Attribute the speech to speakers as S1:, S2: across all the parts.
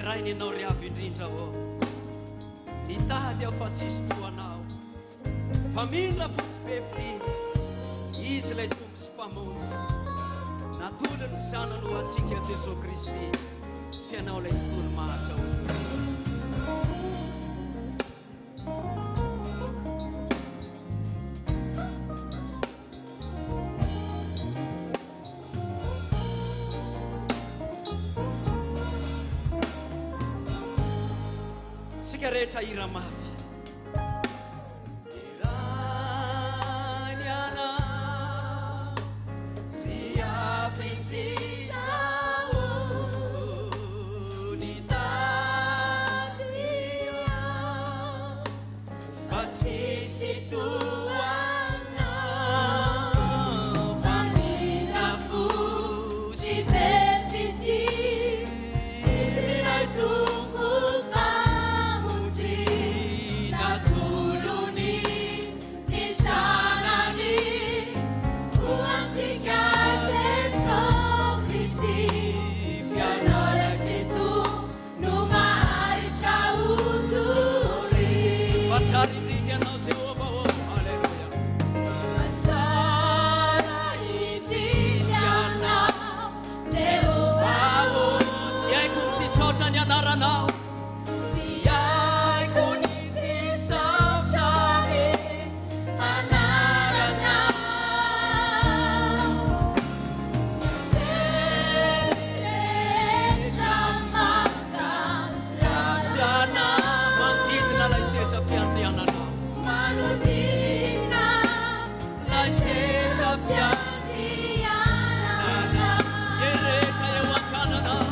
S1: Rainao riavy indrindra ho nitady aho fa tsisy toanao famindra fosy befy izy lay tompo sy mpamonjy natolany ny zanany ho antsika Jesosy Kristy fianao lay sy tolo-mahatra rehetra ira mafy iraniana riafisizao nitadia fa tsisy toana famina fosy befity iziray tompo Now, see, I could see some shining, another now. Sana, mantina la stessa fiandiana now. Manutina, la stessa fiandiana now. Yereka e wakana now.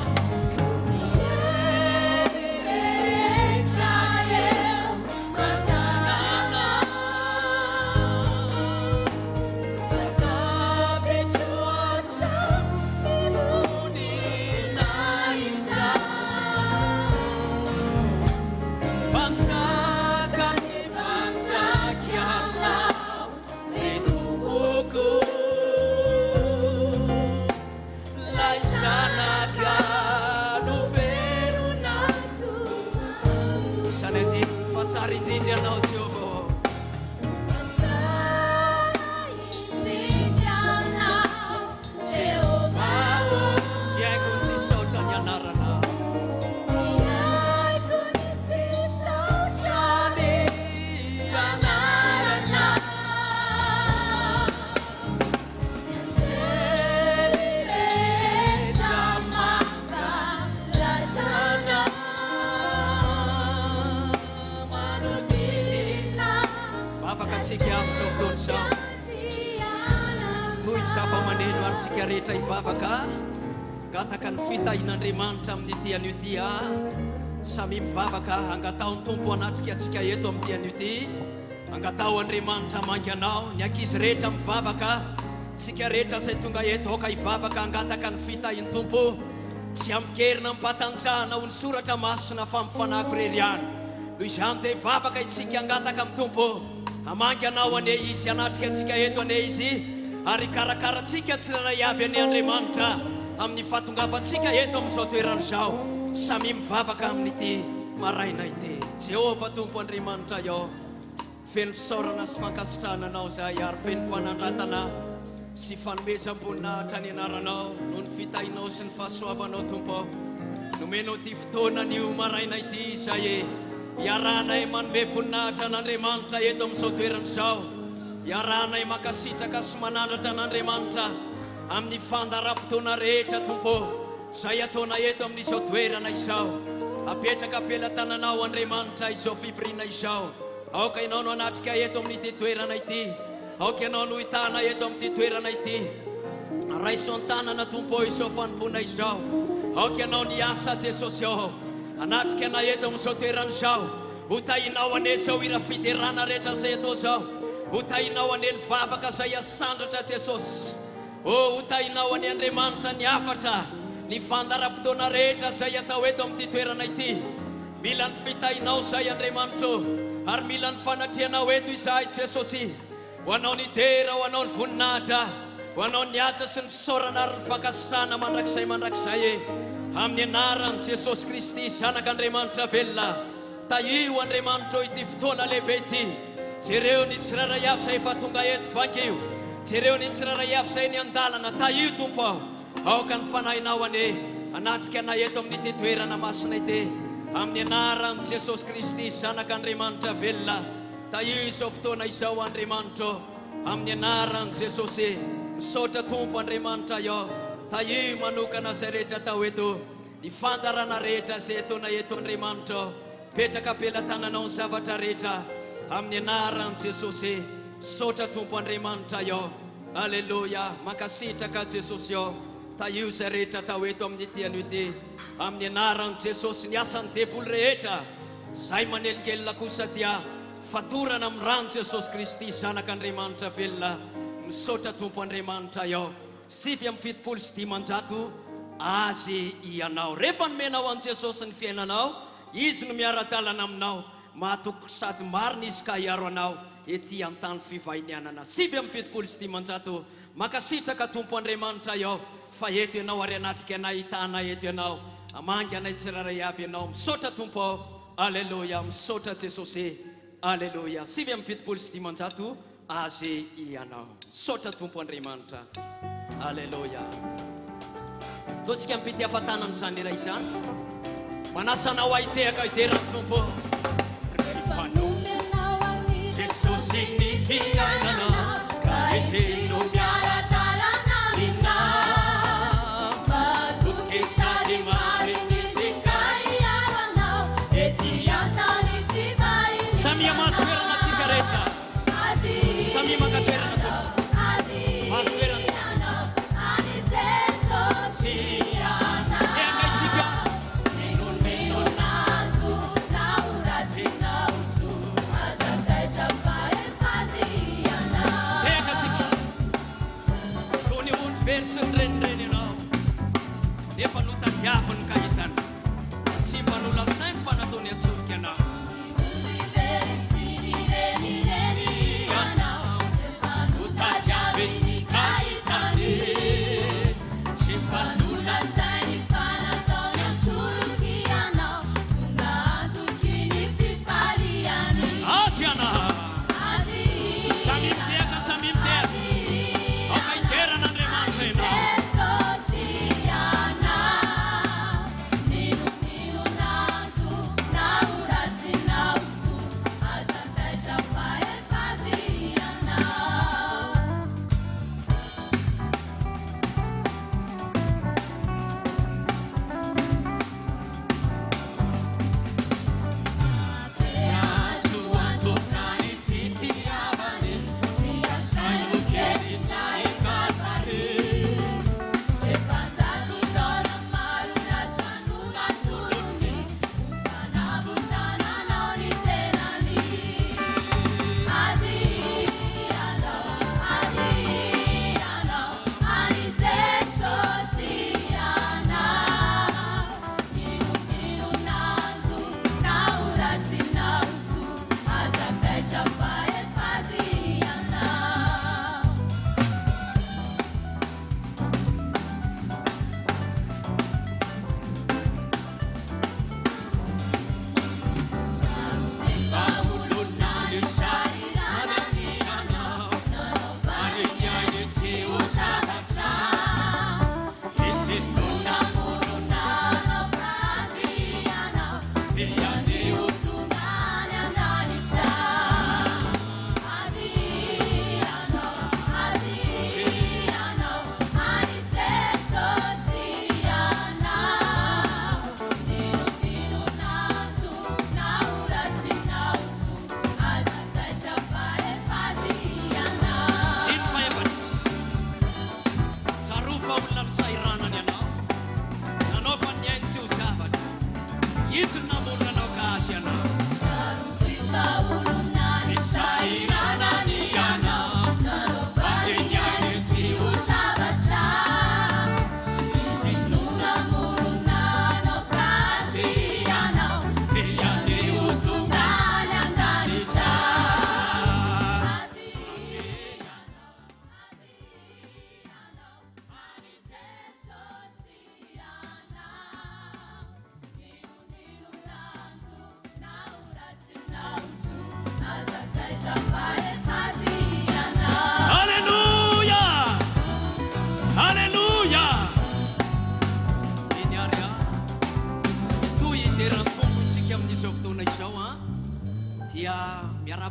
S1: Rehetra ivavaka gataka ny fitahin'Andriamanitra amin'ny tiany ity samy mivavaka angatao ny tompo anatrika atsika eto amin'ny tiany ity angatao Andriamanitra manganao ny ankizy rehetra mivavaka tsika rehetra izay tonga eto aoka ivavaka angataka ny fitahin'ny tompo tsy amikerina mimpatanjahana ho ny soratra masina fampifanako rery ihany noho izany dia ivavaka itsika angataka amin'ny tompo amanganao ane izy anatrika atsika eto ane izy ary karakaratsika tsiraray avy any Andriamanitra amin'ny fahatongavantsika eto amin'izao toeran'izao samy mivavaka amin'ity maraina ity Jehova tompo Andriamanitra iao feno fisaorana sy fankasitrahana anao zahay ary feno fanandratana sy fanomezam-boninahitra ny anaranao noho ny fitahinao sy ny fahasoavanao tompo nomenao ty fotoana an'io maraina ity izay iarahanay manome voninahitra an'Andriamanitra eto amin'izao toeran'izao iarahanay makasitraka sy manandratra an'Andriamanitra amin'ny fandaram-potoana rehetra tompo izay ataona eto amin'izao toerana izao apetraka ampelantananao Andriamanitra izao fivoriana izao aoka ianao no anatrika eto amin'ity toerana ity aoka ianao no hitana eto amin'ity toerana ity raiso an-tanana tompo izao fanompona izao aoka ianao ny asa Jesosy ao anatrika anay eto amin'izao toerana izao hotahinao ane izao ira fiterana rehetra izay atao izao hotahinao ane ny vavaka izay asandratra Jesosy hotahinao ane Andriamanitra ny afatra ny fandaram-potoana rehetra izay atao eto amin'ity toerana ity mila ny fitahinao izay Andriamanitra ary mila ny fanatrianao eto izay Jesosy ho anao ny tera ho anao ny voninahitra ho anao ny atra sy ny fisaorana ary ny fankasitrahana mandrakizay amin'ny anaran'i Jesosy Kristy Zanak'Andriamanitra velona. Taio Andriamanitra ity fotoana lehibe ity. Jereo ny tsiraray avy izay efa tonga eto vankio. Jereo ny tsiraray avy izay ny andalana. Taio Tompo aho. Aoka ny fanahinao ane anatrika anay eto amin'ity toerana masina ity. Amin'ny anaran'i Jesosy Kristy Zanak'Andriamanitra velona. Taio izao fotoana izao Andriamanitra. Amin'ny anaran'i Jesosy. Misaotra Tompo Andriamanitra io. Taio manokana izay rehetra tao eto. Ny fandarana rehetra izay etona eto Andriamanitra. Petraka am-pelantananao ny zavatra rehetra. Amin'ny anaran'i Jesosy. Misaotra Tompo Andriamanitra io. Alleluia. Mankasitraka Jesosy io. Taio izay rehetra tao eto amin'ity an'ity. Amin'ny anaran'i Jesosy ny asan'ny devoly rehetra. Izay manelinkelina kosa dia fatorana amin'ny rano Jesosy Kristy Zanak'Andriamanitra velona. Misaotra Tompo Andriamanitra io. 7:70 azy ianao. Rehefa nomenao an Jesosy ny fiainanao, izy no miara-dalana aminao. Mahatoko sady marina izy ka hiaro anao ety amin'ny tany fivahinianana. 7:70 makasitraka Tompo Andriamanitra io. Fa eto ianao ary anatrika anay hitanay eto ianao. Amangy anay tsiraray avy ianao. Misaotra Tompo. Alleluia. Misaotra Jesosy. Alleluia. 7:70 azy ianao. Misaotra Tompo Andriamanitra. Alleluia. Totsika mipity hafatanana izany iray izany. Manasanao ahitehaka iterany Tompo. Jesosy ny fiainana ka izy no miara-dalana aminao. Matoky sady marina izy ka hiaro anao ety an-tany fivahinianana. Samia mahasoerana antsika rehetra. Samia mankatoerana Tompo. Mahasoerana antsika. Version renren ianao. Efa notadiavany ka hitana. Tsy mba nolasainy fa nataony atsofoka ianao. Notadiavany ka hitany. Tsy mba nolasainy fa nataony atsofoka ianao. Tonga antoky ny fifaliany. Azy ianao. Samy miteka, samy miteka. Oka iterana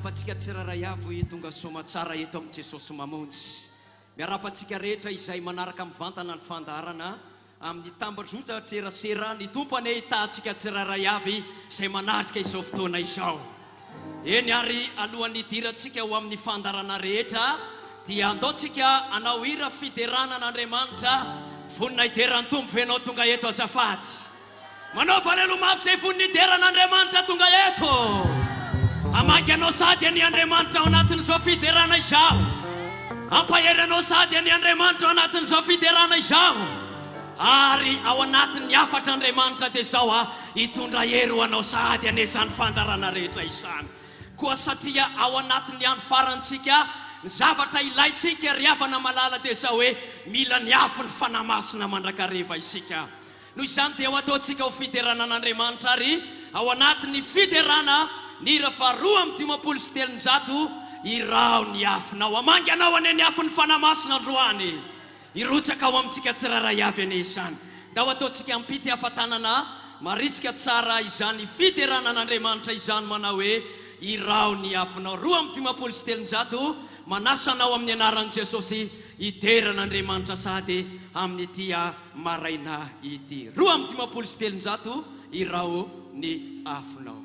S1: miarapatsika tsiraray avy tonga soma tsara eto amin'ny Jesosy mamonjy. Miarapatsika rehetra izay manaraka mivantana ny fandarana amin'ny tambazotra tserasera ny tompo ane hitantsika tsiraray avy izay manatrika izao fotoana izao. Eny ary alohan'ny hidirantsika ho amin'ny fandarana rehetra dia andaontsika anao hira fiteranan'Andriamanitra vonina hideran'ny tompo venao tonga eto azafady. Manao valelo mafy izay vonina hideran'Andriamanitra tonga eto. Amaky anao sady any Andriamanitra ao anatin'izao fiterana izao. Ampahery anao sady any Andriamanitra ao anatin'izao fiterana izao. Ary ao anatin'ny afatra Andriamanitra dia izao hitondra hery ho anao sady an'izany fandarana rehetra izany. Koa satria ao anatin'ny andro farantsika ny zavatra ilaitsika riavana malala dia izao hoe mila ny afo ny fanamasina mandrakareva isika. Noho izany dia ho ataontsika ho fiteranan'Andriamanitra ary ao anatin'ny fiterana ny faharoa amby 530 irao ny afinao. Amangy anao ane ny afo ny fanamasina androany. Irotsaka ao amintsika tsiraray avy ane izany. Da ho ataontsika ampity hafatanana marisika tsara izany fiteranan'Andriamanitra izany manao hoe irao ny afinao. 2:530 manasanao amin'ny anaran'i Jesosy hideran'Andriamanitra sady amin'ny tia maraina ity. 2:530 irao ny afinao.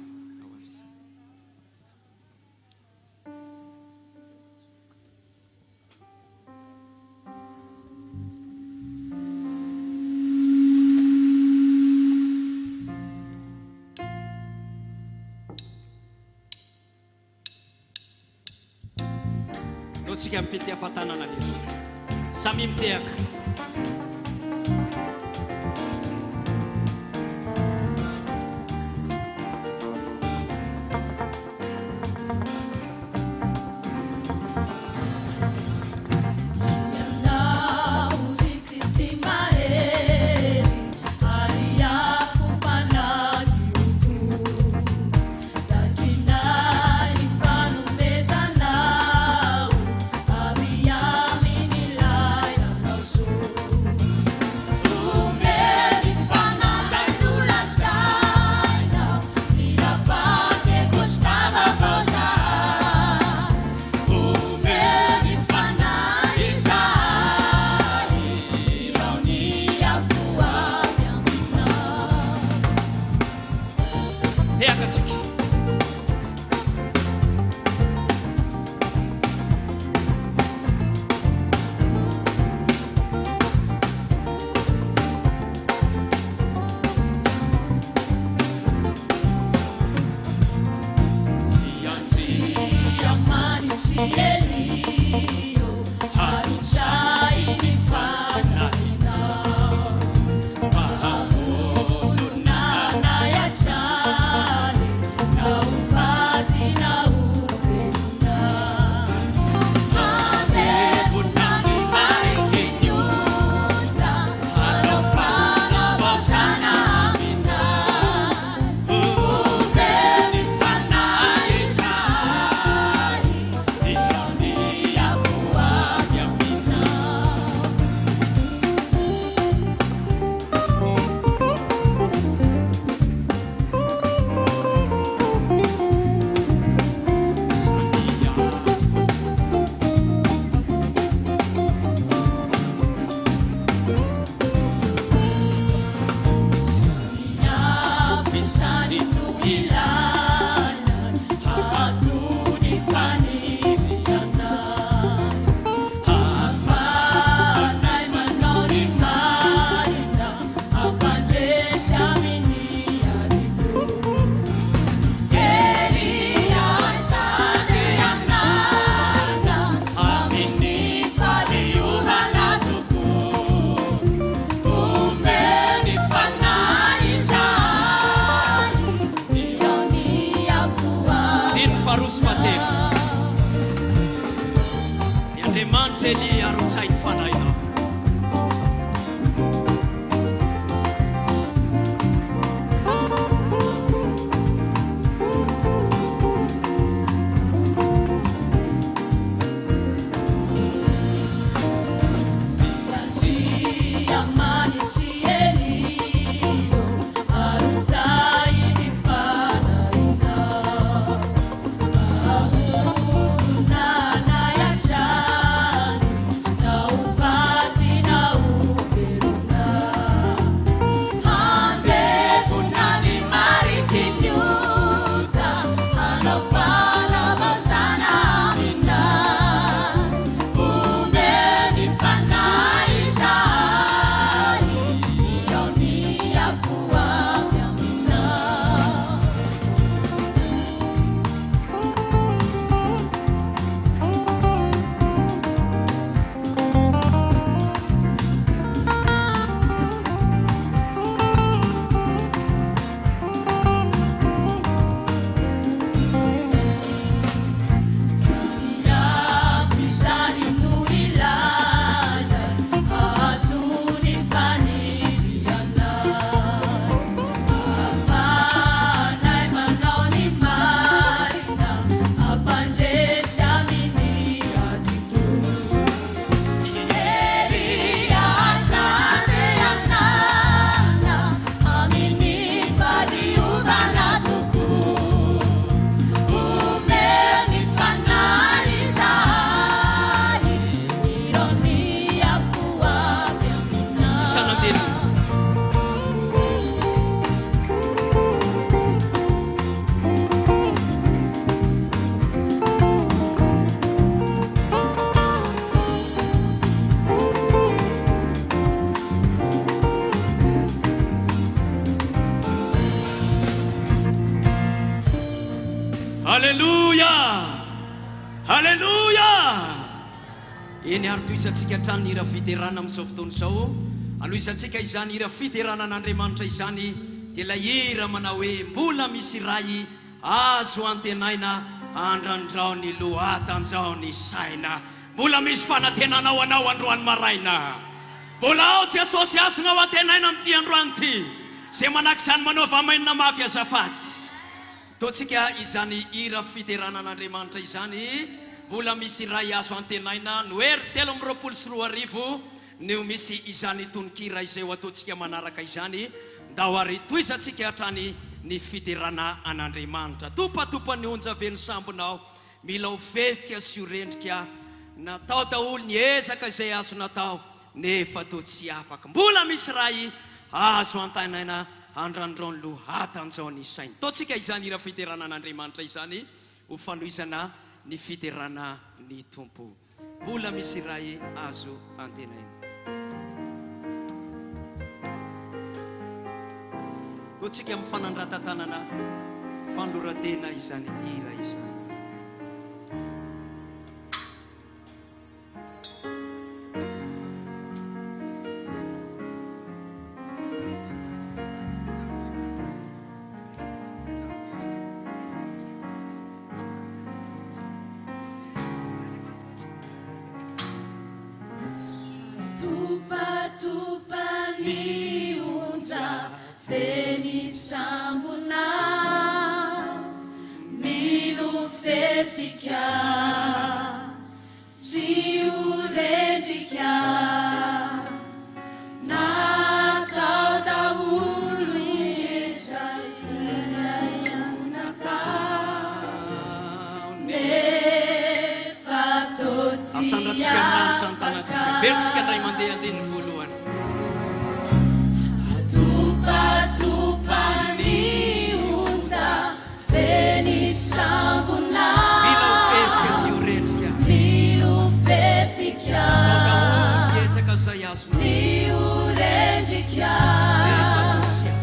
S1: Tsika mipity hafatanana leso samy mitehaka. Haleluya. Haleluya. Eny ary toisantsika hatrany ny hira fiterana amin'izao fotoana izao. Aloisantsika izany hira fiterana an'Andriamanitra izany dia ilay hira manao hoe mbola misy ray azo antenaina andrandrao ny lohatanjao ny saina. Mbola misy fanantenanao anao androany maraina. Mbola ao tsy asosiasonao antenaina amin'ity androany ity. Izay manahaka izany manao vamainina mafy azafady. Totsika izany hira fiterana an'Andriamanitra izany. Mbola misy ray azo antenaina Noery 3:24 neo misy izany tononkira izay ho ataontsika manaraka izany. Ndao ary toisantsika hatrany ny fiterana an'Andriamanitra. Topatopa ny onjaveny sambonao. Mila ho fefika sy ho rendrika. Natao daholo ny ezaka izay azo natao nefa toa tsy afaka. Mbola misy ray azo antenaina andrandrao ny lohatanjao ny saina. Totsika izany hira fiterana an'Andriamanitra izany ho fanoizana ny fiterana ny tompo. Mbola misy ray azo antenaina. Totsika mifanandratatanana fanoratena izany hira izany. Vertsika ndray mandeha andeny voalohany.
S2: Atopatopany onja feny sambona.
S1: Mila ho fefika sy ho rendrika.
S2: Mila ho fefika
S1: miezaka izay azo
S2: sy ho rendrika.
S1: Nefa toa tsy afaka.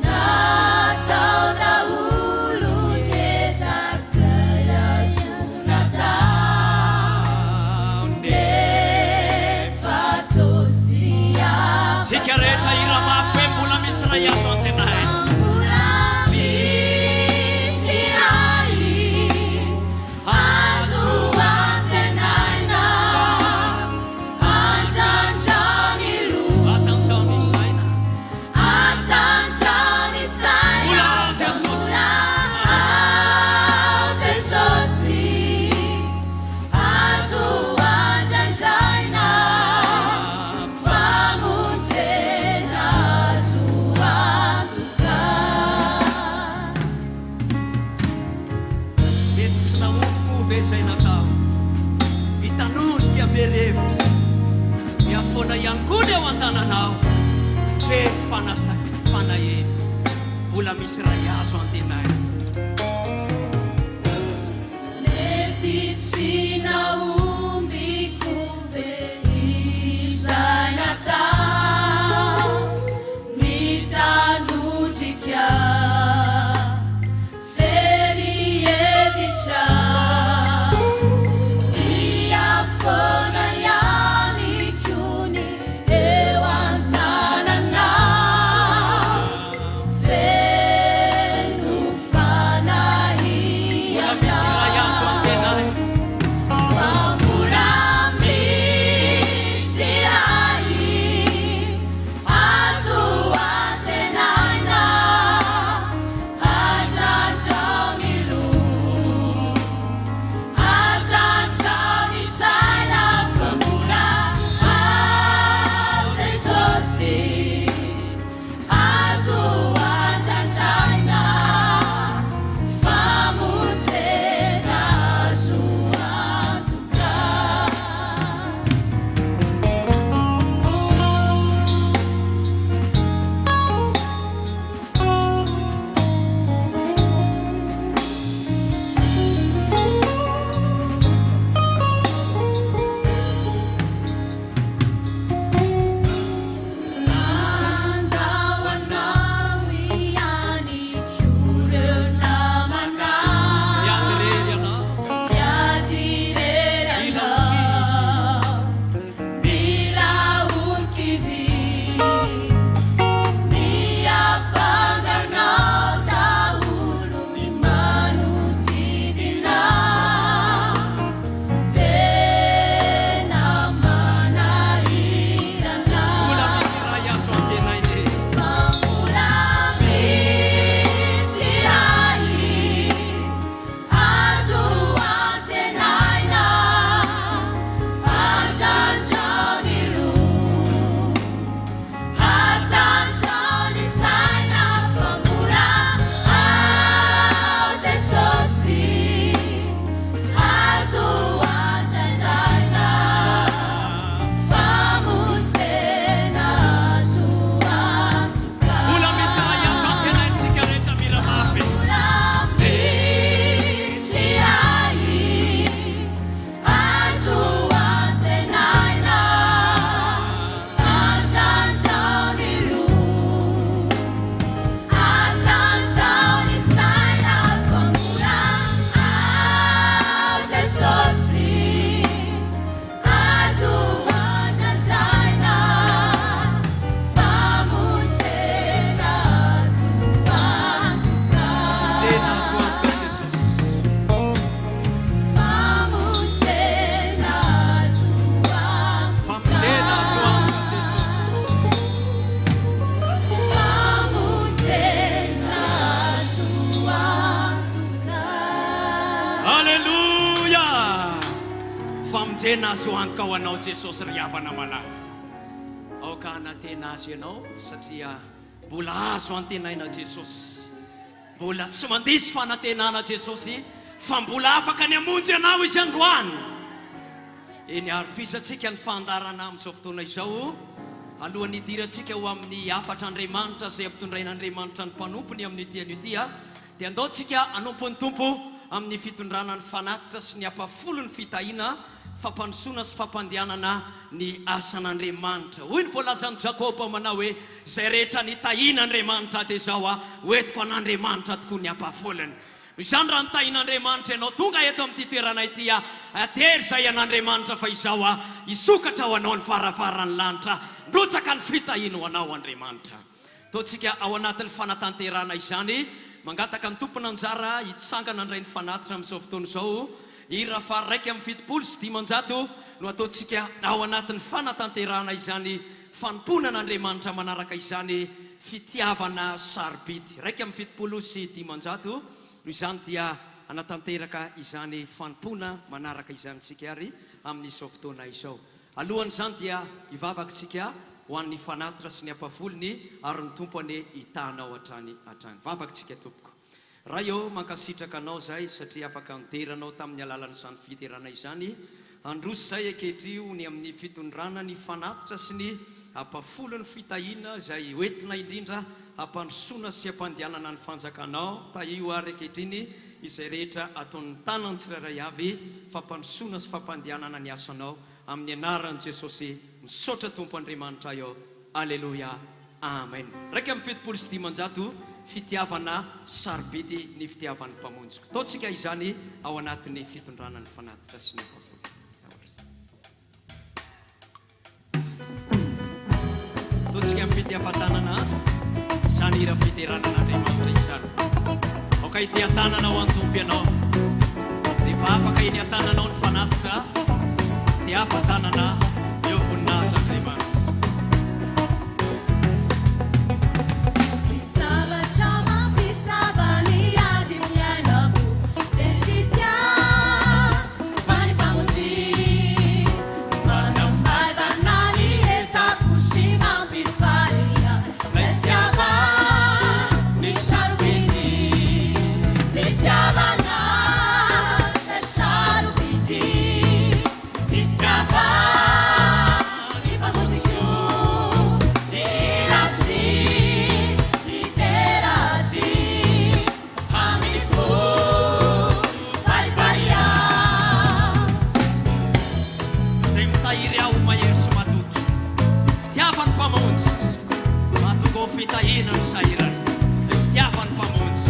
S2: Natao daholo ny ezaka izay azo natao.
S1: Sika rehetra hira mafy hoe mbola misy ray azo antenaina.
S2: Mbola misy ray azo antenaina andrandrao ny
S1: lohatanjao ny saina.
S2: Atanjao ny saina. Mbola ao Jesosy azo andrandraina.
S1: Izay natao hitanondrika verevitra miafona ihany koa ny ao an-tananao feno fanahena. Mbola misy ray azo antenaina.
S2: Lefitsy naombiko ve izay natao mitanondrika Mbola misy ray
S1: tena azo anka ho anao Jesosy ry havana manahy. Aoka anantena azy ianao satria mbola azo antenaina Jesosy. Mbola tsy mandisy fanantenana Jesosy fa mbola afaka ny amonjy anao izy androany. Eny arom-pisantsika ny fandarana amin'izao fotoana izao alohan'ny hidirantsika ho amin'ny afatra Andriamanitra izay ampitondrain'Andriamanitra ny mpanompony amin'ny ity dia andaontsika anompo ny tompo amin'ny fitondrana ny fanatitra sy ny apafolo ny fitahiana fampandrosoana sy fampandehanana ny asan'Andriamanitra. Hoy ny voalazan'i Jakoba manao hoe izay rehetra nitahian'Andriamanitra dia izao hoentiko an'Andriamanitra tokoa ny apafolony. Izany raha nitahian'Andriamanitra ianao tonga eto amin'ity toerana ity atery izay an'Andriamanitra fa izao isokatra ho anao ny farafaran'ny lanitra ndrotsaka ny fitahiana ho anao Andriamanitra. Taontsika ao anatin'ny fanatanterana izany mangataka ny tompona anjara hitsangana indray ny fanatitra amin'izao fotoana izao ira fa 1:700 no ataontsika ao anatin'ny fanatanterana izany fanomponan'Andriamanitra manaraka izany fitiavana sarobidy 1:700 no izany dia anatanteraka izany fanompona manaraka izany tsika ary amin'izao fotoana izao. Alohan'izany dia hivavakantsika ho an'ny fanatitra sy ny apafolony ary ny tompony hitanao hatrany. Vavakantsika tompoko. Raha eo mankasitraka anao zay satria afaka niteranao tamin'ny alalan'izany fiterana izany. Androso zay akehitrio ny amin'ny fitondrana ny fanatitra sy ny apafolony fitahiana izay hoentina indrindra hampandrosoana sy hampandehanana ny fanjakanao. Taio ary akehitriny izay rehetra ataon'ny tanany tsirairay avy fampandrosoana sy fampandehanana ny asanao amin'ny anaran'i Jesosy misaotra tompo Andriamanitra eo. Alleluia. Amen. 1:700 fitiavana sarobidy ny fitiavan'ny mpamonjy. Taontsika izany ao anatin'ny fitondrana ny fanatitra sy ny apafolony. Taontsika mipity hafantanana izany hira fiteranan'Andriamanitra izany. Aoka ity hatananao antompo ianao. Rehefa afaka iny hatananao ny fanatitra dia hafantanana eo voninahitra Andriamanitra. Fitahiana ny sahirana, fitiavan'ny mpamonjy.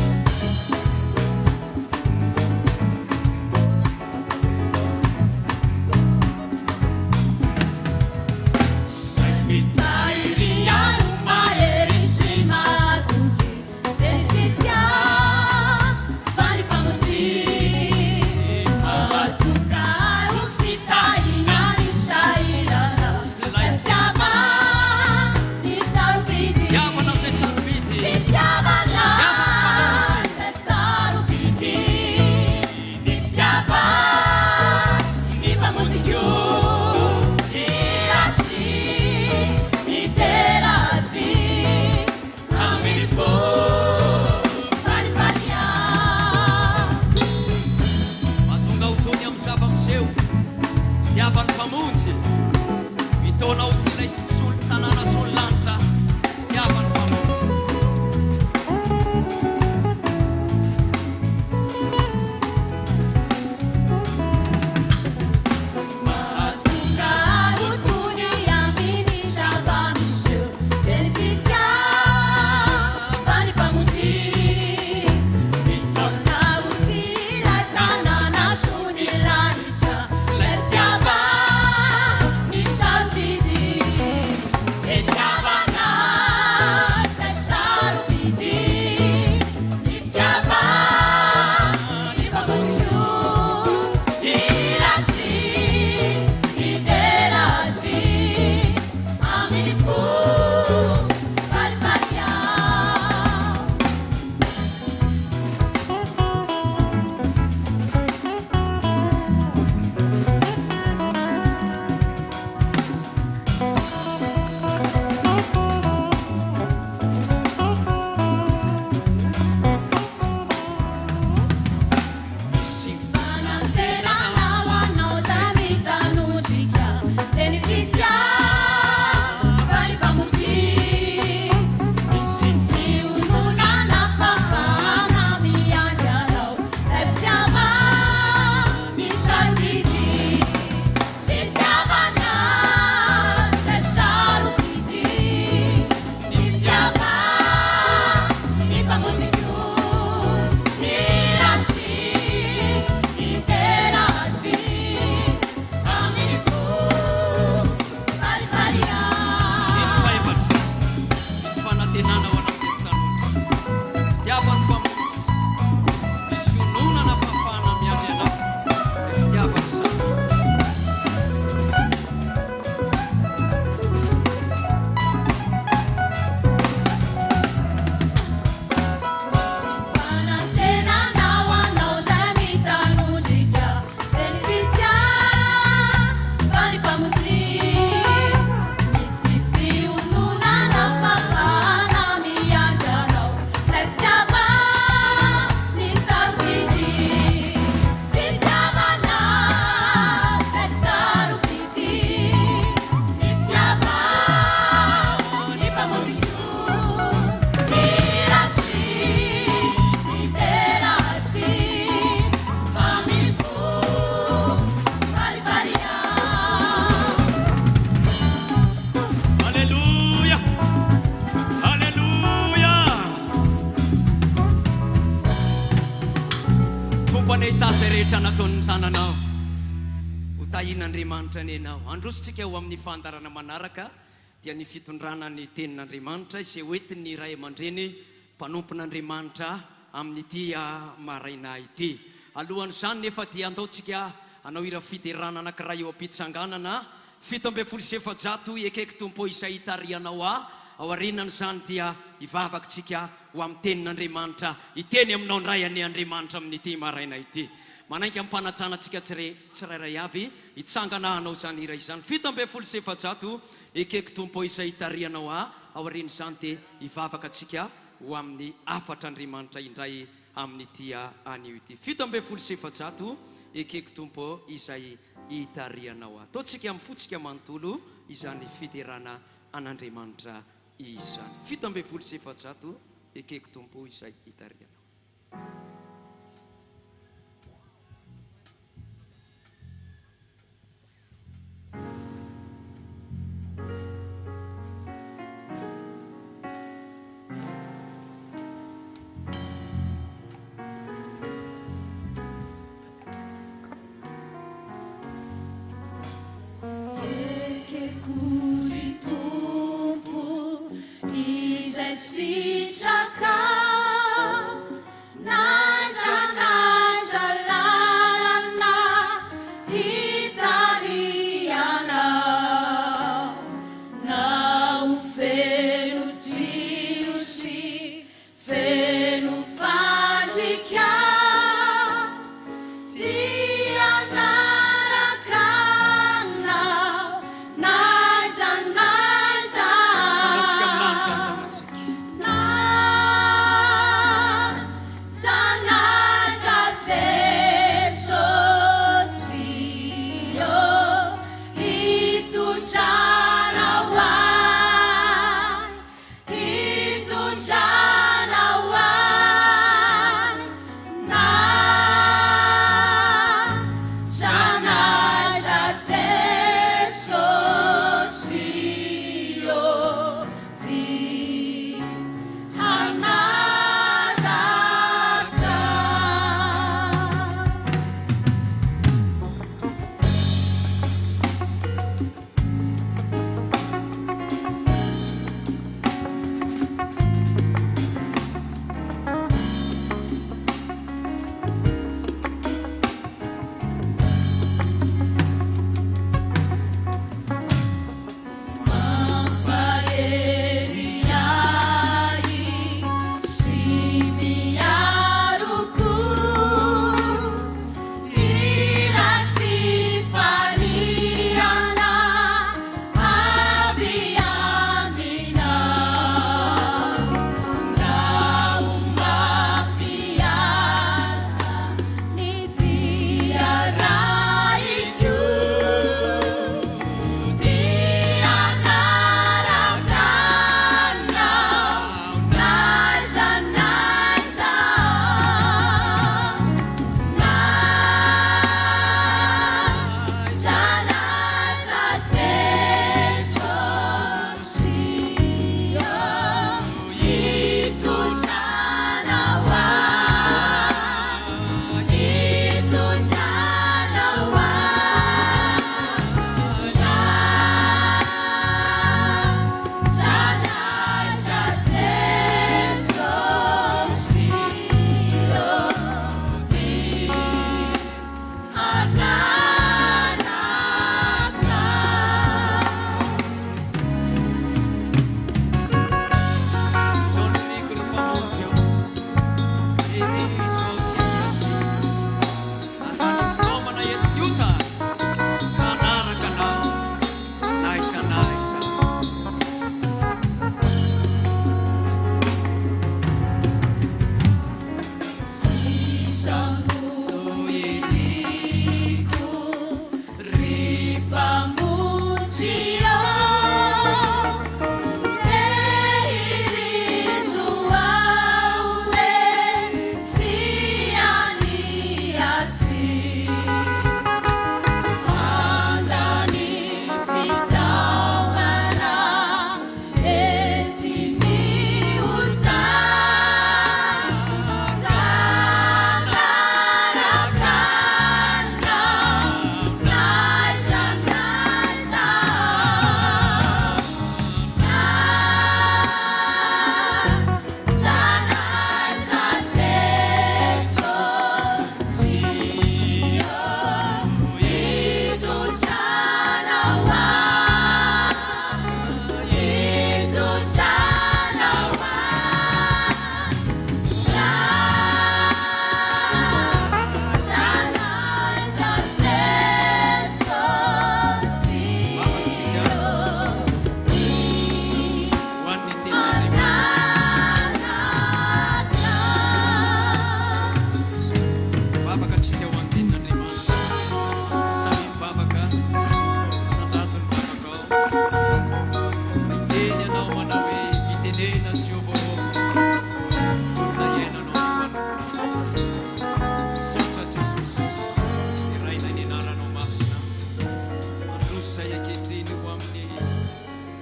S2: It's
S1: mahita zay rehetra nataon'ny tananao ho tahin'Andriamanitra ny ianao. Andrositsika eo amin'ny fandarana manaraka dia ny fitondrana ny tenin'Andriamanitra izay hoentin'ny ray aman-dreny mpanompon'Andriamanitra amin'ity maraina ity. Alohan'izany nefa dia andaontsika anao ira fiderana anankiray eo am-pitsanganana 700 ekaiky tompo izay hitarianao ao aorianan'izany dia ivavakintsika ho amin'ny tenin'Andriamanitra iteny aminao ndray any Andriamanitra amin'ity maraina ity. Manaiky ampanajanatsika tsirairay avy hitsangana anao zany ira izany 700 ekaiky tompo izay hitarianao ao aorian'izany dia ivavakantsika ho amin'ny afatr'Andriamanitra indray amin'ity anio ity 700 ekaiky tompo izay hitarianao. Ataontsika mifotsika manontolo izany fiderana an'Andriamanitra izany 700 ekaiky tompo izay hitarianao.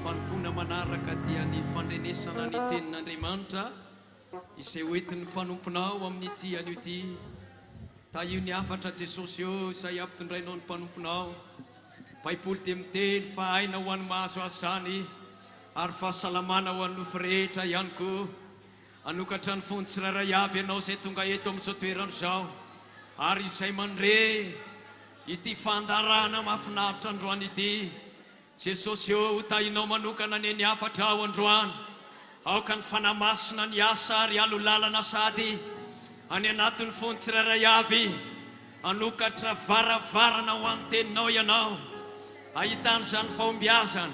S1: fanompoana manaraka dia ny fandrenesana ny tenin'Andriamanitra izay hoentin'ny mpanomponao amin'ity anio ity. Taio ny afatra Jesosy eo izay ampitondrainao ny mpanomponao. Baiboly dia miteny fa aina ho an'ny mahazo azy zany ary fahasalamana ho an'ny nofo rehetra ihany koa. Anokatra ny fony tsirairay avy ianao izay tonga eto amin'izao toerana izao ary izay mandre ity fandarana mahafinaritra androany ity. Jesosy eo tainao manokana ny afatra ao androany. Aoka ny fanamasina ny asa ary alo lalana sady any anatin'ny fony tsirairay avy. Anokatra varavarana ho an'ny teninao ianao. Ahitany izany fahombiazana.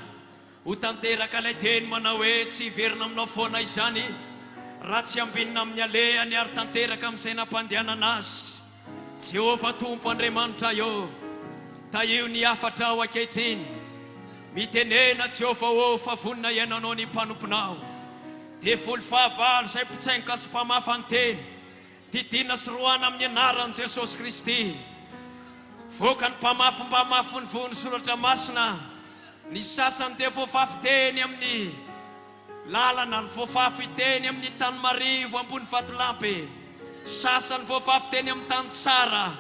S1: Ho tanteraka ilay teny manao hoe tsy hiverina aminao foana izany raha tsy ambinina amin'ny alehany ary tanteraka amin'izay nampandehanana azy. Jehovah Tompo Andriamanitra eo, taio ny afatra ao ankehitriny. Mitenena Jehovah ô fa vonina ianao ny mpanomponao. Dia folo fahavalo izay mpitsainga sy mpamafa ny teny didina sy roana amin'ny anaran'i Jesosy Kristy. Voaka ny mpamafy ny vony soratra masina. Ny sasany dia voafafy teny amin'ny lalana, ny voafafy teny amin'ny tany marivo ambony vatolampy. Sasany voafafy teny amin'ny tany tsara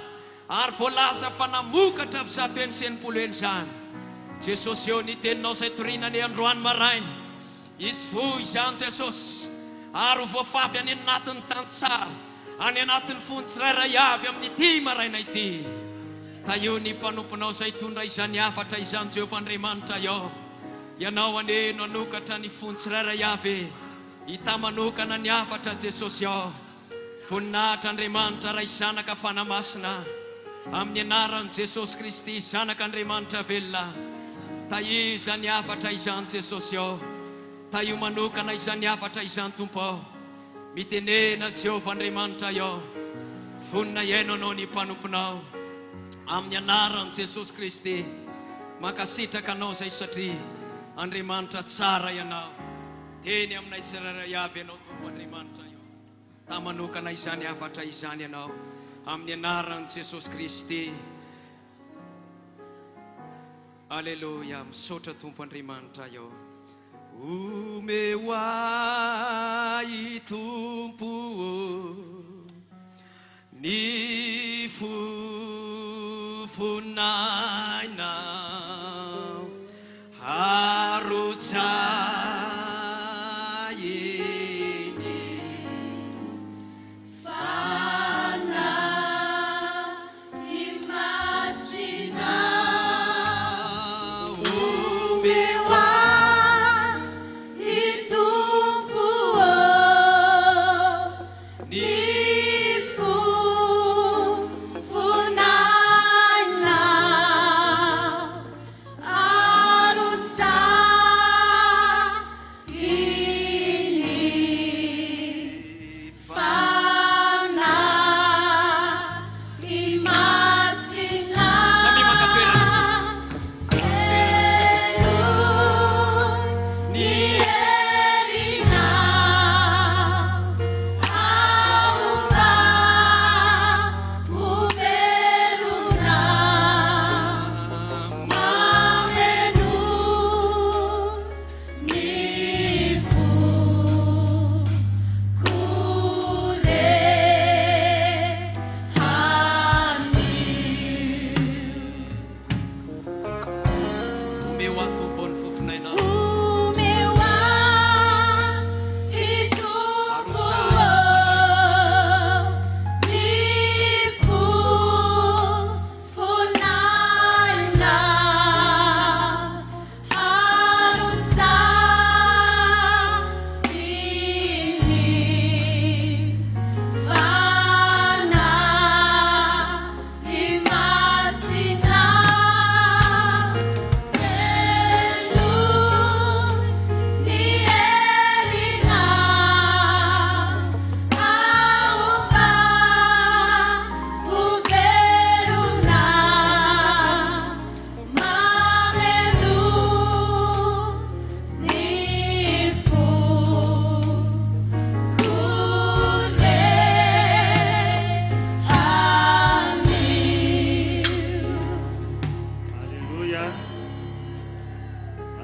S1: ary voalaza fa namokatra avy zato eny sy enimpolo eny zany. Jesosy eo ny teninao izay torinany androany maraina. Izy vo izany Jesosy ary voafafy any anatin'ny tany tsara, any anatin'ny fony tsirairay avy amin'ity maraina ity. Taio ny mpanomponao izay tondra izany afatra izany Jehovah Andriamanitra eo. Ianao aneno anokatra ny fony tsirairay avy. Hita manokana ny afatra Jesosy eo. Voninahitra Andriamanitra ray zanaka fanamasina amin'ny anaran'i Jesosy Kristy zanak'Andriamanitra velona. Taio izany afatra izany Jesosy eo. Taio manokana izany afatra izany Tompo eo. Mitenena Jehovah Andriamanitra eo. Vonina ianao ny mpanomponao amin'ny anaran'i Jesosy Kristy. Makasitraka anao izay satria Andriamanitra tsara ianao. Teny aminay tsirairay avy ianao Tompo Andriamanitra eo. Tamanokana izany afatra izany ianao amin'ny anaran'i Jesosy Kristy. Alleluia. Misaotra Tompo Andriamanitra eo. Umewahi Tompo ny fufunaina harutsayini
S2: Fana imasina umewa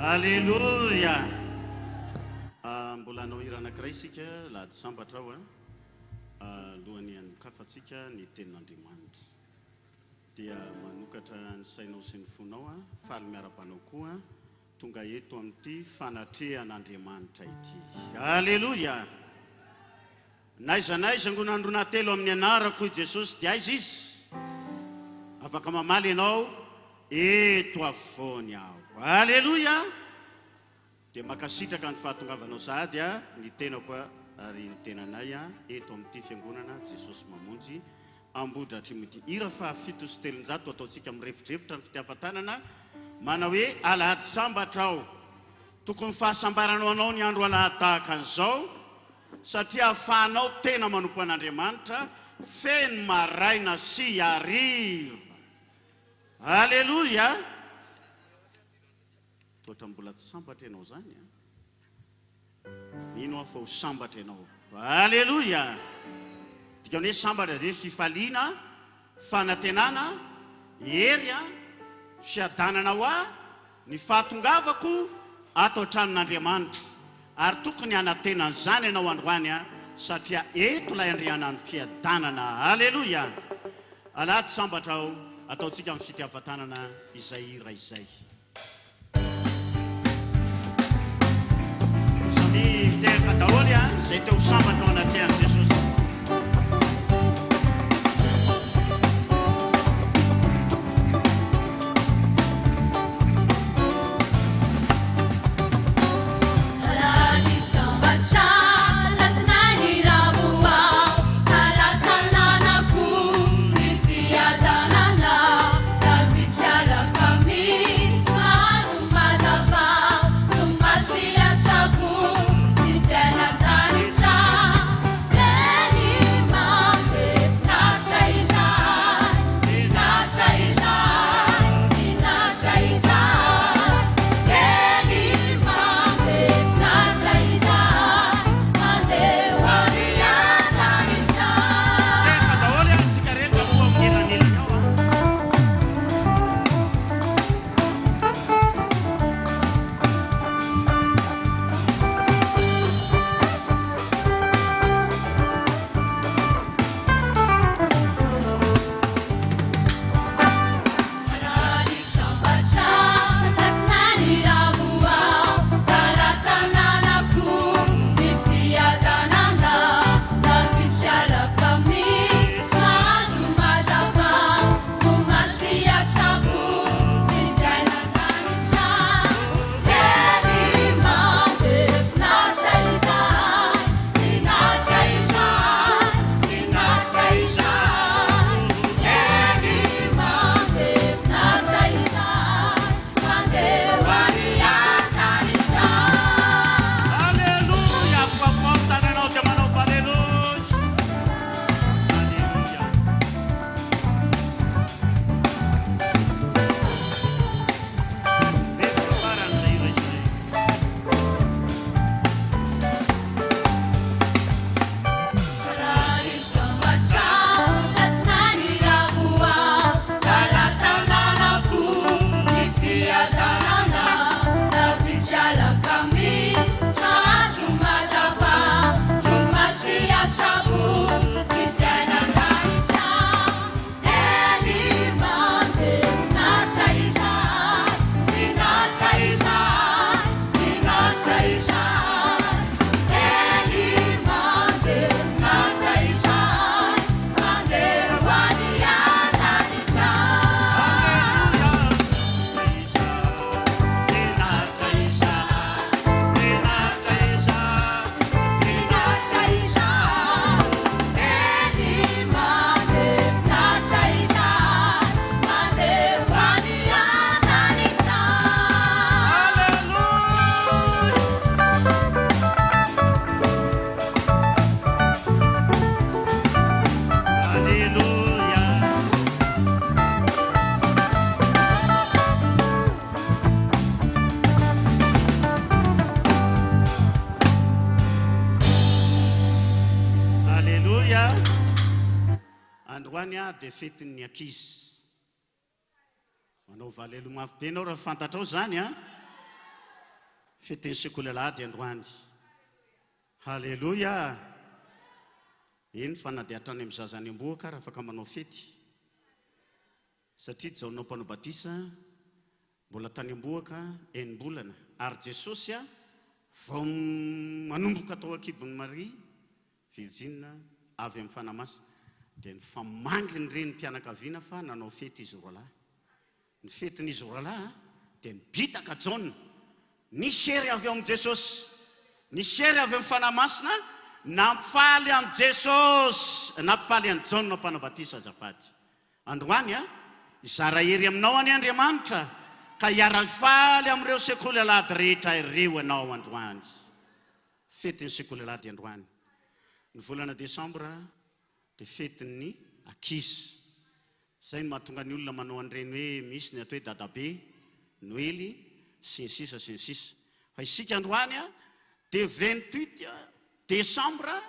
S3: Aleluia. Alléluia. Mbola anao hira anankiray isika lahady sambatra ao alohan'ny anokafatsika ny tenin'Andriamanitra dia manokatra ny sainao sy ny fonao faly miara-banao koa tonga eto amin'ity fanatrehan'Andriamanitra ity. Alléluia. Naizanaiza ngona androna telo amin'ny anarako Jesosy dia aiza izy afaka mamaly ianao eto afovoany aho. Alléluia. Dia makasitraka ny fahatongavanao sady ny tenako ary ny tenanay eto amin'ity fiangonana Jesosy mamonjy Ambodra Trimity. Ira fa 7:7 ataontsika mirefitrefitra ny fitiavantanana mana hoe alahady sambatra ao. Tokony fahasambaranao anao ny andro alahady tahaka an'izao satria ahafahanao tena manompo an'Andriamanitra feno maraina sy hariva. Alléluia. Toatra mbola tsy sambatra ianao zany ino fa ho sambatra ianao. Alléluia. Dikany hoe sambatra dia fifaliana, fanantenana, hery fiadanana ho ny fahatongavako ato an-tranon'Andriamanitra ary tokony hanatenana zany ianao androany satria eto ilay andriana ny fiadanana. Alléluia. Alahady sambatra ao ataontsika amin'ny fitiavantanana izay hira izay. Samy miteraka daholo izay teo sambatra ao anaty Jesosy. Dia fetin'ny ankizy manao valelo mafy be anao raha fantatrao zany Fetiny sekoly alahady androany. Halleluja. Iny fanadiatrany amin'ny zazany amboaka raha afaka manao fety. Satria zaonao mpanao batisa mbola tany amboaka enim-bolana ary Jesosy vao manomboka tao akibon'ny Maria Virgine avy amin'ny fanamasina dia nifamangy ny reny mpianakaviana fa nanao fety izy roalahy. Ny fetin'izy roalahy dia nibitaka jaune. Nisery avy amin'ny Jesosy, nisery avy amin'ny fanamasina, nampifaly amin'ny Jesosy, nampifaly amin'ny jaune mpanao batisa azafady. Androany izara hery aminao any Andriamanitra ka hiara-faly amin'ireo sekoly alahady rehetra ireo ianao androany. Fetin'ny sekoly alahady androany. Ny volana Desambra dia fetin'ny ankizy. Zay no mahatonga ny olona manao an'ireny hoe misy ny atao hoe dadabe, Noely, sy ny sisa sy ny sisa. Fa isika androany dia 28 Desambra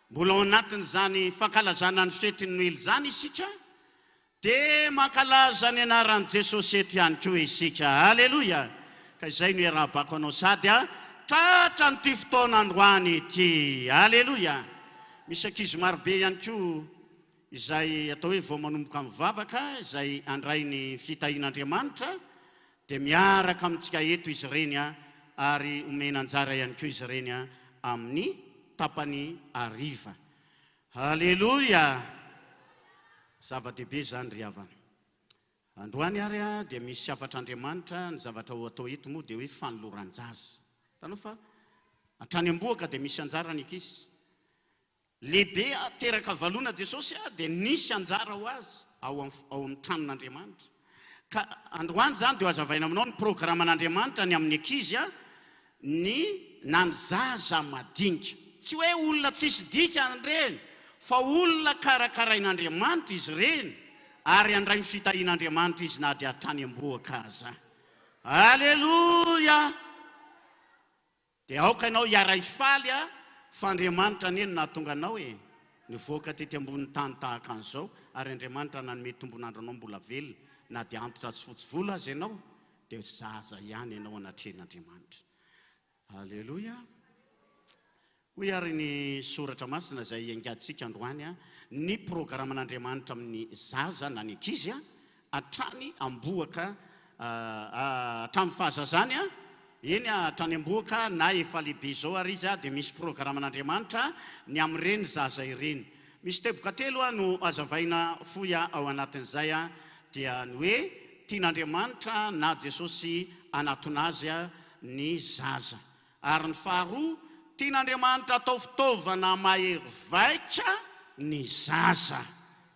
S3: mbola ao anatin'izany fankalazana ny fetin'ny Noely zany isika dia mankalaza ny anaran'i Jesosy eto ihany koa isika. Halleluja. Ka izay no iarahabako anao sady tratra ny ty fotoana androany ity. Halleluja. Misy ankizy marobe ihany koa izay atao hoe vao manomboka mivavaka, izay andray ny fitahian'Andriamanitra dia miaraka amintsika eto izy ireny ary omena anjara ihany koa izy ireny amin'ny tapany ariva. Halleluja. Zava-dehibe zany ry havana. Androany ary dia misy afatr'Andriamanitra, ny zavatra ho atao eto moa dia hoe fanoloran-jaza. Tanao fa hatrany amboaka dia misy anjara ny ankizy. Lehibe teraka valona Jesosy dia nisy anjara ho azy ao amin'ny tranon'Andriamanitra. Ka androany zany dia hazavaina aminao ny programan'Andriamanitra ny amin'ny ankizy na ny zaza madinika. Tsy hoe olona tsisy dika ireny, fa olona karakarain'Andriamanitra izy ireny ary andray ny fitahian'Andriamanitra izy na dia hatrany amboaka aza. Halleluja. Dia aoka ianao hiara-hifaly fa Andriamanitra neny nahatonga anao nivoaka tety ambony tany tahaka an'izao ary Andriamanitra nanome tombon'andronao mbola velona na dia antotra sy fotsy volo azy ianao dia zaza ihany ianao anatrehan'Andriamanitra. Halleluja. Hoy ary ny soratra masina izay angaditsika androany ny programan'Andriamanitra amin'ny zaza na ny ankizy hatrany amboaka hatramin'ny fahazazany eny hatrany amboaka na efa lehibe zao ary izy dia misy programan'Andriamanitra ny amin'ireny zaza ireny. Misy teboka telo no azavaina foy ao anatin'izay dia ny hoe tian'Andriamanitra na Jesosy anatona azy ny zaza. Ary ny faharoa, tian'Andriamanitra atao fitaovana mahery vaika ny zaza.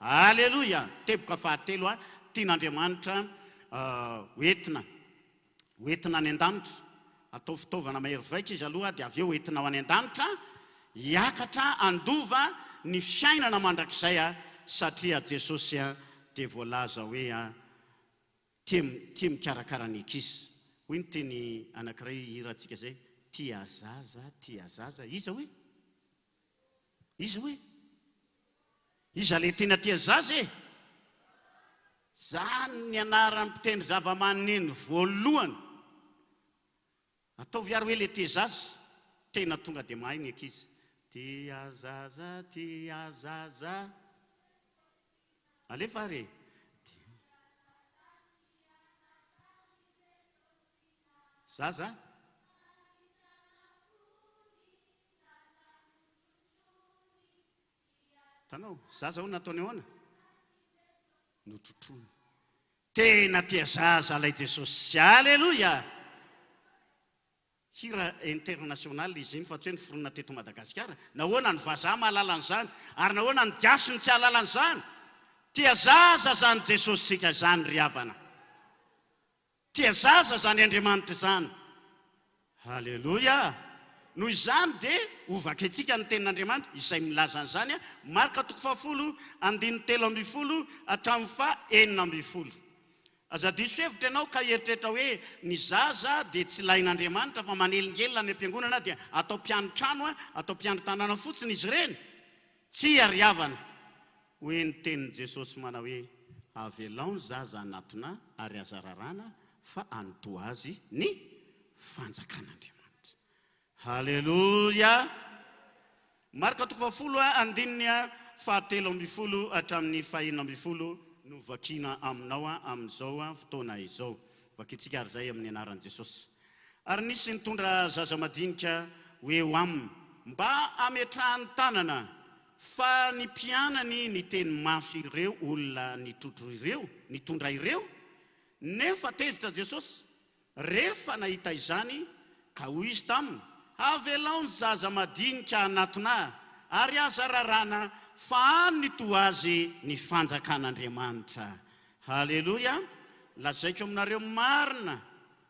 S3: Halleluja. Teboka fahatelo tian'Andriamanitra hoentina any an-danitra. Atao fitaovana mahery vaika izy aloha dia avy eo hoentina ho any an-danitra hiakatra andova ny fiainana mandrakizay satria Jesosy dia voalaza hoe tia mikarakara ny ankizy. Hoy ny teny anankiray hirantsika zay, tia zaza. Iza hoe? Iza le tena tia zaza Zany ny anaran'ny mpitendry zava-maneno voalohany. Ataovy ary hoe le tia zaza, tena tonga dia mahay ny ankizy. Tia zaza. Alefa ary. Zaza. Tanao, zaza ho nataony ahoana? Notrotrony. Tena tia zaza lay Jesosy. Halleluja. Hira international izy iny fa tsy hoe niforona teto Madagasikara. Nahoana ny vazaha mahalala an'izany ary nahoana ny gasony tsy halala an'izany. Tia zaza zany Jesosy sika zany ry havana. Tia zaza zany Andriamanitra zany. Halleluja. Noho izany dia ovaka itsika ny tenin'Andriamanitra izay milaza an'izany Marka 7:13 hatramin'ny 9:20. Aza diso hevitra ianao ka eritreritra hoe ny zaza dia tsy lain'Andriamanitra fa manelingelina ny ampiangonana dia atao mpianotrano atao mpianotanana fotsiny izy ireny. Tsy ary havana. Hoe ny tenin'i Jesosy mana hoe avelao ny zaza anatona ary aza rarana fa anoto azy ny fanjakan'Andriamanitra. Haleluya. Marka toko folo andinnya fahatelo amby folo hatramin'ny fahina amby folo no vakina aminao amin'izao fotoana izao. Vakitsika ary zay amin'ny anaran'i Jesosy. Ary nisy nitondra zaza madinika hoe ho aminy mba ametrahany tanana fa ny mpianany ny teny mafy ireo olona nitondra ireo. Nefa tezitra Jesosy rehefa nahita izany ka hoy izy taminy, avelao ny zaza madinika anatona ary aza rarana fa any to azy ny fanjakan'Andriamanitra. Haleluya. Lazaiko aminareo marina,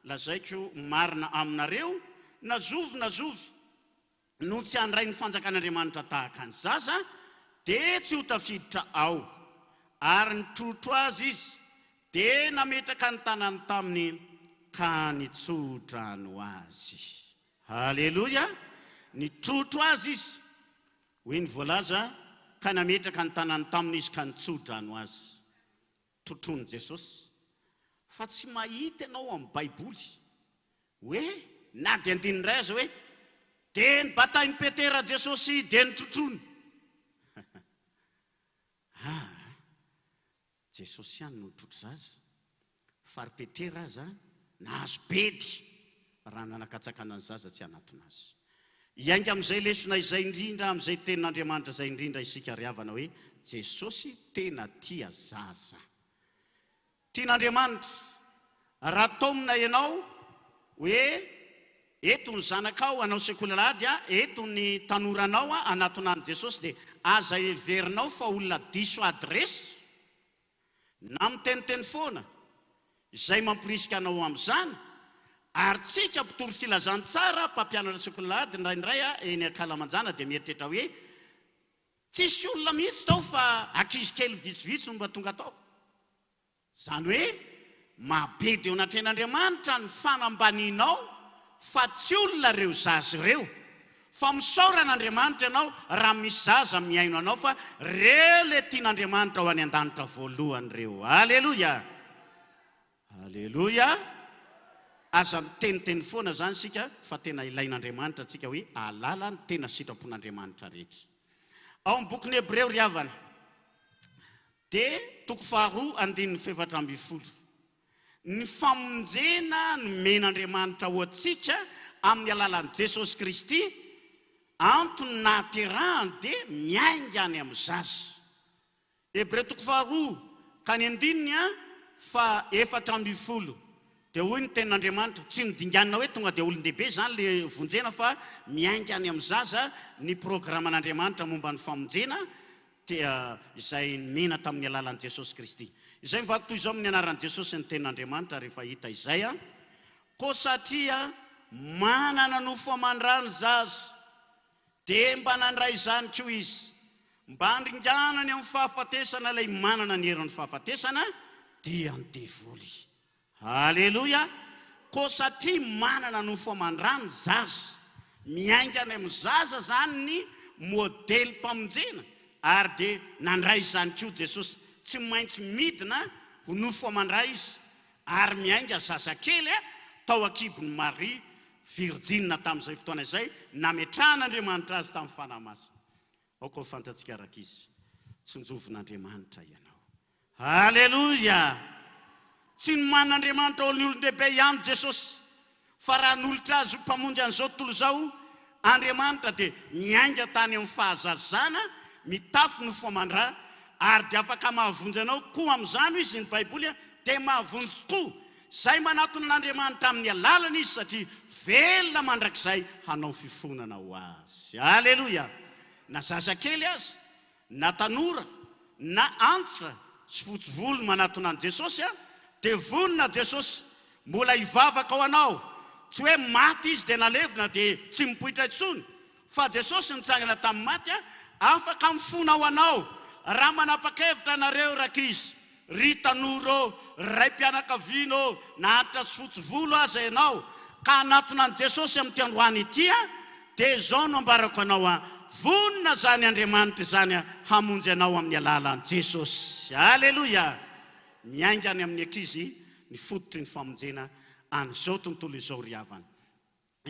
S3: lazaiko marina aminareo, nazovy no tsy andray ny fanjakan'Andriamanitra tahaka ny zaza dia tsy ho tafiditra ao, ary nitrotro azy izy dia nametraka ny tanany taminy ka nitsodrano azy. Haleluya. Nitrotro azy izy hoe ny voalaza ka nametraka ny tanany taminy izy ka nitsodrano azy. Trotrony Jesosy. Fa tsy mahita ianao amin'ny Baiboly hoe na dia andininy iray aza hoe dia ny batainy Petera Jesosy dia nitrotrony. Jesosy ihany no nitrotro zaza, fa ry Petera aza nahazo bedy raha nanakatsakana ny zaza tsy anaton'azy. Iainga amin'izay lesona izay indrindra, amin'izay tenin'Andriamanitra izay indrindra isika riavana hoe Jesosy tena tia zaza. Tian'Andriamanitra raha taomina ianao hoe eto ny zanakao anao sekolalady, eto ny tanoranao anatonany Jesosy, dia aza everinao fa olona diso adresy na miteniteny foana izay mampirisika anao amin'izany. Ary tsika mpitoro filazany tsara mpampianatra sekolalady ndraindray eny Akalamanjana dia mieritreritra hoe tsisy olona mihitsy tao fa ankizy kely vitsivitsy no mba tonga tao. Zany hoe mabe dia anatren'Andriamanitra ny fanambaninao fa tsy olona reo zaza ireo, fa misaoran'Andriamanitra ianao raha misy zaza miaino anao, fa reo le tian'Andriamanitra ho any an-danitra voalohany reo. Haleluya. Haleluya. Aza miteniteny foana zany sika fa tena ilain'Andriamanitra tsika hoe alala ny tena sitrapon'Andriamanitra rehetra. Ao amin'ny bokin'ny Hebreo riavana dia toko faharoa andininy fefatra amby folo. Ny famonjena nomen'Andriamanitra ho antsika amin'ny alalan'i Jesosy Kristy antony nahaterahany dia miainga any amin'ny zaza. Hebreo toko faharoa ka ny andininy fa efatra amby folo. Dia hoy ny tenin'Andriamanitra, tsy nidinganina hoe tonga dia olon-dehibe zany le vonjena, fa miainga any amin'ny zaza ny programan'Andriamanitra momba ny famonjena dia izay mena tamin'ny alalan'i Jesosy Kristy. Izay mivaky toy izao amin'ny anaran'i Jesosy ny tenin'Andriamanitra rehefa hita izay ko satria manana nofo amandrany zaza dia mba nandray izany koa izy mba handringanany amin'ny fahafatesana ilay manana ny herin'ny fahafatesana dia ny devoly. Haleluya. Ko satria manana nofo amandrany zaza, miaingana amin'ny zaza zany ny modely mpamonjena, ary dia nandray izany koa Jesosy. Tsy maintsy midina ho nofo amandray izy ary miainga zazakely tao akibon'ny Maria Virgine tamin'izay fotoana izay nametrahan'Andriamanitra azy tamin'ny fanahy masina. Aoka ho fantatsika araka izy, tsy njovin'Andriamanitra ianao. Haleluya. Tsy ny man'Andriamanitra ny olon-dehibe ihany Jesosy, fa raha nolotra azy ho mpamonjy an'izao tontolo izao Andriamanitra dia miainga tany amin'ny fahazazana, mitafy nofo amandra, ary dia afaka mahavonjy anao koa amin'izany izy ny Baiboly dia mahavonjy tokoa. Zay manatona n'Andriamanitra amin'ny alalany izy satria velona mandrakizay hanao fifonana ho azy. Haleluya. Na zazakely azy, na tanora, na antitra sy fotsivolo manatona an' Jesosy dia vonina Jesosy mbola hivavaka ao anao. Tsy hoe maty izy dia nalevina dia tsy mipoitra intsony, fa Jesosy nitsangana tamin'ny maty afaka mifona ao anao. Raha manapa-kevitra anareo rakizy, ry tanora, ray mpianakaviana, na antitra sy fotsivolo aza ianao ka anatona an' Jesosy amin'ny androany ity dia izao no ambarako anao vonina zany Andriamanitra zany hamonjy anao amin'ny alalan'i Jesosy. Haleluya. Miaingany amin'ny ankizy ny fototry ny famonjena an'izao tontolo izao ry havana.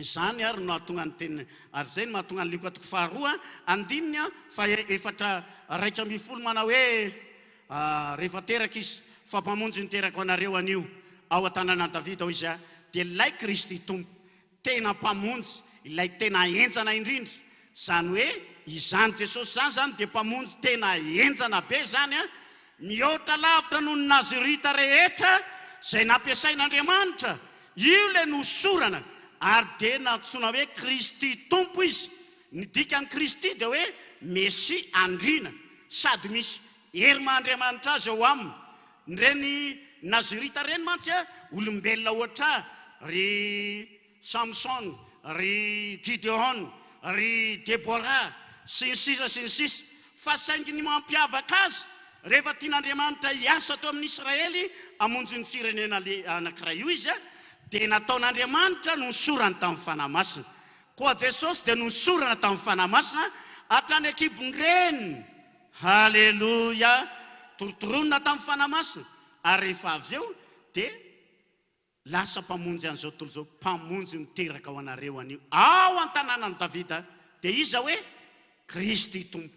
S3: izany ary no ahatonga ny teny ary zay no mahatonga ny liko atoko faharoa andininy fa efatra raika amby folo manao hoe rehefa teraka izy fa mpamonjy ny teraka anareo anio ao an-tanàna Davida ao izy dia ilay Kristy tompo tena mpamonjy ilay tena enjana indrindra zany hoe izany Jesosy zany dia mpamonjy tena enjana be zany mihoatra lavitra noho ny nazirita rehetra zay nampiasain'Andriamanitra io le nosorana ary dia natsoina hoe Kristy tompo izy ny dikany Kristy dia hoe Messia andrina sady misy hery mahandriamanitra azy ao aminy reny nazirita reny mantsy olombelona ohatra ry Samson ry Gideon ry Deborah sy ny sisa fa saingy ny mampiavaka azy rehefa tian'Andriamanitra hiasa tao amin'ny Israely amonjy ny firenena anankiray io izy dia nataon'Andriamanitra no nosorana tamin'ny fanahy masina koa Jesosy dia nosorana tamin'ny fanahy masina hatrany akibongreny halleluja torotoronina tamin'ny fanahy masina ary rehefa avy eo dia lasa mpamonjy an'izao tontolo zao mpamonjy niteraka ao anareo anio ao an-tanànan'i Davida dia iza hoe Kristy tompo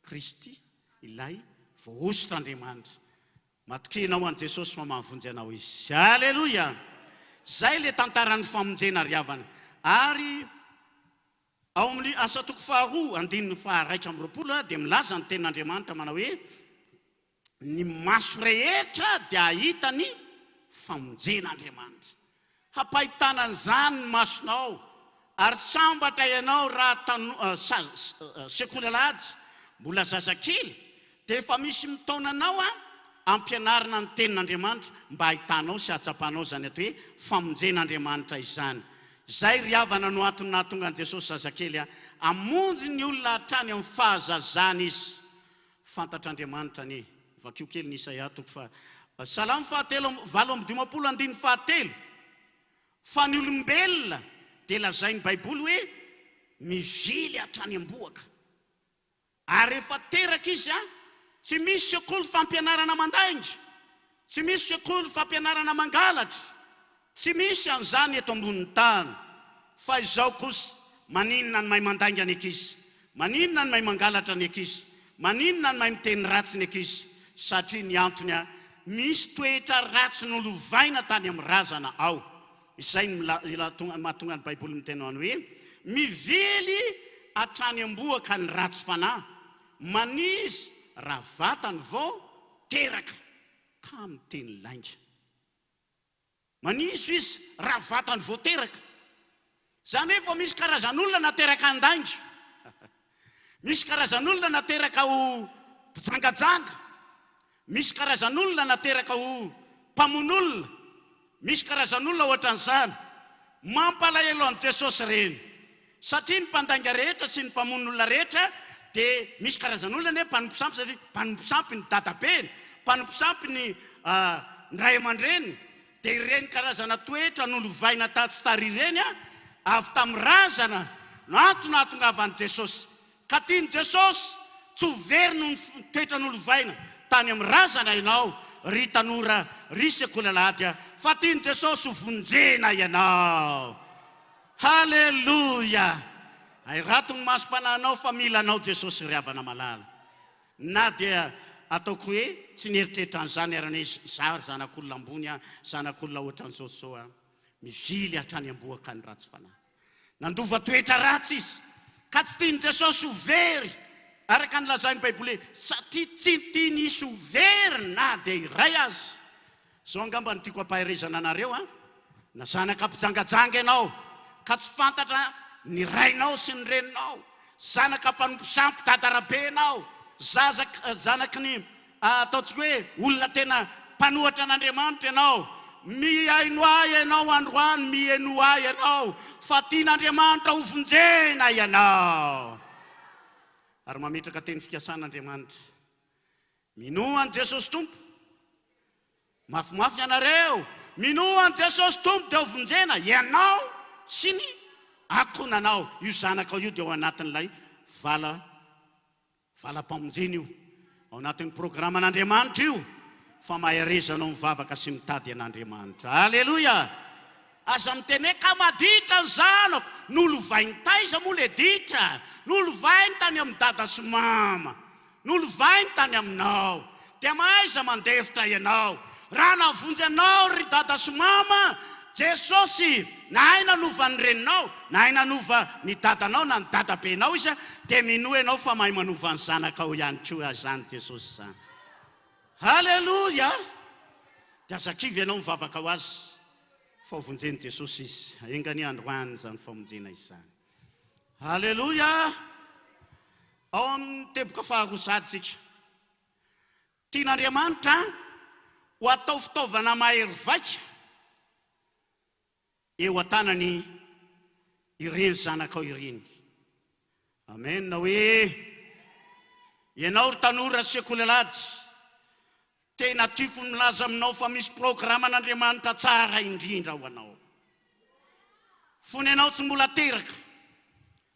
S3: Kristy ilay voaositr'Andriamanitra matokenao an Jesosy fa mahavonjy anao izy halleluja zay le tantaran'ny famonjena riavana ary ao amin'ny asa toko faharoa andininy faharaika amby roapolo dia milaza ny tenin'Andriamanitra manao hoe ny maso rehetra dia ahitany famonjen'Andriamanitra hampahitana an'izany ny masonao ary sambatra ianao raha sekoly alahady mbola zazakely dia efa misy mitaonanao ampianarina ny tenin'Andriamanitra mba hahitanao sy hatsapanao zany ato hoe famonjen'Andriamanitra izany zay riavana no antony nahatonga an Jesosy zazakely amonjy ny olona hatrany amin'ny fahazazana izy fantatr'Andriamanitra ny vakio kely ny Isaia toko fa Salamo 7:7 fa ny olombelona dia lazainy Baiboly hoe mivily hatrany amboaka ary rehefa teraka izy tsy misy sekoly fampianarana mandaingy tsy misy sekoly fampianarana mangalatra tsy misy an'izany eto ambonin'ny tany fa izao kosa maninona ny mahay mandainga ny ankizy maninona ny mahay mangalatra ny ankizy maninona ny mahay miteny ratsy ny ankizy satria ny antony misy toetra ratsy nolovaina tany amin'ny razana ao izay mahatonga ny Baiboly miteny any hoe mivily hatrany amboaka ny ratsy fanahy manizy raha vatany vao teraka ka miteny lainga manizy izy raha vatany vao teraka zany hoe fa misy karazan'olona nateraka andainga misy karazan'olona nateraka ho mpijangajanga misy karazan'olona nateraka ho mpamon'olona misy karazan'olona ohatran'izany mampalahelo an Jesosy reny satria ny mpandainga rehetra sy ny mpamon'olona rehetra dia misy karazan'olona ne mpanompisampy satria mpanompisampy ny dadabeny mpanompisampy ny ray aman-dreny dia ireny karazana toetra nolovaina tatsy tary ireny avy tamin'ny razana no antony ahatongavan'i Jesosy ka tiany Jesosy tsy ho very no toetra nolovaina tany amin'ny razana ianao ry tanora ry sekoly alahady fa tiany Jesosy ho vonjena ianao halleluja ay rato ny masom-panahinao fa milanao Jesosy riavana malala na dia ataoko hoe tsy nieritreritra an'izany arana hoe zanak'olona ambony zanak'olona ohatran'izao sao mivily hatrany amboaka ny ratsy fanahy nandova toetra ratsy izy ka tsy tiany Jesosy ho very araka ny lazainy Baiboly satria tsy tiany isy ho very na dia iray azy zao angamba ny tiako ampaherezana anareo na zanaka mpijangajanga ianao ka tsy fantatra ny rainao sy ny reninao zanaka mpanompisampy dadarabe ianao zanaky ny ataontsika hoe olona tena mpanohatra an'Andriamanitra ianao mihaino ahy ianao androany miheno ahy ianao fa tian'Andriamanitra ho vonjena ianao ary mametraka teny fikasan'Andriamanitra minoan Jesosy tompo mafimafy ianareo minoan Jesosy tompo dia ho vonjena ianao sy ny akonanao io zanaka io dia ao anatin'ilay vala-pamonjena io ao anatin'ny programan'Andriamanitra io fa maherezanao mivavaka sy mitady an'Andriamanitra halleluja aza miteny hoe ka maditra ny zanako, nolovainy taiza moa le ditra, nolovainy tany amin'ny dada sy mama, nolovainy tany aminao, dia maiza mandefitra ianao. Raha navonjy anao ry dada sy mama, Jesosy na hay nanova ny reninao, na hay nanova ny dadanao na ny dadabenao izy, dia minoa ianao fa mahay manova ny zanakao ihany koa zany Jesosy zany. Haleloja! Dia azakivy ianao mivavaka ho azy fa hovonjeny Jesosy izy, engany androany zany famonjena izany. Haleloja! Ao amin'ny teboka faharosadsika, tian'Andriamanitra ho atao fitaovana mahery vaika eo an-tanany ireny zanakao ireny. Amen. Na hoe ianao ry tanora sekoly tena tiako milaza aminao fa misy programan'Andriamanitra tsara indrindra ho anao. Fony ianao tsy mbola teraka,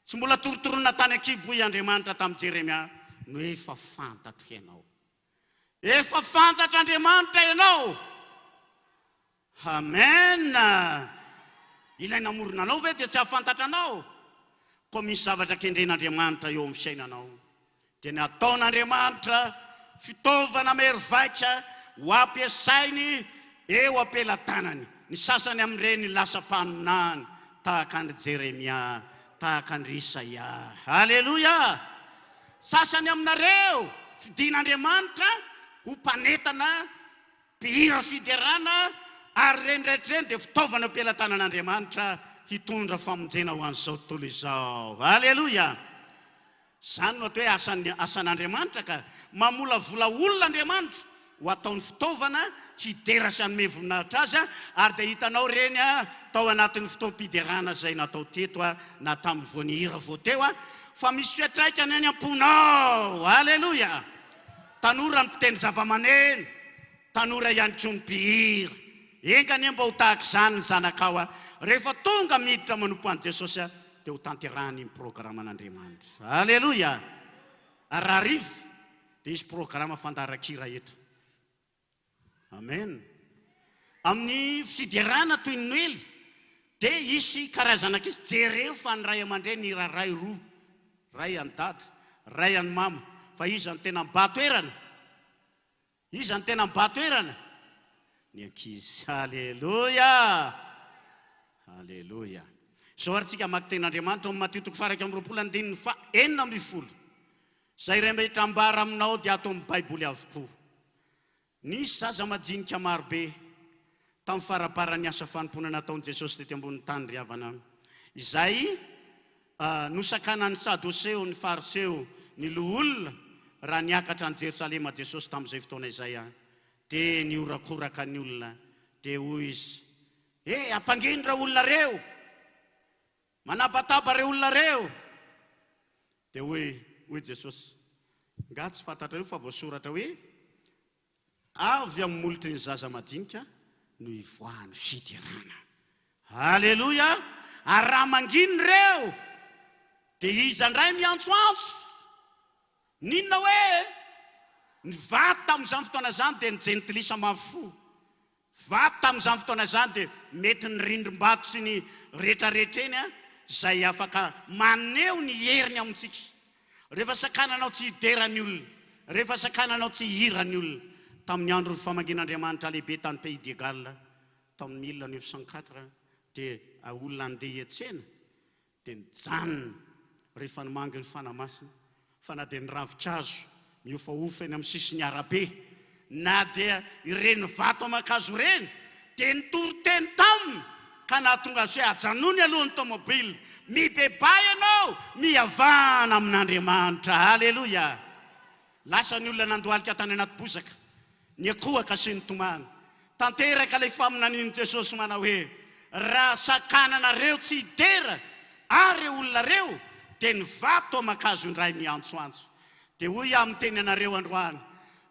S3: tsy mbola torotorona tany an-kibo i Andriamanitra tamin'i Jeremia, no efa fantatro ianao. Efa fantatra Andriamanitra ianao. Amen. Ilaina morona anao ve dia tsy hafantatra anao? Koa misy zavatra kendren'Andriamanitra eo amin'ny fiainanao, dia ny ataon'Andriamanitra fitaovana mahery vaika ho ampiasainy eo ampelantanany. Ny sasany amin'ireny lasa mpanonany tahaka ny Jeremia, tahaka ny Isaia. Haleloja! Sasany aminareo fidin'Andriamanitra ho mpanetana, mpihira fiderana, ary renireny dia fitaovana ampelantanan'Andriamanitra hitondra famonjena ho an'izao tontolo izao. Haleloja! Zany no atao hoe asan'Andriamanitra, ka mamola vola olona Andriamanitra ho ataony fitaovana hidera sy hanome voninahitra azy, ary dia hitanao reny tao anatin'ny fotoam-piderana izay natao teto na tamin'ny voanihira vao teo, fa misy fiatraikany any am-ponao. Haleloja! Tanora ny mpitendry zava-maneno, tanora ihany koa ny mpihira. Engany mba ho tahaka izany ny zanakao, rehefa tonga miditra manompo an'i Jesosy dia ho tanterahany ny programan'Andriamanitra. Haleloja! Raha rivo dia isy programa fandaharan-kira eto. Amen. Amin'ny fiderana toy ny Noely dia isy karazana ankizy, jereo fa ny ray aman-dreny ny ray roa, ray any dada, ray any mama, fa iza ny tena mibatoerana, iza ny tena mibatoerana? Ny ankizy. Haleloja! Haleloja! Zao ary tsika maki ten'Andriamanitra amin'ny Mateo 4:9. Zay iray mety ambara aminao dia ato amin'ny Baiboly avokoa. Nisy zaza majinika marobe tamin'ny faraparan'ny asa fanompoana nataon'i Jesosy tety ambonin'ny tany ry havana, izay nosakanan'ny Sadoseo, ny Fariseo, ny loholona raha niakatra any Jerosalema Jesosy tamin'izay fotoana izay, dia niorakoraka ny olona, dia hoy izy: ampanginitra olona reo, manabataba reo olona reo. Dia hoy Jesosy: nga tsy fantatrareo fa voasoratra hoe avy amin'ny molotry ny zaza madinika no ivoahany fiderana. Haleloja! Ary raha manginy reo dia iza ndray miantsoantso. Ninona hoe ny vaty tamin'izany fotoana zany dia ny jentilisa mafo. Vaty tamin'izany fotoana zany dia mety ny rindrim-bato sy ny rehetrarehetra eny izay afaka maneho ny heriny amintsika. Rehefa sakananao tsy hiderany olona, rehefa sakananao tsy hirany olona. Tamin'ny andro ny famangin'Andriamanitra lehibe tany Pays de Galles tamin'ny 1904 dia olona andeha hiantsena dia nijanona rehefa nimangy ny fanamasina, fa na dia ny ravin-kazo miofaofa eny amin'ny sisiny arabe, na dia ireny vato aman-kazo ireny dia nitoroteny taminy, ka nahatonga azy hoe ajanony alohan'ny tomobily, mibebay ianao, mihavana amin'Andriamanitra. Haleloja! Lasa ny olona nandohalika tany anaty bozaka, ny akohaka sy ny tomany, tanteraka ilay faminanian'i Jesosy manao hoe raha sakananareo tsy hidera ary olona reo dia ny vato aman-kazo indray miantsoantso. Dia hoy amin'ny teny anareo androany,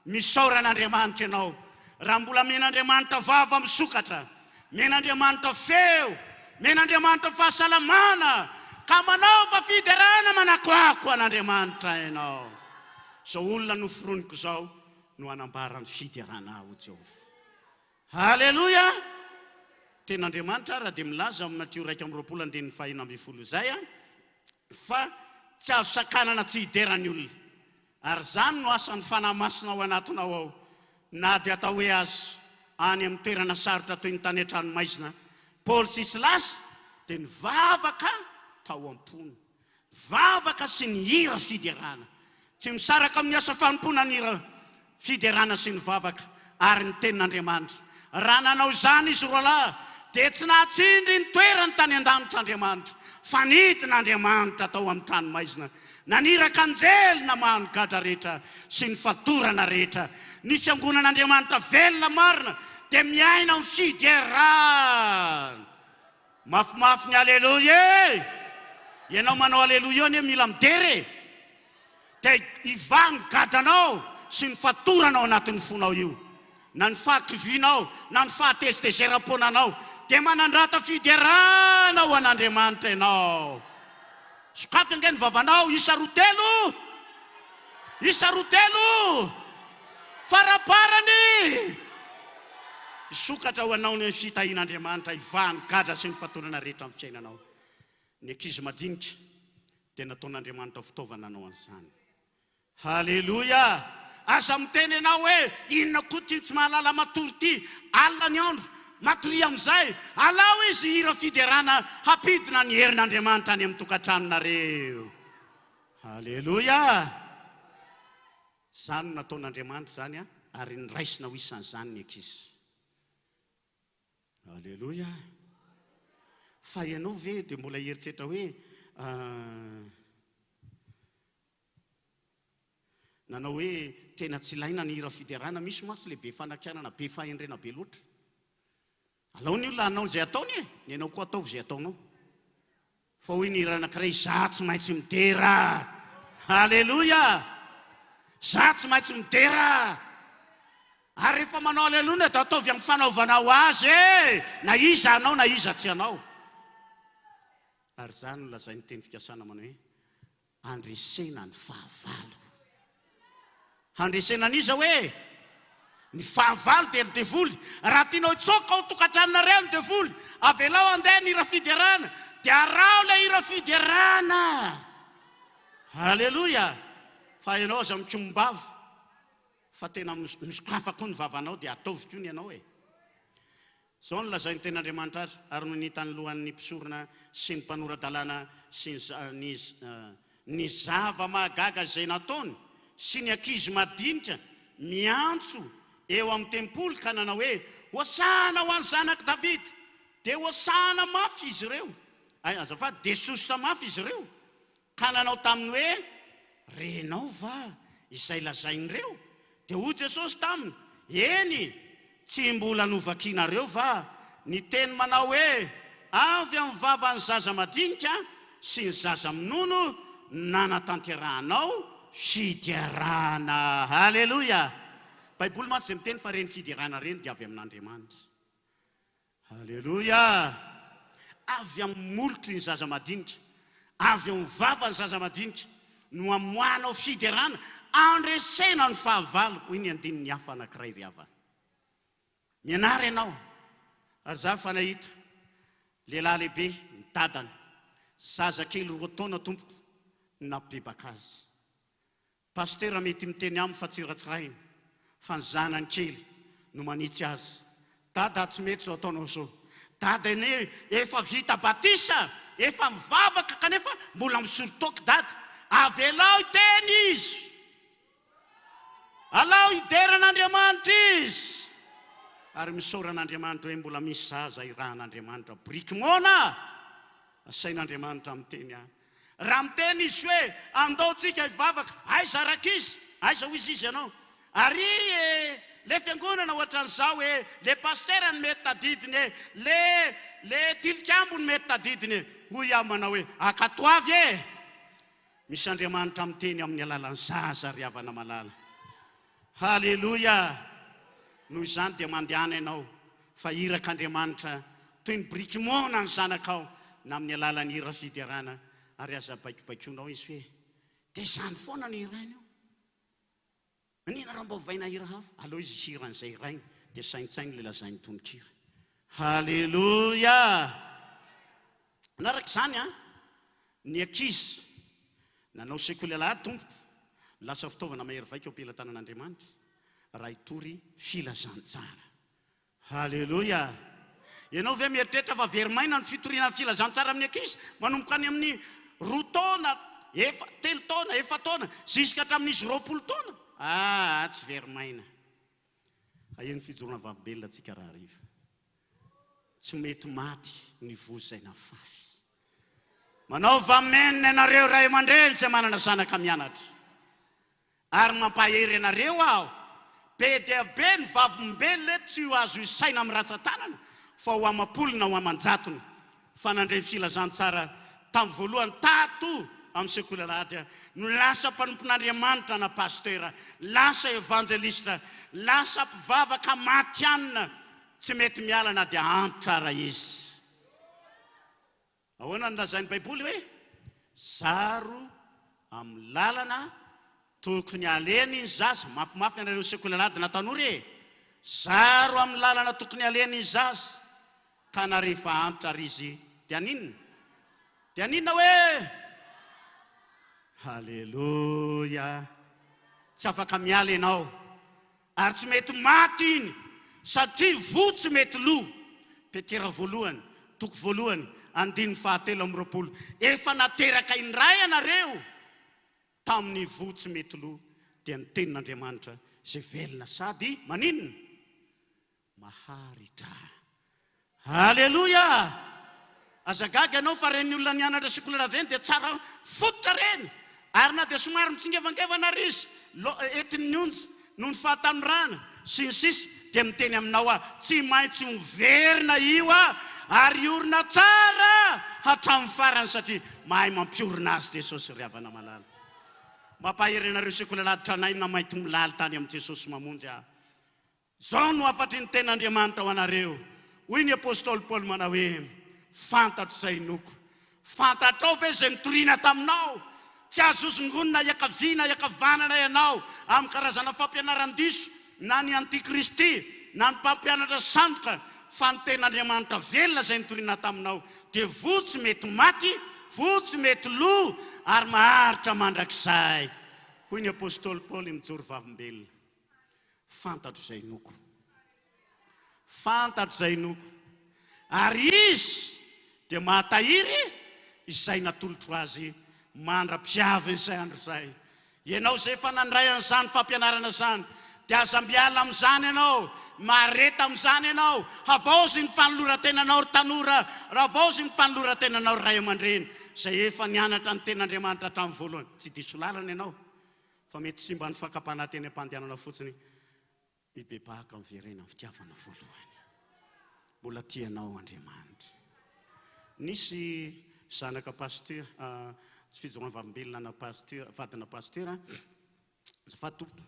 S3: misaoran'Andriamanitra ianao, raha mbola men'Andriamanitra vava misokatra, men'Andriamanitra feo, men'Andriamanitra fahasalamana, ka manaova fiderana manakoako an'Andriamanitra ianao. Zao olona noforoniko zao no anambarany fiderana ho Jehovah. Haleloja! ten'Andriamanitra raha dia milaza amin'ny Matio 1:25 zay fa tsy azo sakanana tsy hiderany olona, ary zany no asan'ny fanahy masina ao anatinao ao, na dia atao hoe azy any amin'ny toerana sarotra toy ny tany an-tranomaizina. Paoly sy Silasy dia nivavaka tao am-pony, vavaka sy ny hira fiderana, tsy misaraka amin'ny asa fanompona ny hira fiderana sy ny vavaka, ary ny tenin'Andriamanitra. Raha nanao zany izy roalahy dia tsy nahatsindry ny toerany tany an-danitr'Andriamanitra, fa nidin'Andriamanitra tao amin'ny tranomaizina, naniraka anjely na mahanon-gadra rehetra sy ny fatorana rehetra. Ny fiangonan'Andriamanitra velona marina dia miaina amin'ny fiderana. Mafimafy ny aleloia. Ianao manao aleloia eo mila midery, dia iva ny gadranao sy ny fatoranao anatin'ny fonao io, na ny fahakivinao na ny fahatezitezeram-ponanao, dia manandrata fiderana ho an'Andriamanitra ianao. Sokafy ange ny vavanao, isa rotelo faraparany isokatra ho anao ny fitahian'Andriamanitra, iva ny gadra sy ny fatorana rehetra amin'ny fiainanao. Ny ankizy madinika dia nataon'Andriamanitra fitaovana anao an'izany. Haleloia. Aza miteny ianao hoe inona koa ty tsy mahalala matory ty, alina ny andro matory amin'izay, alao izy hira fiderana hampidina ny herin'Andriamanitra any amin'ny tokantranonareo. Haleloia. Zany nataon'Andriamanitra zany ary niraisina ho isan'izany ny ankizy. Haleloia. Fa ianao ve dia mbola eritreritra hoe nanao hoe tena tsy ilaina ny hira fiderana? Misy matsy lehibe fanakianana be fahendrena be loatra. Alao ny olona hanao zay ataony ny ianao koa ataovy zay ataonao. Fa hoy ny hira anankiray, za tsy maintsy midera. Haleloia. Za tsy maintsy midera. Ary rehefa manao aleloia dia ataovy amin'ny fanaovanao azy na iza anao na iza tsy anao. Ary zany no lazainy teny fikasana manao hoe andresena ny fahavalo. Andresena n'iza hoe ny fahavalo dia ny devoly. Raha tianao hitsoka ao tokantranonareo ny devoly, avelao andeha ny hira fiderana, dia arao ilay hira fiderana. Haleloia. Fa ianao aza mitsombavy, fa tena misokafa koa ny vavanao dia ataovy koa ny ianao Zao no lazainy ten'Andriamanitra azy, ary no nitany lohan'ny mpisorona sy ny mpanoradalana sy ny zava-mahagaga izay nataony sy ny ankizy madinika miantso eo amin'ny tempolo ka nanao hoe hosana ho an'ny zanak Davida, dia hosana mafy izy ireo. Azafady, dia sosotra mafy izy ireo. Ka nanao taminy hoe renao va izay lazain'ireo? Dia hoy Jesosy taminy, eny, tsy mbola novakinareo va ny teny manao hoe avy amin'ny vavan'ny zaza madinika sy ny zaza minono nanatanterahanao fiderana. Haleloia. Baiboly matsy dia miteny fa reny fiderana reny dia avy amin'Andriamanitra. Haleloia. Avy amin'ny molotry ny zaza madinika, avy amin'ny vavan'ny zaza madinika no amoanao fiderana, andresena ny fahavalo. Hoy ny andinin'ny hafa anankiray ry havana. Mianara ianao, ary za fa nahita lehilahy lehibe mitadana zazakely 4 taona tompoko nampibebaka azy. Pastera mety miteny aminy fa tsy ratsirainy, fa ny zanany kely no manitsy azy. Dada, tsy mety zao ataonao zao. Dada ene efa vita batisa, efa mivavaka kanefa mbola misorotoky dada. Avelao iteny izy, alao ideran'Andriamanitra izy. Ary misoran'Andriamanitra hoe mbola misy zaza irahan'Andriamanitra briky mona. Asain'Andriamanitra miteny ahy. Raha miteny izy hoe andaotsika hivavaka, aiza rakizy, aiza ho izy ianao. Ary le fiangonana ohatran'izao hoe le pastera ny mety tadidiny, le tilikambo ny mety tadidiny. Hoy aho manao hoe akatoavy misy Andriamanitra miteny amin'ny alalan'ny zaza ry havana malala. Haleloia. Noho izany dia mandehana ianao fa hirak'Andriamanitra toy ny briky mona ny zanakao na amin'ny alalan'ny hira fiderana. Ary aza baikibaikonao izy hoe dia zany foana ny hirainy eo. Nina raha mba hovaina hira hafa? Aleo izy hiran'izay hirainy dia saintsainy le lazainy tononkira. Haleluya. Narak izany ny ankizy nanao sekoly alahady tompo lasa fitaovana mahery vaika eo ampelantanan'Andriamanitra raha hitory filazantsara. Haleluya. Ianao ve mieritreritra fa verimaina ny fitoriana filazantsara amin'ny ankizy manomboka any amin'ny 2 taona, 3 taona, 4 taona ziska hatramin'izy 20 taona. Tsy verimaina. Aheno fijorona vavibelona tsika raha riva. Tsy mety maty ny vozaina fafy. Manao vamenina ianareo ray aman-dreny izay manana zanaka mianatra. Ary mampahery ianareo aho. Be dia be ny vavimbelona tsy ho azo isaina amin'ny ratsan-tanana fa ho amam-polona ho aman-jatony. Fanandray filazantsara tamin'ny voalohany tato amin'ny sekoly alahady no lasa mpanompon'Andriamanitra na pastera, lasa evangelista, lasa mpivavaka matianina, tsy mety miala na dia ampy tsara izy. Ahoana ny lazain'ny Baiboly hoe zaro amin'ny lalana tokony aleny ny zaza. Mafimafy ianareo sekoly alahady na tanora zaro amin'ny lalana tokony aleny ny zaza ka na rehefa antitra ary izy dia ninona? Dia ninona hoe? Haleluya. Tsy afaka miala ianao ary tsy mety maty iny satria votsy mety lo. Petera voalohany, toko voalohany, 7:20. Efa nateraka indray ianareo tamin'ny votsy mety lo dia ny tenin'Andriamanitra izay velona sady maninona? Maharitra. Haleluya. Azagaga ianao fa reny olona nianatra sekoly alahady reny dia tsara fototra reny. Ary na dia somary mitsingevangevana ry izy etiny onjy noho ny fahatanorana sy ny sisa dia miteny aminao tsy maintsy miverina io ary orina tsara hatramin'ny farany satria mahay mampiorina azy Jesosy ry havana malala. Mampahery ianareo sekoly alahady tranay na mainty milaly tany amin'ny Jesosy mamonjy zao no afatry ny ten'Andriamanitra ho anareo. Hoy ny apôstôly Paoly manao hoe fantatro izay noko. Fantatrao ve izay nitoriana taminao? Tsy azosongonina iakaviana iakavanana ianao amin'ny karazana fampianaran-diso na ny antikristy na ny mpampianatra sandoka, fa ny ten'Andriamanitra velona izay nitoriana taminao dia votsy mety maty, votsy mety lo ary maharitra mandrakizay. Hoy ny apôstôly Paoly mijoro vavimbelona. Fantatro izay noko. Fantatro izay noko. Ary izy dia mahatahiry izay natolotro azy mandra-piavy izay andro izay. Ianao izay efa nandray an'izany fampianarana izany dia aza mbiala amin'izany ianao, mareta amin'izany ianao. Havaozy ny fanoloran-tenanao ry tanora, ravaozy ny fanoloran-tenanao ry ray aman-dreny izay efa nianatra ny ten'Andriamanitra hatramin'ny voalohany. Tsy diso lalana ianao fa mety tsy mba ny fakapana teny am-pandehanana fotsiny mibebahaka amin'ny verena amin'ny fitiavana voalohany. Mbola tianao Andriamanitra. Nisy zanaka pasteur, tsy fijorona vavimbelona na pasteur, vadina pasteur fa tompo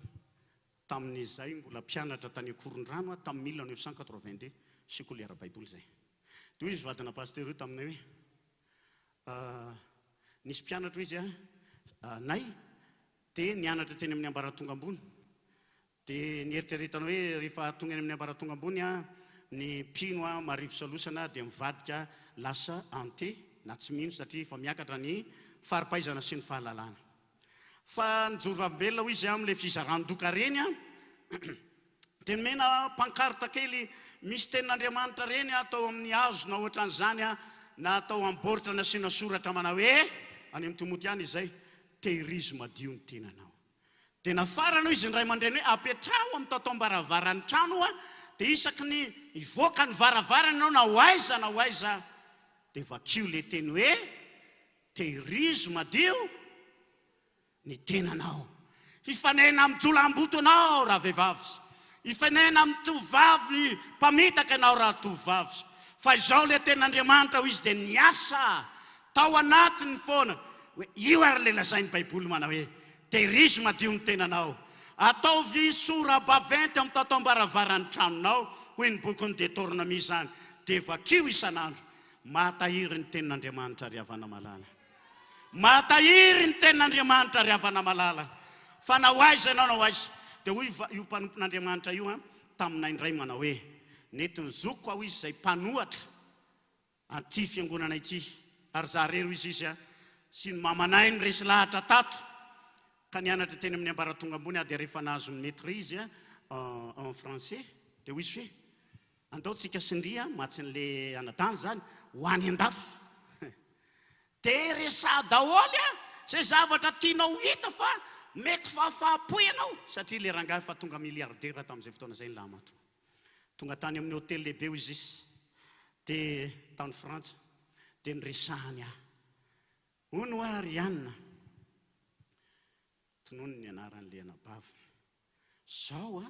S3: tamin'izay mbola mpianatra tany Akorondrano tamin'ny 1982 sekoly ara-baiboly zay. Dia izy vadina pasteur io taminay hoe nisy mpianatra izy nay dia nianatra teny amin'ny ambaratonga ambony. Dia nieritreretanao hoe rehefa tonga eny amin'ny ambaratonga ambony ny mpino marivo salosana dia mivadika lasa ante na tsy mino satria efa miakatra ny faripaizana sy ny fahalalana. Fa nijoro vavimbelona ho izy amin'ilay fizaran-doka reny dia nomena pankarta kely misy tenin'Andriamanitra reny atao amin'ny hazo na ohatran'izany na atao amin'ny baoritra nasiana soratra manao hoe any amin'ny Timoty any izay tehirizy madio ny tenanao. Dia nafarana izy ny ray aman-dreny hoe apetraho amin'ny tatom-baravaran'ny trano dia isaky ny ivoaka ny varavarana ianao na ho aiza dia vakio le teny hoe tehirizy madio ny tenanao. Ifanena amin'ny jolam-boto ianao raha vehivavy, ifanena amin'ny tovavy mpamitaka ianao raha tovavy. Fa izao le ten'Andriamanitra ho izy dia niasa tao anatiny foana hoe io ary le lazain'ny Baiboly manao hoe tehirizy madio ny tenanao. Ataovy sora-baventy amin'ny tatom-baravaran'ny tranonao, hoy ny boky ny Deutéronomie izany, dia vakio isan'andro. Mahatahiry ny tenin'Andriamanitra ry havana malala. Mahatahiry ny tenin'Andriamanitra ry havana malala. Fa na ho aiza ianao na ho aiza dia hoy io mpanompon'Andriamanitra io taminay indray manao hoe netiny zoko ao izy zay mpanohatra anty fiangonana ity ary za rero izy a sy ny mamanay ny resy lahatra tato ka nianatra teny amin'ny ambaratonga ambony a dia rehefa nahazo maîtrise en français dia hoy izy hoe andaotsika sindria matsy n'le anadany zany ho any andafo dia resa daholy a zay zavatra tianao hita fa mety fahafahapo ianao satria le rangahy fa tonga milliardaire tamin'izay fotoana zay ny lamato tonga tany amin'ny hôtel lehibe izy dia tany frantsa dia nyresahany hono Arianna tonono ny anaran'le anabava zao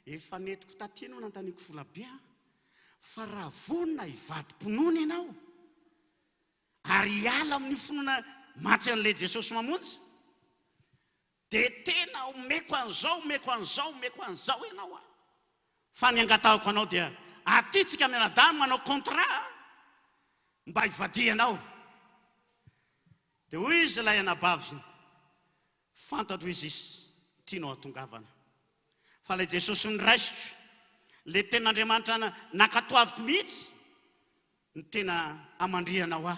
S3: efa netiko taty anao nantaniko vola be fa raha vonona hivady-ponoana ianao ary hiala amin'ny finoana matsy an'le Jesosy mamonjy dia tena omeko an'izao ianao fa ny angatahako anao dia atitsika amin'ny anadamy manao contrat mba hivadianao dia hoy izy ilay anabavy fantatro izy tianao atongavana fa ilay Jesosy niraisitro le ten'Andriamanitra nakatoaviko mihitsy ny tena amandrianao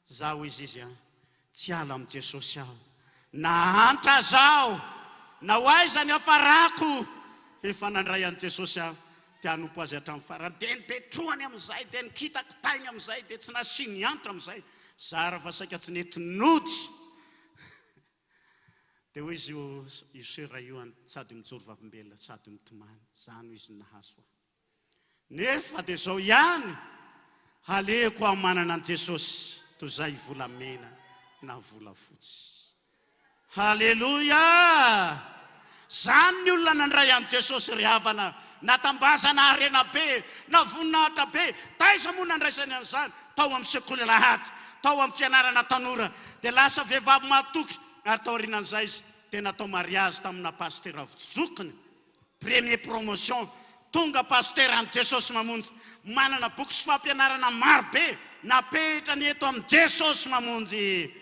S3: zaho izy tsy ala amin'ny Jesosy aho na antra zao na ho aiza ny afarako efa nandray an'i Jesosy aho dia hanompo azy hatramin'ny farany dia nipetrohany amin'izay dia nikitako tainy amin'izay dia tsy nasiny antra amin'izay zara fa saika tsy netinody dia hoy izy io sera io sady mijoro vavimbelona sady mitomany zany izy nahazo nefa dia zao ihany aleko aho manana an'i Jesosy toy izay volamena na volafotsy halleloja zany ny olona nandray an'i Jesosy ry havana natambazana arena be na voninahitra be taiza moa nandraisany an'izany tao amin'ny sekoly lahady tao amin'ny fianarana tanora dia lasa vehivavy matoky ary tao aorianan'izay izy dia natao mariazy tamina pasteur Vozokiny premier promotion tonga pasteur an'i Jesosy mamonjy manana boky sy fampianarana maro be napetrany eto amin'ny Jesosy mamonjy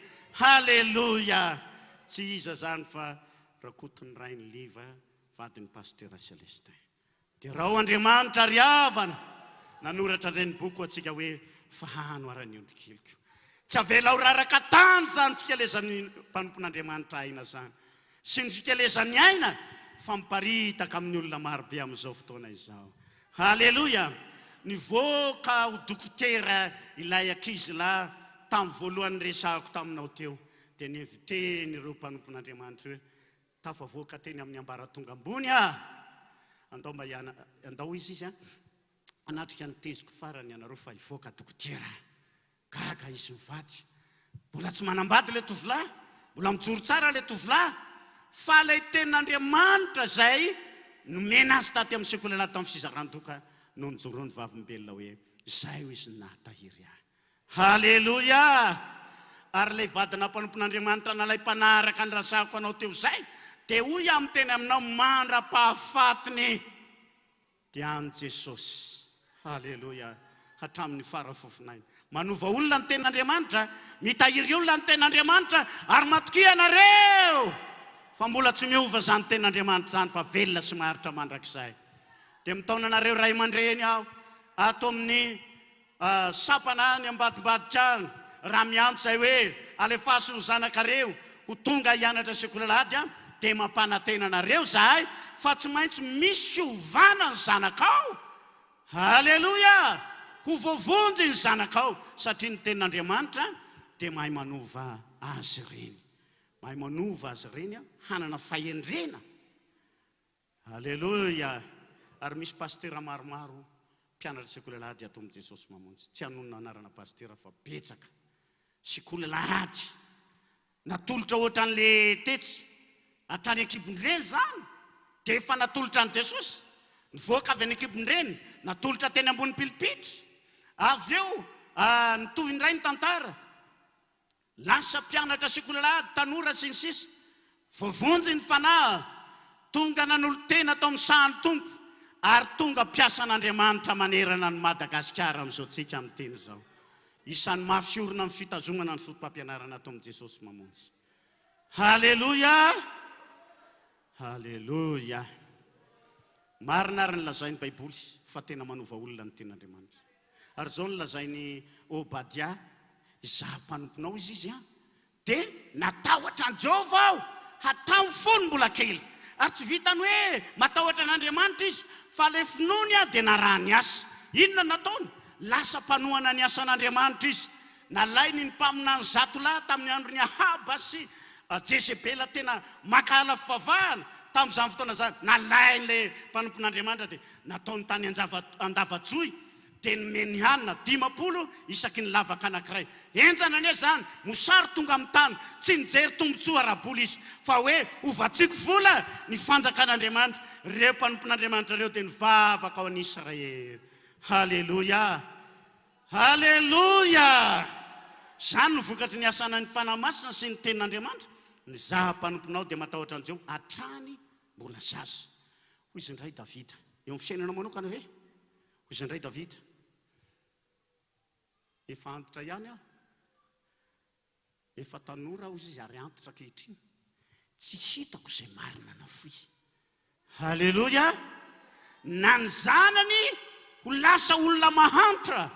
S3: halleloja tsy iza zany fa rakotony ray ny liva vadiny pasteur Celestin dia raha ho Andriamanitra ry havana nanoratra ireny boky ho antsika hoe fahano arany ondrikiliko tsy avela ho raraka tany zany fikalezan'ny mpanompon'Andriamanitra aina zany sy ny fikalezan'ny aina fa miparitaka amin'ny olona marobe amin'izao fotoana izao halleloja nivoaka ho dokotera ilay ankizy lahy tamin'ny voalohany resahako taminao teo dia neviteny ireo mpanompon'Andriamanitra hoe tafavoaka teny amin'ny ambaratonga ambony andao mba andao izy anatrika ny teziko farany ianareo fa hivoaka dokotera gaga izy mivady mbola tsy manambady le tovolahy mbola mijoro tsara le tovolahy fa lay ten'Andriamanitra zay nomena azy taty amin'ny sekoly lahy tamin'ny fizaran-doka no nijoro ny vavimbelona hoe zay ho izy nahatahiry halleloja ary lay vadina mpanompon'Andriamanitra nalay mpanaraka ny rasako anao teo zay dia hoy amin'ny teny aminao mandra-pahafatiny dia an'i Jesosy halleloja hatramin'ny farafofinainy manova olona ny ten'Andriamanitra mitahiry olona ny ten'Andriamanitra ary matoky anareo fa mbola tsy miova zany ten'Andriamanitra zany fa velona sy maharitra mandrakizay dia mitaona anareo ray aman-dreny aho ato amin'ny sapana ny ambadimbadika any raha miantso zay hoe alefaso ny zanakareo ho tonga hianatra sekoly lahady dia mampanantena anareo zahay fa tsy maintsy misy ovana ny zanakao halleloja ho voavonjy ny zanakao satria ny ten'Andriamanitra dia mahay manova azy reny mahay manova azy reny hanana fahendrena halleloja ary misy pasteur maromaro mpianatra sekoly lahady ato amin'i Jesosy mamonjy tsy hanonona anarana pasteur fa betsaka sekoly lahady natolotra ohatran'le tetsy hatrany ekipindreny zany dia efa natolotra an'i Jesosy nivoaka avy any ekipindreny natolotra teny ambony pilipitra avy eo nitovy indray ny tantara lasa mpianatra sekoly lahady tanora sy ny sisa voavonjy ny fanahy tonga nanolo tena atao amin'ny sahany tompo ary tonga mpiasa an'Andriamanitra manerana ny Madagasikara amin'izao tsika amin'ny teny izao isan'ny mafiorina amin'ny fitazomana ny fotom-pampianarana ato amin'i Jesosy mamonjy halleloja halleloja marina ary nylazainy baiboly fa tena manova olona ny ten'Andriamanitra. Ary zao nylazainy Obadia, izaho mpanomponao izy a, dia natahotra an Jehova aho hatramin'ny fony mbola kely. Ary tsy vitany hoe matahotra an'Andriamanitra izy, fa le finoany a dia narahany asa. Inona nataony? Lasa mpanohana ny asan'Andriamanitra izy. Nalainy ny mpamina ny zatolahy tamin'ny andro ny Ahaba sy Jezebela tena makala fivavahana tamin'izany fotoana zany. Nalainy le mpanompon'Andriamanitra dia nataony tany Andavajoy, dia nomeny hanina 50 isaky ny lavaka anankiray. Enjana anie zany, mosary tonga amin'ny tany, tsy nijery tombotsoa araboly izy, fa hoe ovatsiko vola ny fanjakan'Andriamanitra. Ireo mpanompon'Andriamanitra ireo dia nivavaka ao an'Israely. Halleluja, halleluja. Zany no vokatry ny asana ny fanamasina sy ny tenin'Andriamanitra. Ny zaho mpanomponao dia matahotra an'Jehova hatrany mbola zaza. Hoy izy indray Davida, eo amin'ny fiainana manokana ve? Hoy izy indray Davida, efa antitra ihany aho, efa tanora aho izy ary antitra ankehitriny, tsy hitako izay marina nafoy. Halleluja. Na ny zanany ho lasa olona mahantitra,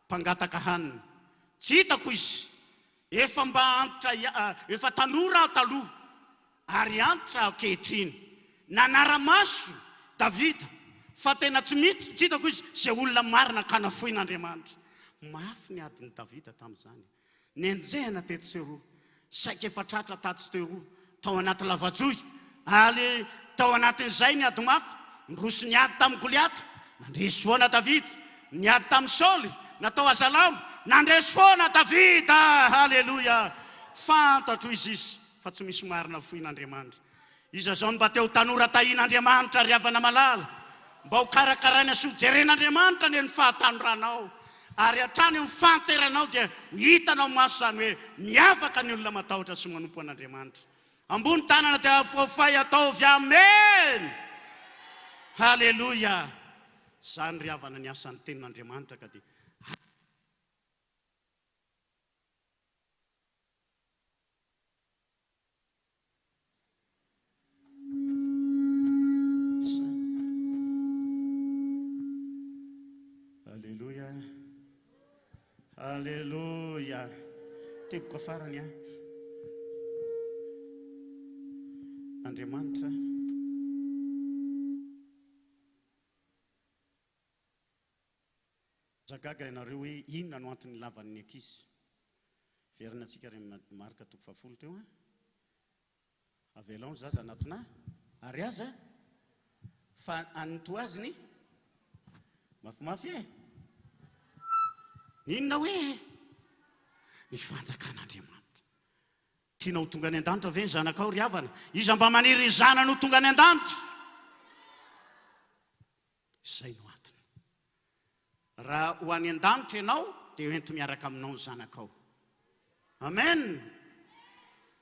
S3: mpangataka hanina, tsy hitako izy. Efa mba antitra, efa tanora taloha ary antitra ankehitriny. Nanara-maso Davida, fa tena tsy hitako izy izay olona marina ka nafoin'Andriamanitra. Mafy ny adiny Davida tamin'izany. Nenjehana tetseroa, saika efa tratra tatsy teroa tao anaty lavajoy, ary tao anatin'izay ny ady mafy. Ndroso ny ady tamin'ny Goliata, nandresy foana Davida. Ny ady tamin'ny Saoly, natao azalamo, nandresy foana Davida. Halleluja. Fantatro izy fa tsy misy marina foin'Andriamanitra. Iza zao mba teo tanora tahin'Andriamanitra ry havana malala, mba ho karakarany aso jeren'Andriamanitra ny fahatanoranao, ary hatrany amin'ny fanteranao dia hitanao maso zany hoe miavaka ny olona matahotra sy manompo an'Andriamanitra. Ambony tanana dia apofay ataovy amen. Halleluja. Zany ry havana ny asan'ny tenin'Andriamanitra ka dia Halleluja. Teboka farany a. Andriamanitra zagaga ianareo hoe inona no antony lavan'ny ankizy. Verina antsika ry Marka 10 teo a. Avelao ny zaza natona ary aza fa anto azy ny mafimafy e. Inona hoe ny fanjakan'Andriamanitra. Tianao tonga any an-danitra ve ny zanakao ry havana? Iza mba maniry ny zanany ho tonga any an-danitra? Izay no antony. Raha ho any an-danitra ianao dia ento miaraka aminao ny zanakao. Amen.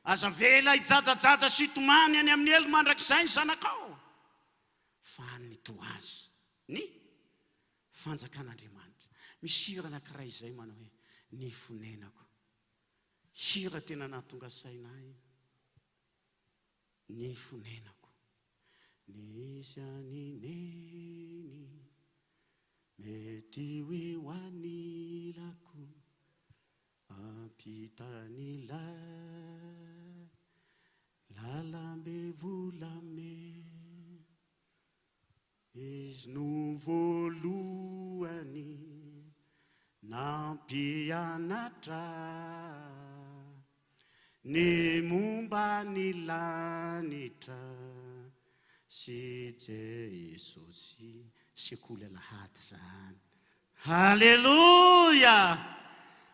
S3: Aza vela hijajajaja sy tomany any amin'ny elo mandrakizay ny zanakao, fa ny toazy ny fanjakan'Andriamanitra. Misy hira anankiray izay manao hoe ny fonenako. Hira tena nahatonga sainay. Ny fonenako. Nisy anineny mety ho anilako ampitany lalambe volame izy no voalohany nampianatra ny momba ny lanitra sy Jesosy sekoly alahady zany. Halleluja.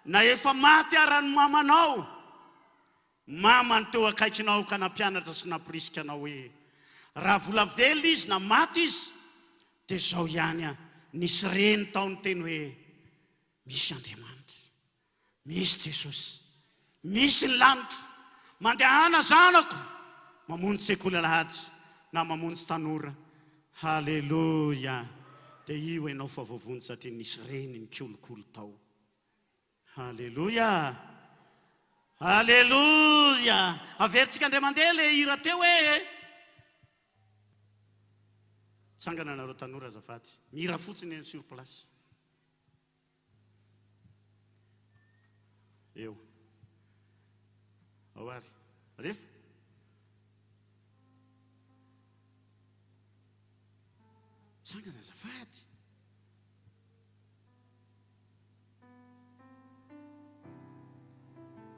S3: Na efa maty arany mamanao, mamany teo akaikinao ka nampianatra sy nampirisika anao hoe raha vola velona izy na maty izy dia zao ihany a. Nisy reny taony teny hoe misy Andriamanitra, misy Jesosy, misy ny lanitra, mandehana zanako mamonjy sekoly alahady na mamonjy tanora. Halleluja. Dia io ianao fa voavony satria nisy reny ny kolokolo tao. Halleluja. Halleluja. Averintsika indray mandeha le hira teo hoe tsangana nareo tanora azafady mira fotsiny sur place eo ao ary refa tsangana azafady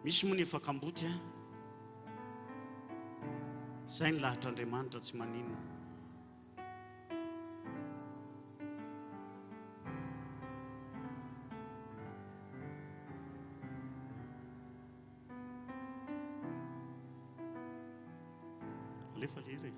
S3: misy moa ny efakamboty a zay ny lahitr'Andriamanitra tsy maninona lefa lery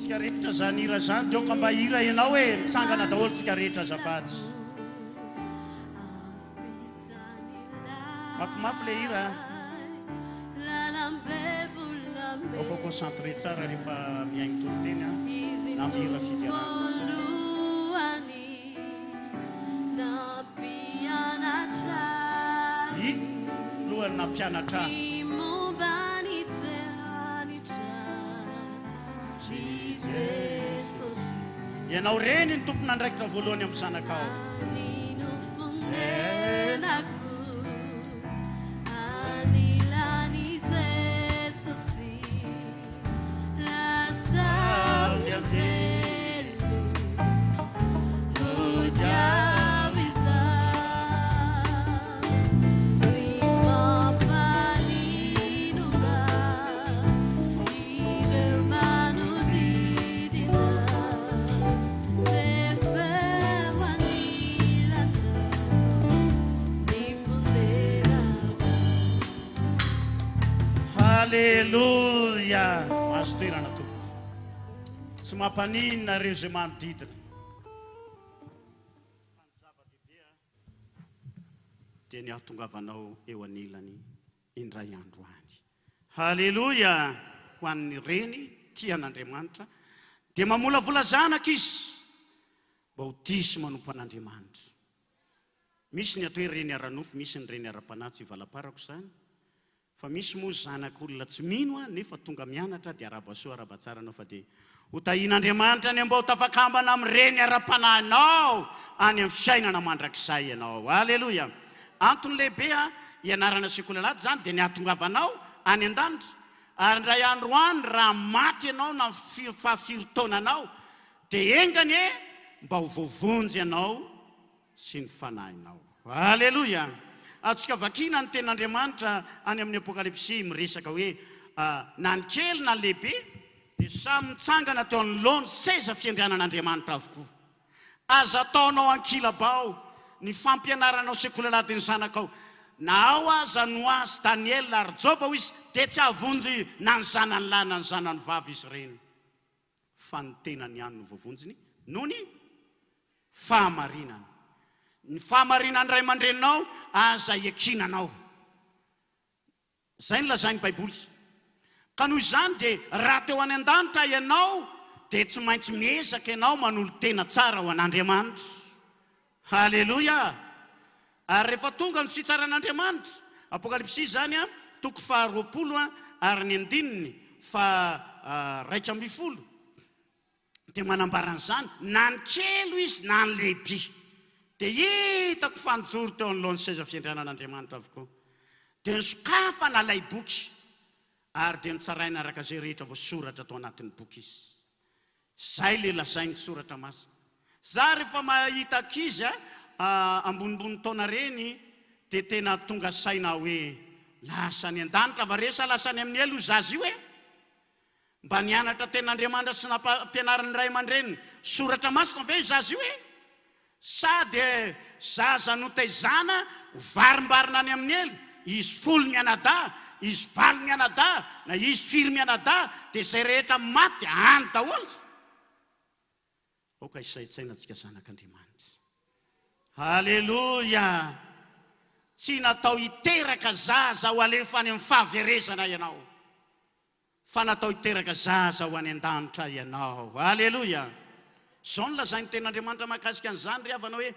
S3: tsika rehetra zany hira zany deoka mba hira ianao hoe mitsangana daholo tsika rehetra azafady mafimafy le hira oko concentré tsara rehefa miaigny toro-teny a na mihira fidiarana lohany na mpianatra ianao reny ny tompona andraikitra voalohany amin'ny zanakao Alleluia azo toerana tompoko tsy mampaninona reo zay manodidina zava-dehibe dia ny ahatongavanao eo anilany indray andro any halleluia ho an'ny reny tian'Andriamanitra dia mamolavola zanaka izy mba ho tisy manompo an'Andriamanitra misy ny atao hoe reny ara-nofo misy ny reny ara-panahy tsy valaparako zany fa misy moa zanak'olona tsy mino a nefa tonga mianatra dia arabasoa arabatsara anao fa dia ho tahian'Andriamanitra ny mba ho tafakambana amin'ny reny ara-panahinao any amin'ny fiainana mandrakizay ianao halleluia antony lehibe a ianarana sekoly zany dia ny ahatongavanao any an-danitra ary ndray andro any raha maty ianao na fahafirotaonanao dia engany mba ho voavonjy ianao sy ny fanahinao halleluia atsika vakina ny ten'Andriamanitra any amin'ny apokalipsy miresaka hoe na ny kely na ny lehibe dia samy mitsangana teo anoloany seza fiandrianan'Andriamanitra avokoa aza ataonao ankilabao ny fampianaranao sekoly ny zanakao na ao aza Noasy Daniel ary Joba izy dia tsy avonjy na ny zanany lahy na ny zanany vavy izy ireny fa ny tenany ihany no voavonjiny noho ny fahamarinana ny fahamarinany ray aman-dreninao aza ekinanao zay ny lazainy baiboly ka noho izany dia raha teo any an-danitra ianao dia tsy maintsy miezaka ianao manolo tena tsara ho an'Andriamanitra halleluia ary rehefa tonga ny fitsaran'Andriamanitra apokalipsy zany a toko 20 ary ny andininy fa 1:10 dia manambara an'izany na ny kelo izy na ny lehibe dia hitako fanjoro teo anoloan'ny seza fiandrianan'Andriamanitra avokoa dia nisokafa nalay boky ary dia nitsaraina araka zay rehetra voasoratra atao anatin'ny boky izy zay le lazainy soratra masina za rehefa mahita ankizy ambonimbony taona reny dia tena tonga saina hoe lasany an-danitra varesa lasany amin'ny elo zazy io mba nianatra ten'Andriamanitra sy nampianaran'ny ray aman-dreniny soratra masina ve zazy io sady zaza notaizana varimbarina any amin'ny elo izy folo mianada izy valo mianada na izy firy mianada dia izay rehetra maty any daholo. Oka isaitsainantsika zanak'Andriamanitra. Haleloya. Tsy natao hiteraka zaza ho alefa any amin'ny fahaverezana ianao, fa natao hiteraka zaza ho any an-danitra ianao. Haleloya. Zao no lazainy ten'Andriamanitra mahakasika an'izany ry havana hoe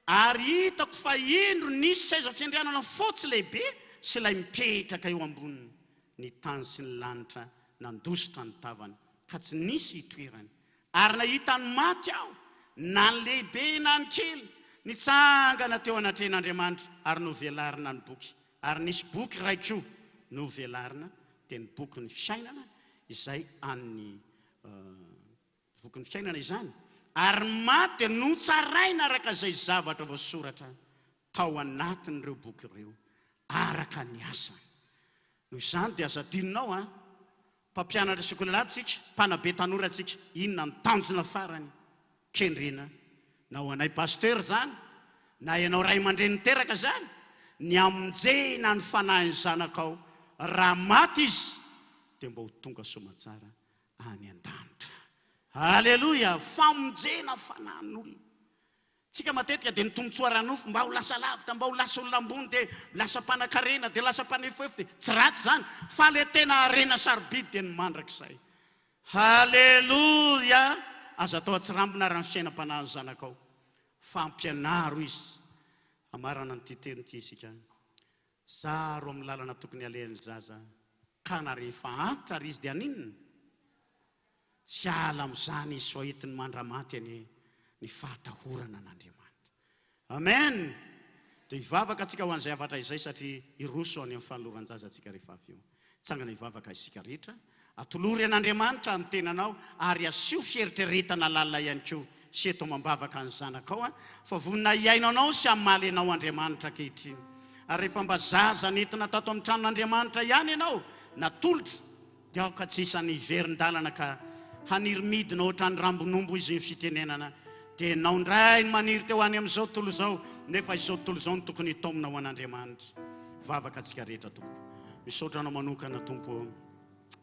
S3: ary hitako fa indro nisy seza fiandrianana fotsy lehibe sy ilay mipetraka eo amboniny ny tany sy ny lanitra nandositra ny tavany ka tsy nisy hitoerany. Ary nahita ny maty aho na ny lehibe na ny kely nitsangana teo anatren'Andriamanitra ary novelarina ny boky. Ary nisy boky raiko novelarina dia ny boky ny fiainana izay an'ny boky ny fiainana izany. Ary maty notsaraina araka izay zavatra voasoratra tao anatin'ireo boky ireo araka ny asa. Noho izany dia aza dininao mpampianatra sekolalatsika, mpanabe tanoratsika, inona ny tanjona farany kendrena na ho anay pasteur zany na ianao ray aman-dreny niteraka zany ny amonjena ny fanahiny zanakao raha maty izy dia mba ho tonga somatsara any an-danitra. Haleloya. Famonjena fanahin'olona. Tsika matetika dia ny tombotsoa nofo mba ho lasa lavitra, mba ho lasa olona ambony, dia lasa mpanan-karena, dia lasa mpanefoefo, dia tsy ratsy zany, fa le tena arena sarobidy dia ny mandrakizay. Haleloya. Aza atao atsirambina raha ny fiainam-panahy ny zanakao, fampianaro izy. Amarana ny titeny ty isika, zaro amin'ny lalana tokony alehan'ny zaza ka na rehefa antitra ary izy dia aninona tsy ala amin'izany izy ho hitiny mandramaty ny fahatahorana an'Andriamanitra. Amen. Dia hivavaka atsika ho an'izay havatra izay satria iroso any amin'ny fanoloran-jaza atsika rehefa avy eo. Tsangana hivavaka isika rehetra, atolory an'Andriamanitra ny tenanao ary asio fieritreretana lalina ihany koa sy eto mambavaka ny zanakao fa vonina hiaino anao sy amaly anao Andriamanitra ankehitriny. Ary rehefa mba zaza nentina tato amin'ny tranon'Andriamanitra ihany ianao natolotra dia aoka tsy isan'ny iverin-dalana ka haniry-midina ohatran'ny rambonombo izy ny fitenenana dia nao ndray ny maniry teo any amin'izao tontolo izao nefa izao tontolo izao ny tokony hitomina ho an'Andriamanitra. Vavaka atsika rehetra tompo, misaotra anao manokana tompo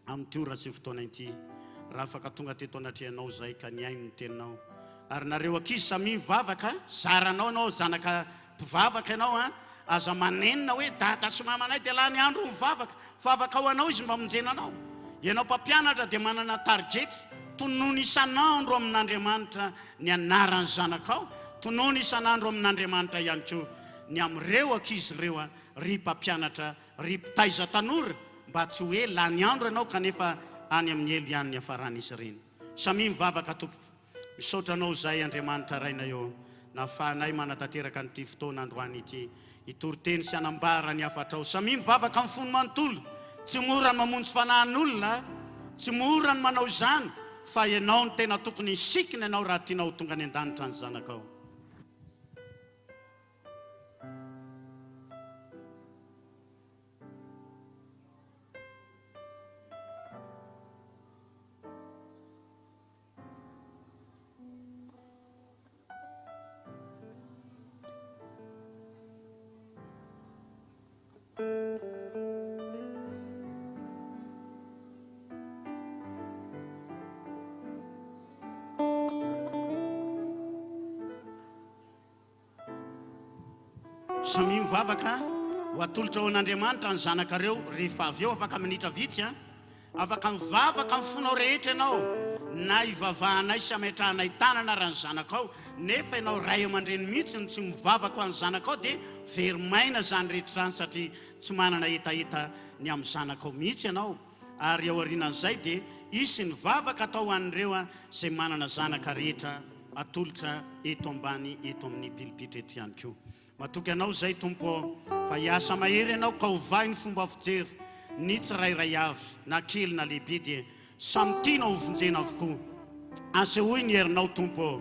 S3: amin'ity ora sy fotoana ity, raha afaka tonga teto anatrianao zay ka niaino ny teninao. Ary nareo ankizy samy mivavaka, zaranao anao zanaka mpivavaka ianao aza manenina hoe dada sy mamanay dia laha ny andro mivavaka, vavaka ho anao izy mba monjena anao. Ianao mpampianatra dia manana target, tonono isan'andro amin'Andriamanitra ny anarany zanakao, tonono isan'andro amin'Andriamanitra ihany koa ny amin'ireo ankizy ireo ry mpampianatra, ry mpitaiza tanora, mba tsy hoe laha ny andro ianao kanefa any amin'ny elo ihany ny hafaran'izy ireny. Samy mivavaka tompo, misaotra anao zay Andriamanitra raina eo nahafahanay manatanteraka nyity fotoana androany ity, hitory-teny sy hanambara ny hafatrao. Samy mivavaka amin'ny fony manontolo, tsy mora ny mamonjy fanahin'olona, tsy mora ny manao izany, fa ianao ny tena tokony hisikina ianao raha tianao tonga any an-danitra ny zanakao. Samy mivavaka ho atolotra ho an'Andriamanitra ny zanakareo rehefa avy eo afaka minitra vitsy afaka mivavaka amin'ny fonao rehetra ianao na ivavahanay sy ametrahanay tanana raha ny zanakao nefa ianao ray aman-dreny mihitsy ny tsy mivavaka ho an'ny zanakao dia verimaina zany rehetra zany satria tsy manana hetaheta ny amin'ny zanakao mihitsy ianao. Ary ao aorianan'izay dia isy ny vavaka atao an'ireo izay manana zanaka rehetra atolotra eto ambany eto amin'ny pilipitra eto ihany koa. Matoky anao zay tompo fa hiasa mahery ianao ka hovay ny fomba fijery ny tsirairay avy na kely na lehibe dia samy tiana hovonjena avokoa. Asehoy ny herinao tompo,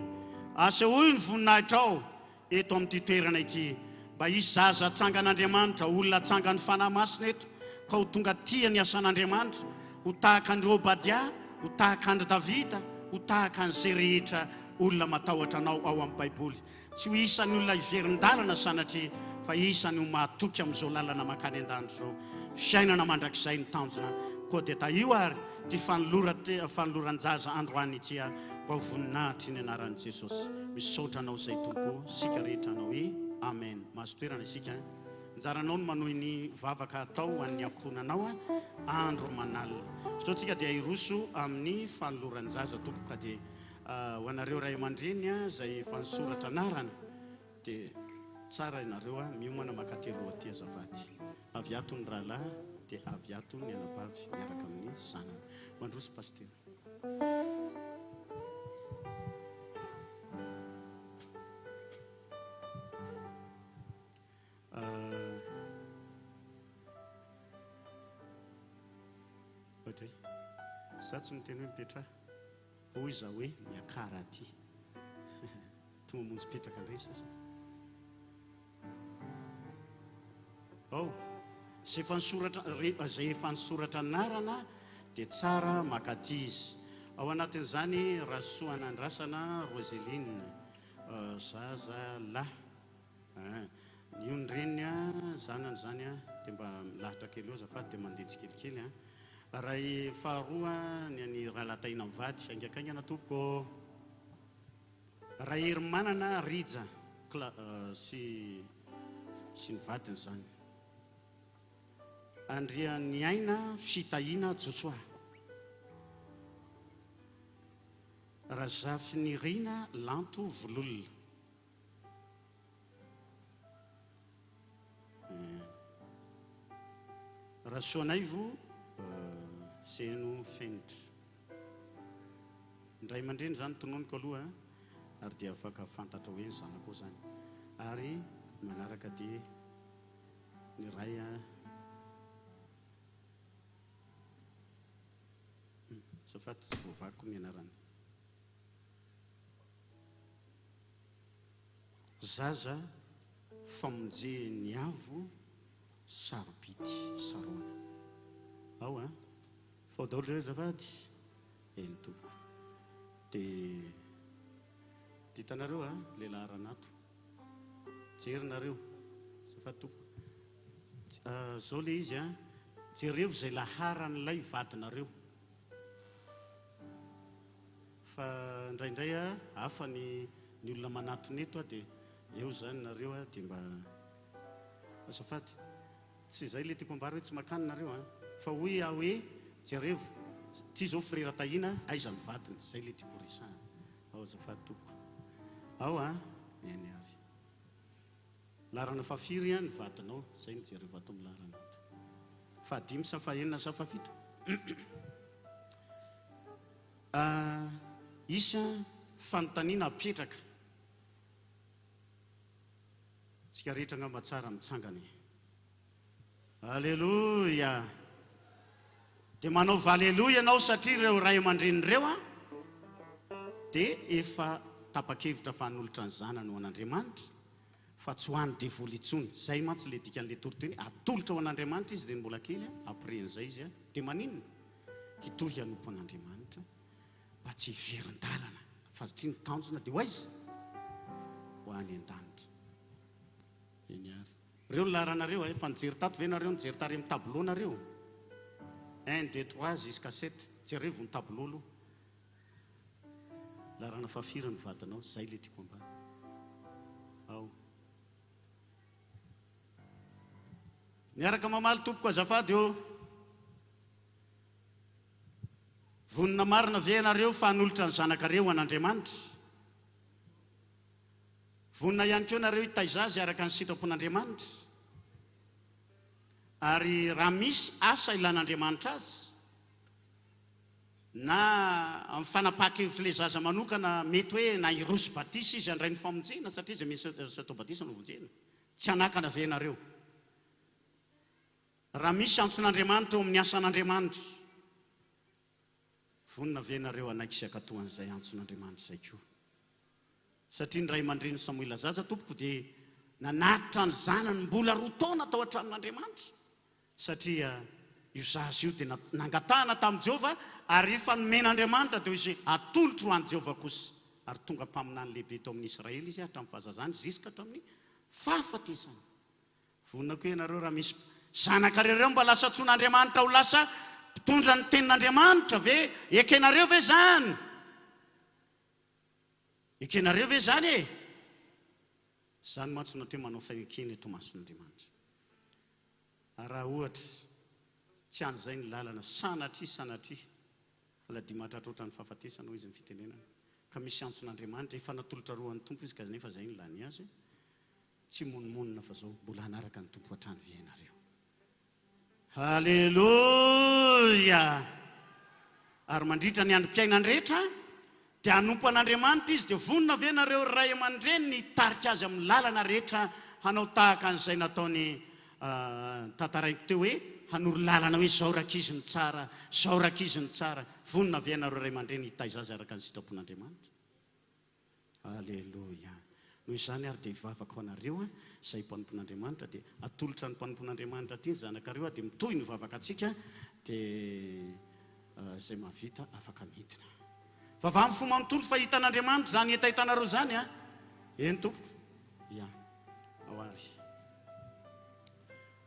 S3: asehoy ny voninahitrao eto amin'ity toerana ity mba hisy zaza atsangan'Andriamanitra, olona atsangan'ny fanahy masina eto ka ho tonga tia ny asan'Andriamanitra, ho tahaka andry Obadia, ho tahaka andry Davida, ho tahaka an'izay rehetra olona matahotra anao ao amin'ny Baiboly. Tsy ho isan'ny olona iverin-dalana sanatria fa isan'ny ho mahatoky amin'izao lalana makany an-danitra izao. fiainana mandrakizay ny tanjona koa dia taio ary ty fanoloran-jaza androany itya mba ho voninahitry ny anaran'i Jesosy. Misaotra anao izay tompo, sika rehetra anao hoe amen. Mahazo toerana isika. Njaranao no manohy ny vavaka atao an'ny ankohonanao andro manalina. Sao tsika dia iroso amin'ny fanoloran-jaza tompo ka dia ho anareo ray aman-dreny izay efa nisoratra anarana dia tsara ianareo miomana makatelo aty azafady. Avy ato ny rahalahy dia avy ato ny anabavy miaraka amin'ny zanany. Mandroso pasteur. Badray, za tsy miteny hoe mipetra hoy iza hoe miakara aty. Toa mamonjy petraka indray sasa. Izay efa nisoratra anarana dia tsara makaty izy. Ao anatin'izany Rasoa Anandrasana Roseline, zaza lahy. Io ny reniny zanany zany dia mba lahatra kely eo azafady dia mandeha tsikelikely. Ray faharoa ny an'ny rahalataina mivady aingakaingana tompoko. Ray Hermanana Rija sy ny vadiny zany. Andriany aina fitahiana Jotsoa. Razafinirina Lanto Vololona. Rasoanaivo Seno Fenitra. Ndray aman-dreny zany tononiko aloha ary dia afaka fantatra hoe ny zanako zany. Ary manaraka dia ny ray safady tsy voavako ny anarany. Zaza famonje ny avo sarobity sarona. Ao fao daholo zay azafady eny tompo. Dia hitanareo lehilahy Ranato. Jerinareo azafady tompo. Zao le izy jereo izay laharan'ilay vadinareo. Fa indraindray hafa ny olona manatony eto dia eo zany nareo dia mba azafady tsy izay le tiako ambara hoe tsy makany nareo fa hoe jereo ty zao frera tahina aiza ny vadiny, zay le tiako risana. Ao azafady tompoko. Ao eny ary larana fafiry ny vadinao, zay ny jereo ato amin'ny larana ato. Fahadimy sa fahenina sa fafito. Isa fanontaniana apetraka. Tsika rehetra ngamba tsara mitsangany. Alleluia. Dia manao valeloia ianao satria ireo ray aman-dreny ireo dia efa tapa-kevitra fanolotra ny zanany ho an'Andriamanitra fa tsy ho an'ny devoly intsony. Zay mantsy le dikan'le toroteny atolotra ho an'Andriamanitra izy dia ny mbola kely apren'izay izy dia maninona hitohy hanompo an'Andriamanitra mba tsy hiverin-dalana fa satria ny tanjona dia ho aiza ho any an-danitra. Eny ary reo ny laharanareo efa nijery tato ve nareo nijery tary amin'ny tableau nareo 1, 2, 3 jusqu'à 7 jereo ny tableau aloha. Larana fafiry ny vadinao, zay le tiako ambara. Ao miaraka mamaly tompoko azafady eo. Vonina marina ve ianareo fa hanolotra ny zanakareo an'Andriamanitra. Vonina ihany koa nareo hitaizazy araka ny sitrapon'Andriamanitra. Ary raha misy asa ilan'Andriamanitra azy na amin'ny fanapahan-kevitra le zaza manokana mety hoe na iroso batisa izy andray ny famonjena satria izay misy atao batisa no vonjena. Tsy hanakana ve nareo. Raha misy antson'Andriamanitra eo amin'ny asan'Andriamanitra, vonina ve nareo anaiky isakatoan'izay antson'Andriamanitra izay koa. Satria ny ray aman-dreny Samoila zaza tompoko dia nanatitra ny zanany mbola 2 taona tao an-tranon'Andriamanitra. Satria io zaza io dia nangatahana tamin'i Jehovah ary efa nomen'Andriamanitra dia izy atolotro ho an'i Jehovah kosa. Ary tonga mpaminany lehibe tao amin'ny Israely izy hatramin'ny fahazazany ziska hatramin'ny fahafatesana. Vonina koa ianareo raha misy Zanakareo mba lasa tson'Andriamanitra ho lasa mpitondra ny tenin'Andriamanitra ve? Ekenareo ve zany? Ekenareo ve zany e? Zany matsona teo manao fahekena eto mason'Andriamanitra. Raha ohatra tsy an'izay ny lalana sanatria aladi mahatratrotra ny fahafatesana ho izy ny fitenenana ka misy antson'Andriamanitra efa natolotra roan'ny tompo izy ka nefa zay ny lany azy tsy monimonina fa zao mbola hanaraka ny tompo hatrany vienareo. Haleluya. Ary mandritra ny androm-piainany rehetra dia hanompo an'Andriamanitra izy dia vonona vienareo ray aman-dreny ny tarika azy amin'ny lalana rehetra hanao tahaka an'izay nataony tantaraiko teo hoe hanoro lalana hoe zao rakizy ny tsara, zao rakizy ny tsara. Vonona vienareo ray aman-dreny hitaiza azy araka ny sitrapon'Andriamanitra. Haleluya. Noho izany ary dia hivavaka ho anareo izay mpanompon'Andriamanitra dia atolotra ny mpanompon'Andriamanitra ty ny zanakareo dia mitohy ny vavaka antsika dia izay mahavita afaka midina. Vava amin'ny fomba mitolo fahitan'Andriamanitra zany etahitanareo zany a. Eny tompo. Ya. Ao ary.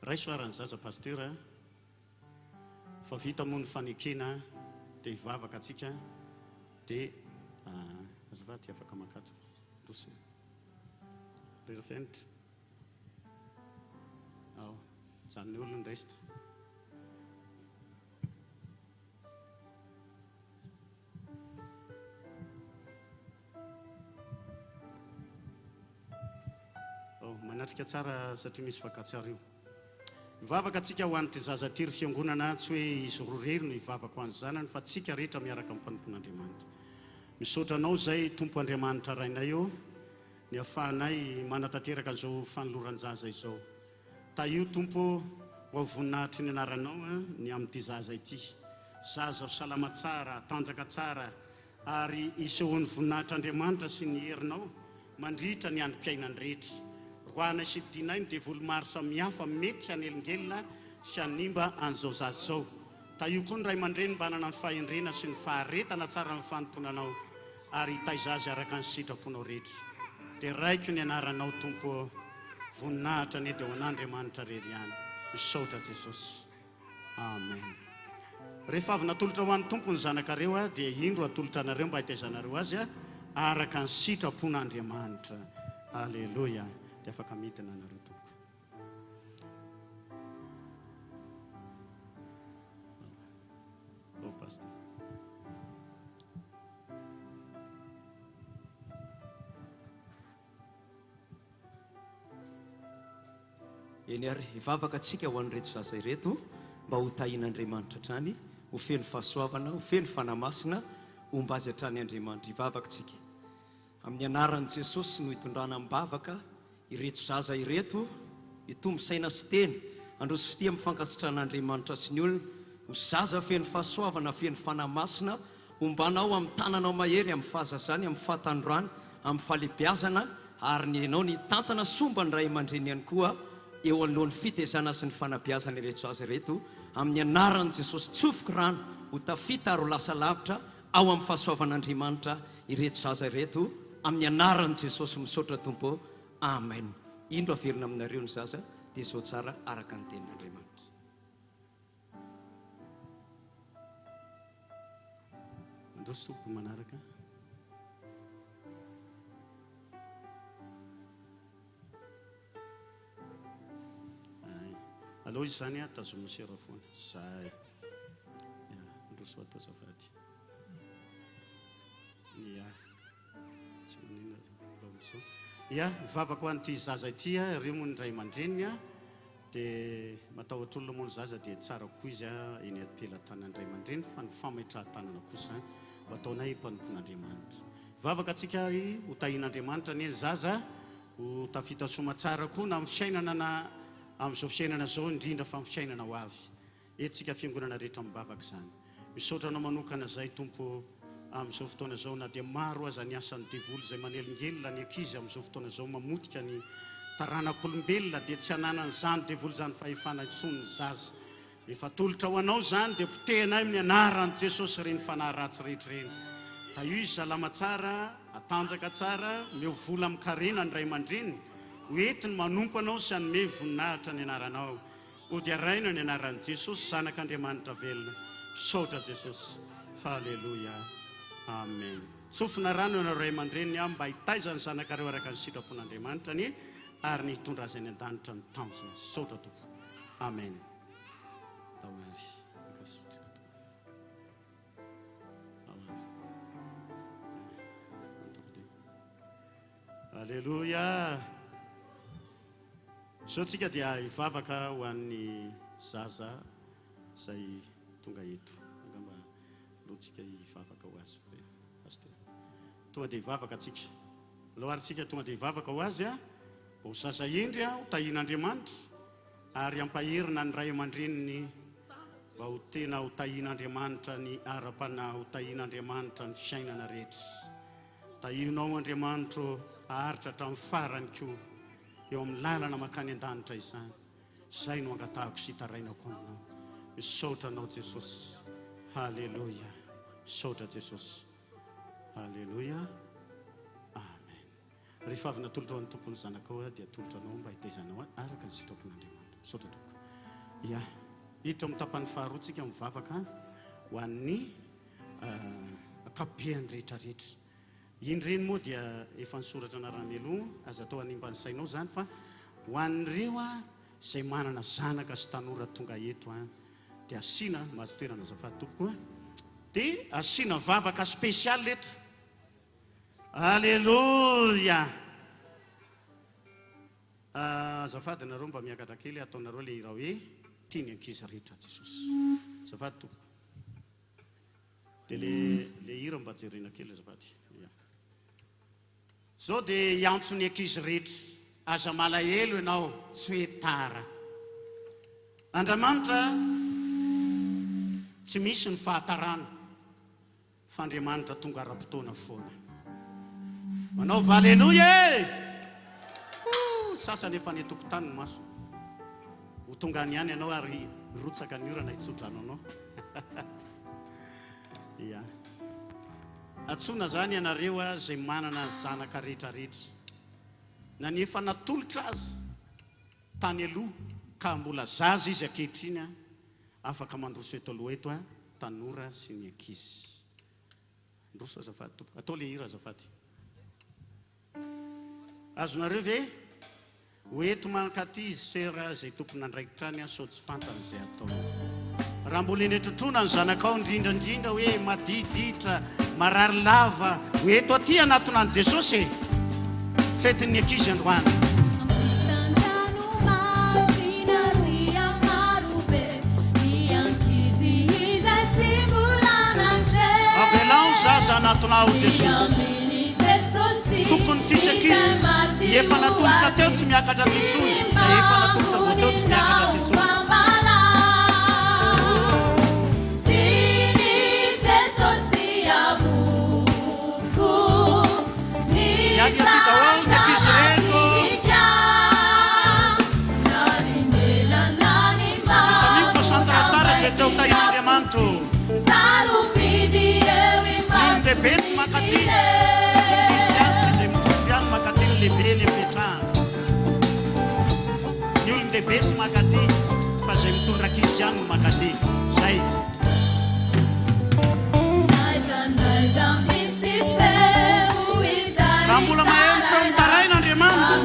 S3: Raisoaran'ny zaza pasteur fa vita moa ny fanekena dia hivavaka antsika dia azafady afaka makato rosy rera fiainitra ao janony olona resita manatrika tsara satria misy fakatsara io. Hivavaka atsika ho an'ity zaza ty ry fiangonana tsy hoe izy roa rery no hivavaka ho an'ny zanany fa tsika rehetra miaraka amin'ny mpanompon'Andriamanitra. Misaotra anao zay tompo Andriamanitra rainay eo ny ahafahanay manatanteraka an'izao fanoloran-jaza izao. Ta io tompo ho voninahitry ny anaranao ny amin'ity zaza ity. Zaza salama tsara, tanjaka tsara ary isehoan'ny voninahitr'Andriamanitra sy ny herinao mandritra ny androm-piainany rehetra. Roana sy dinay dia volomaro samihafa mety hanelingelina sy hanimba an'izao zaza izao. Ta io koa ny ray aman-dreny mba hanana ny fahendrena sy ny faharetana tsara ny fanomponanao ary hitaiza azy araka ny sitraponao rehetra. Dia raiko ny anaranao tompo voninahitra ny edy ao an'Andriamanitra rery ihany. Misaotra Jesosy. Amen. Rehefa avy natolotra ho an'ny tompo ny zanakareo dia indro atolotra anareo mba hitaizanareo azy araka ny sitrapon'Andriamanitra. Haleluya. Dia afaka midina anareo tompo. Oh, pastor.
S1: Eny ary hivavaka atsika ho an'ireto zaza ireto mba ho tahian'Andriamanitra hatrany, ho feno fahasoavana, ho feno fanamasina, ho mba azy hatrany Andriamanitra. Hivavaka atsika amin'ny anaran'i Jesosy no hitondrana mibavaka ireto zaza ireto, hitombo saina sy teny androso fitia mifankasitrahan'Andriamanitra sy ny olona. Ho zaza feno fahasoavana, feno fanamasina, hombanao amin'ny tananao mahery, amin'ny fahazazany, amin'ny fahatandroany, amin'ny fahalebiazana, ary ny enao ny tantana somba ny ray aman-dreny ihany koa eo anolohan'ny fitezana sy ny fanabeazana ireto zaza ireto. Amin'ny anaran'i Jesosy tsofoka rano ho tafita ary ho lasa lavitra ao amin'ny fahasoavan'Andriamanitra ireto zaza ireto. Amin'ny anaran'i Jesosy misaotra tompo. Amen. Indro averina aminareo ny zaza dia zao tsara araka ny tenin'Andriamanitra.
S3: Androso tompo manaraka. Allo izy zany tazomina sera foana. Zay. Androso atao zafady. Ya. Tsy manina baomso. Ya, mivavaka ho an'ity zaza ity ireo moa ny ray aman-dreny dia matahotra olona moa ny zaza dia tsara koa izy eny ampelatanan'ny ray aman-dreny fa ny fametrahan-tanana kosa ho ataonay mpanompon'Andriamanitra. Mivavaka atsika ho tahian'Andriamanitra ny zaza ho tafita soma tsara koa na amin'ny fiainana na amin'izao fiainana zao indrindra fa amin'ny fiainana ho avy. Etsika fiangonana rehetra mibavaka zany. Misaotra anao manokana zay tompo amin'izao fotoana zao na dia maro aza ny asan'ny devoly izay manelingelina ny ankizy amin'izao fotoana zao mamotika ny taranak'olombelona dia tsy hananany zany devoly zany fahefana intsony zaza. Efa tolotra ho anao zany dia potehinay amin'ny anaran'i Jesosy reny fanahy ratsy rehetra reny. Da io izy salama tsara, atanjaka tsara, mihovola amin'ny karena ny ray aman-dreny, hoentiny manompo anao sy hanome voninahitra ny anaranao. odiaraina ny anaran'i Jesosy zanak'Andriamanitra velona. Saotra Jesosy. Halleluja. Amen. Tsofina rano ianareo ray aman-dreny mba hitaizany zanakareo araka ny sitrapon'Andriamanitra ny ary ny hitondra azy any an-danitra ny tanjona. Saotra tompo. Amen. Halleluja. So tsika dia hivavaka ho an'ny zaza izay tonga eto. Angamba loatsika hivavaka ho azy. Tonga dia hivavaka atsika. Loharitsika tonga dia hivavaka ho azy ho zaza indry ho tahian'Andriamanitra ary ampahirina ny ray aman-dreniny mba ho tena ho tahian'Andriamanitra ny ara-panahy, ho tahian'Andriamanitra ny fiainana rehetra. Tahianao Andriamanitra aharitra hatramin'ny farany koa eo amin'ny lalana makany an-danitra izany. Izay no angatahako sy hitarainako aminao. Misaotra anao Jesosy. Halleluja. Saotra Jesosy. Halleluja. Amen. Rehefa avy natolotra ny tompony zanakao dia tolotra anao mba hitaizanao araka ny sitrapon'Andriamanitra. Saotra tompoko. Ya, hiditra amin'ny tapany faharoatsika mivavaka ho an'ny akapobeany rehetrarehetra. Indreny moa dia efa nisoratra anaran'Elo aza atao hanimba ny sainao zany fa ho an'ireo izay manana zanaka sy tanora tonga eto dia asiana mahazo toerana azafady tompoko dia asiana vavaka spesialy eto. Alleluja. Azafady nareo mba miakatra kely ataonareo le raha hoe tiany ankizy rehetra Jesosy. Azafady tompoko. Dia le hira mba jerena kely azafady. Zao dia hiantso ny ankizy rehetra, aza malahelo ianao, tsy hoe tara. Andriamanitra tsy misy ny fahatarana fa Andriamanitra tonga ara-potoana foana. Manao haleluja. Sasany efa ny tokotany ny maso. Ho tonga any ihany ianao ary rotsaka ny orana hitsodrano anao. Ya. Atsona zany ianareo izay manana zanaka rehetrarehetra. Na ny efa natolotra azy tany aloha ka mbola zaza izy ankehitriny afaka mandroso eto aloha eto tanora sy ny ankizy. Ndroso azafady tompoko. Atao le hira azafady. Azonareo ve hoeto mankaty sera izay tompony andraikitrany sao tsy fantany izay atao. Raha mbola eny trotrona ny zanakao indrindrandrindra hoe madiditra marary lava hoeto aty anatona an' Jesosy fetin'ny ankizy androany. Avelao zaza anatonao Jesosy. Tokony tsisy ankizy efa natolotra teo tsy miakatra titsony. Zay efa natolotra vo teo tsy miakatra titsony. Betsy makatiny misy any sy izay mitotry any makatiny lehibe ny apetrahany. Ny olon-dehibe tsy makatiny fa izay mitondra ankizy any no makatiny. Zay. Raha mbola mahay ny feo mitarain'Andriamanitra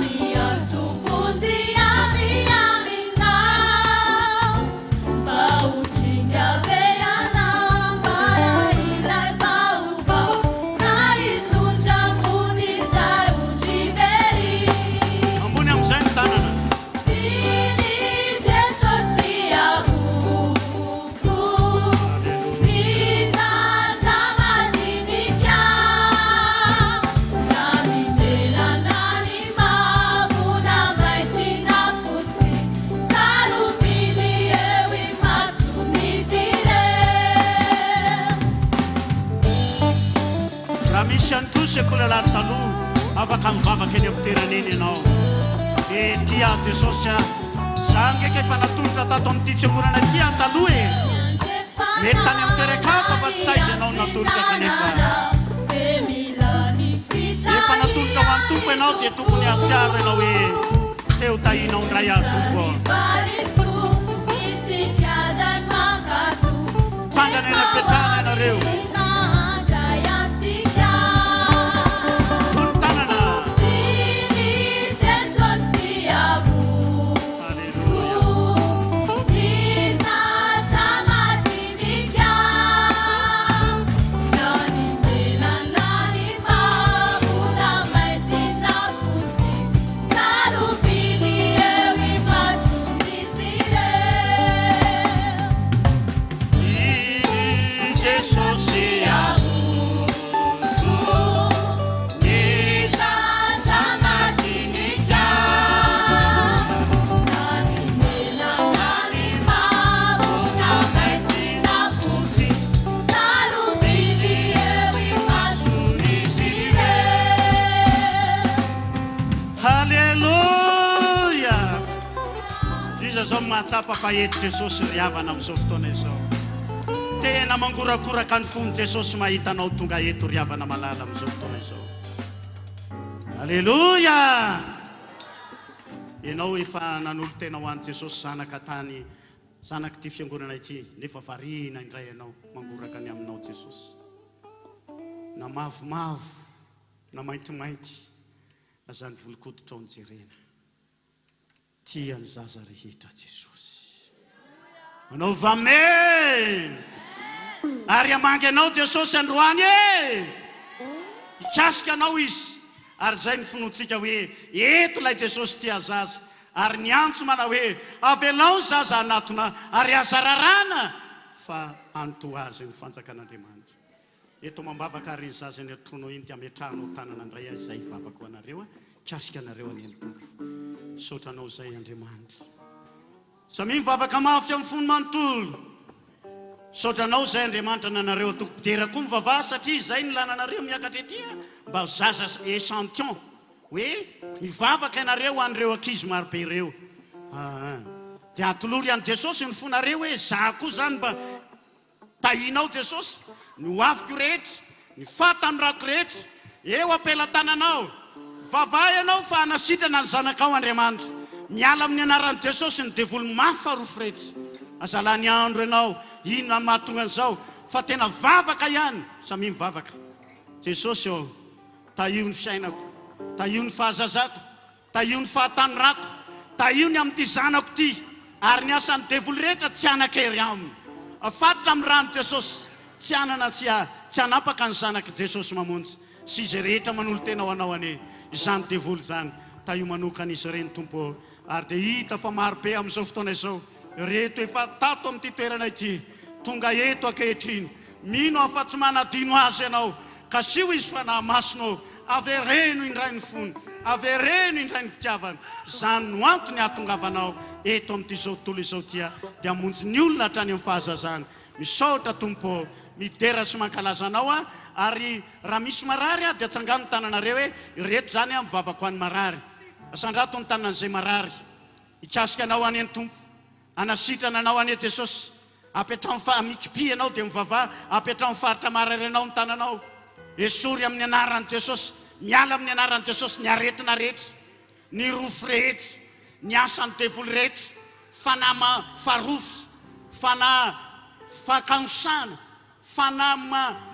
S3: sekoly alary taloha afaka mivavaka eny amin'ny teraneny ianao. Dia tia Jesosy za ndraiky efa natolotra tato amin'ity tsemorana ity taloha mety tany amin'ny terakafa fa tsy taizy ianao natolotra kanefa efa natolotra ho an'ny tompo ianao dia tokony hatsiaro ianao hoe teo tahinao ndray tompo. iza zao mahatsapa fahety Jesosy riavana amin'izao fotoana izao. Tena mangorakoraka ny fony Jesosy mahita anao tonga eto riavana malala amin'izao fotoana izao. Alleluia. Ianao efa nanolo tena ho an'i Jesosy zanaka tany, zanaka ty fiangonana ity, nefa variana indray ianao mangoraka ny aminao Jesosy. Na mavomavo, na maintimainty, na zany volokoditra ny jerena. Tia ny zaza rehetra Jesosy. Anaova amen. Ary amangy anao Jesosy androany e. Ikasika anao izy. Ary zay ny finoantsika hoe eto lay Jesosy tia zaza. Ary ny antso mana hoe avelao zaza anatona ary aza rarana fa anto azy ny fanjakan'Andriamanitra. Eto mambavaka ary zaza ny atronao iny dia metrahana tanana andray azy zay vavako anareo. Kasika anareo any amin'ny tompo. Sotranao zay Andriamanitra. Samy mivavaka mafy amin'ny fony manontolo. Sotranao zay Andriamanitra nanareo tokotera koa mivavaha satria zay ny lananareo miakatra ety mba zaza échantillon. Hoe mivavaka ianareo an'ireo ankizy marobe ireo. Dia atolory an'i Jesosy ny fonareo hoe za koa zany mba tahinao Jesosy. Ny hoaviko rehetra, ny fatany rako rehetra, eo ampelatananao. Vavaha ianao fa anasitrana ny zanakao Andriamanitra. Miala amin'ny anaran'i Jesosy ny devoly mafy farof rehetra. Azalany andro ianao, inona mahatonga an'izao, fa tena vavaka ihany, samy mivavaka. Jesosy eo, tahio ny fiainako, tahio ny fahazazako, tahio ny fahatanyrako, tahio ny amin'ny ty zanako ty, ary ny asan'ny devoly rehetra tsy anakery aminy. Afatotra amin'ny rano Jesosy, tsy anana tsy anapaka ny zanaka Jesosy mamonjy. Sy izay rehetra manolo tena ho anao ane, izany devoly zany, tahio manokana izy ireny tompo. Ary dia hita fa marobe amin'izao fotoana izao, reto efa tato amin'ity toerana ity, tonga eto ankehitriny, mino afa tsy manadino azy ianao, ka sio izy fa nahamasonao, avereno indray ny fony, avereno indray ny fitiavana. Zany no antony ahatongavanao eto amin'ity zao tontolo izao tia, dia hamonjy ny olona hatrany amin'ny fahazazana. Misaotra tompo, midera sy mankalaza anao ary raha misy marary dia atsangano ny tananareo hoe reto zany mivavako an'ny marary. Asandrato ny tanan'izay marary. Ikasika anao any ny tompo, anasitrana anao any Jesosy. Apetrao mikipi anao dia mivavaha, apetrao faritra marary anao ny tananao. Esory amin'ny anaran'i Jesosy, miala amin'ny anaran'i Jesosy ny aretina rehetra, ny rofo rehetra, ny asan'ny devoly rehetra, fanama farofo, fakanosana,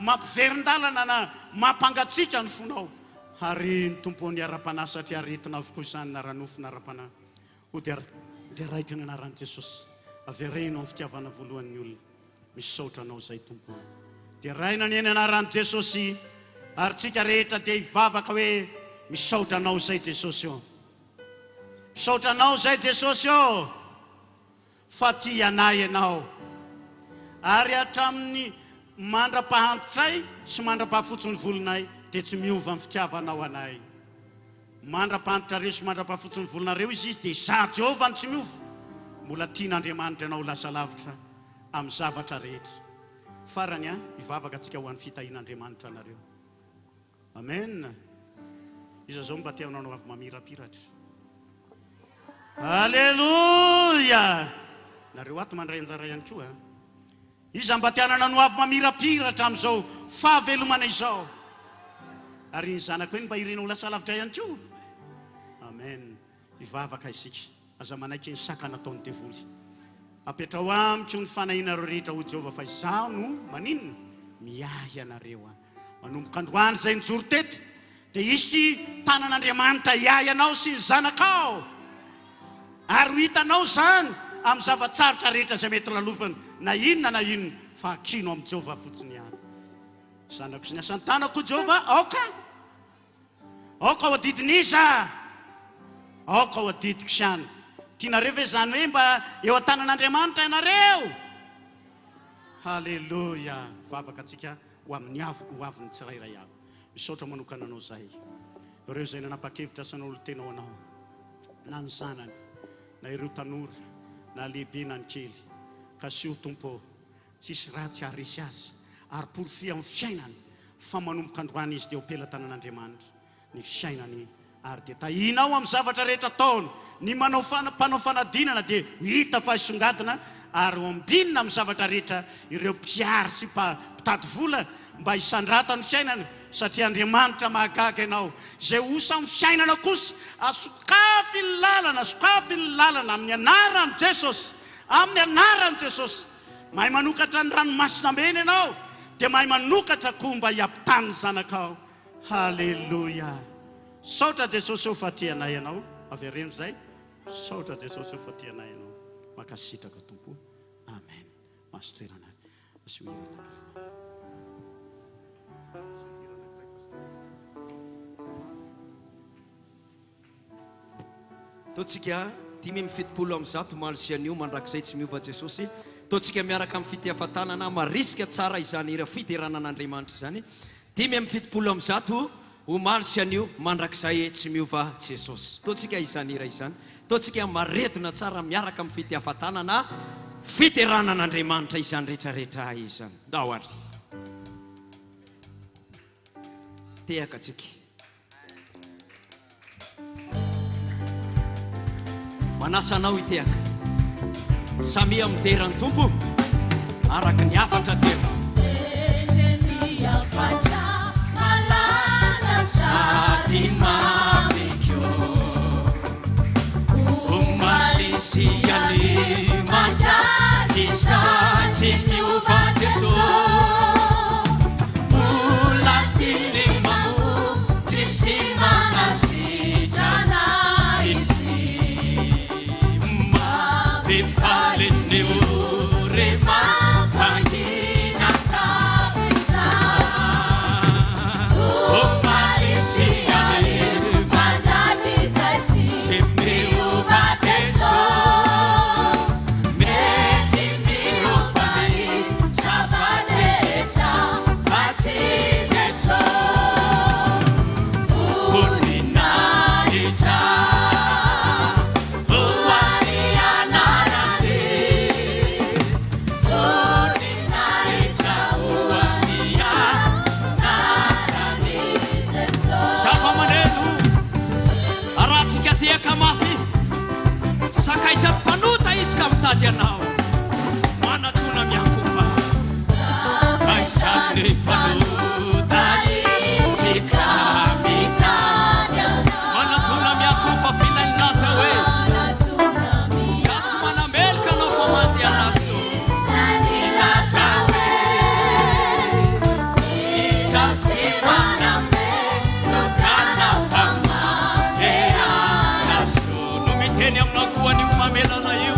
S3: mampiverindalana na mampangatsika ny fonao. Ary ny tompo ny ara-panahy satria aretina avokoa izany na ranofo na ara-panahy. Ho dia raiky ny anaran'i Jesosy, avereno amin'ny fitiavana voalohan'ny olona. Misaotra anao zay tompo. Dia raina ny anaran'i Jesosy, ary tsika rehetra dia hivavaka hoe misaotra anao zay Jesosy eo. Misaotra anao zay Jesosy eo. Fa tia anay ianao. Ary hatramin'ny mandra-pahantitray sy mandra-pahafotsony volonay dia tsy miova amin'ny fitiavanao anay. Mandra-pahantitra reo sy mandra-pahafotsony volonareo izy dia za Jehova ny tsy miova. Mbola tian'Andriamanitra ianao lasa lavitra amin'ny zavatra rehetra. Farany hivavaka antsika ho an'ny fitahian'Andriamanitra anareo. Amen. Iza zao mba tianao avy mamirapiratra. Alleluia. Nareo ato mandray anjara ihany koa. Iza mba tianana no avy mamirapiratra amin'izao fahavelomana izao. Ary ny zanako eny mba irenao lasa lavitra ihany koa. Amen. Hivavaka isika. Aza manaiky ny saka nataon'ny devoly. Apetrao amiko ny fanahinareo rehetra ho Jehova fa izaho no maninona miahy anareo. Manomboka androany zay nijoro teto dia isy tanan'Andriamanitra hiahy anao sy ny zanakao. Ary ho hitanao zany amin'ny zavatsarotra rehetra izay mety lalovana na inona fa kino amin'ny Jehova fotsiny ihany. Zanako sy ny asan'ny tanako Jehova, aoka ao adidiniza, aoka ao adidiko siany. Tianareo ve zany hoe mba eo an-tanan'Andriamanitra ianareo? Halleluia. Vavaka antsika ho amin'ny ho avy ny tsirairay avy. Misaotra manokana anao zay. Ireo zay nanapa-kevitra san'olo tena ho anao, na ny zanany, na ireo tanora, na lehibe na ny kely. Ka sio tompo, tsisy ratsy haharesy azy, ary porofy amin'ny fiainany, fa manomboka androany izy dia ho pela tanan'Andriamanitra ny fiainany, ary dia tahinao amin'ny zavatra rehetra ataony, ny mpanao fanadinana dia hita fa isongadina ary ombinina amin'ny zavatra rehetra ireo mpiary sy mpitady vola mba hisandratany fiainana satria Andriamanitra mahagaga ianao izay osa amin'ny fiainana kosa asokafy ny lalana amin'ny anaran'i Jesosy, amin'ny anaran'i Jesosy. Mahay manokatra ny ranomasina mena ianao dia mahay manokatra koa mba hiampitany ny zanakao. Haleluya. Saotra Jesosy ho fatianay ianao. Avy reno zay. Saotra Jesosy ho fatianay ianao. Makasitraka Tompo. Amen. Masotoerana.
S1: Totsika 5:70 maly sy anio mandrakizay tsy miova Jesosy. Totsika miaraka amin'ny fitiavantanana marisika tsara izany ira fiteranan'Andriamanitra izany. 5:70 omaly sy anio mandrakizay tsy miova Jesosy. Totsika izany ira izany. Totsika maredona tsara miaraka amin'ny fitiavantanana fiteranan'Andriamanitra izany rehetrarehetra izany. Daoary. Tehaka tsika. Manasanao itehaka. Samy amiterany Tompo araka ny afatra tena. Sady mamikyo umalisi yali majadi sachi miuva Jesu mulatini mau tisimana si jana Bifalini urema pangina kapita Umalisia majadi saisi Simiuva Jesu Meti miufani Sabadesha Fati Jesu Unina ija Kamafi sakaisa panuta iskamtadi anao manatuna miakufa kaisani panuta isikamika manatuna miakufa fina inasa we sasi manamelka no komandi anaso inasa we isatsi manamelka kana fama Eni amnakuwa ni ufamelana yu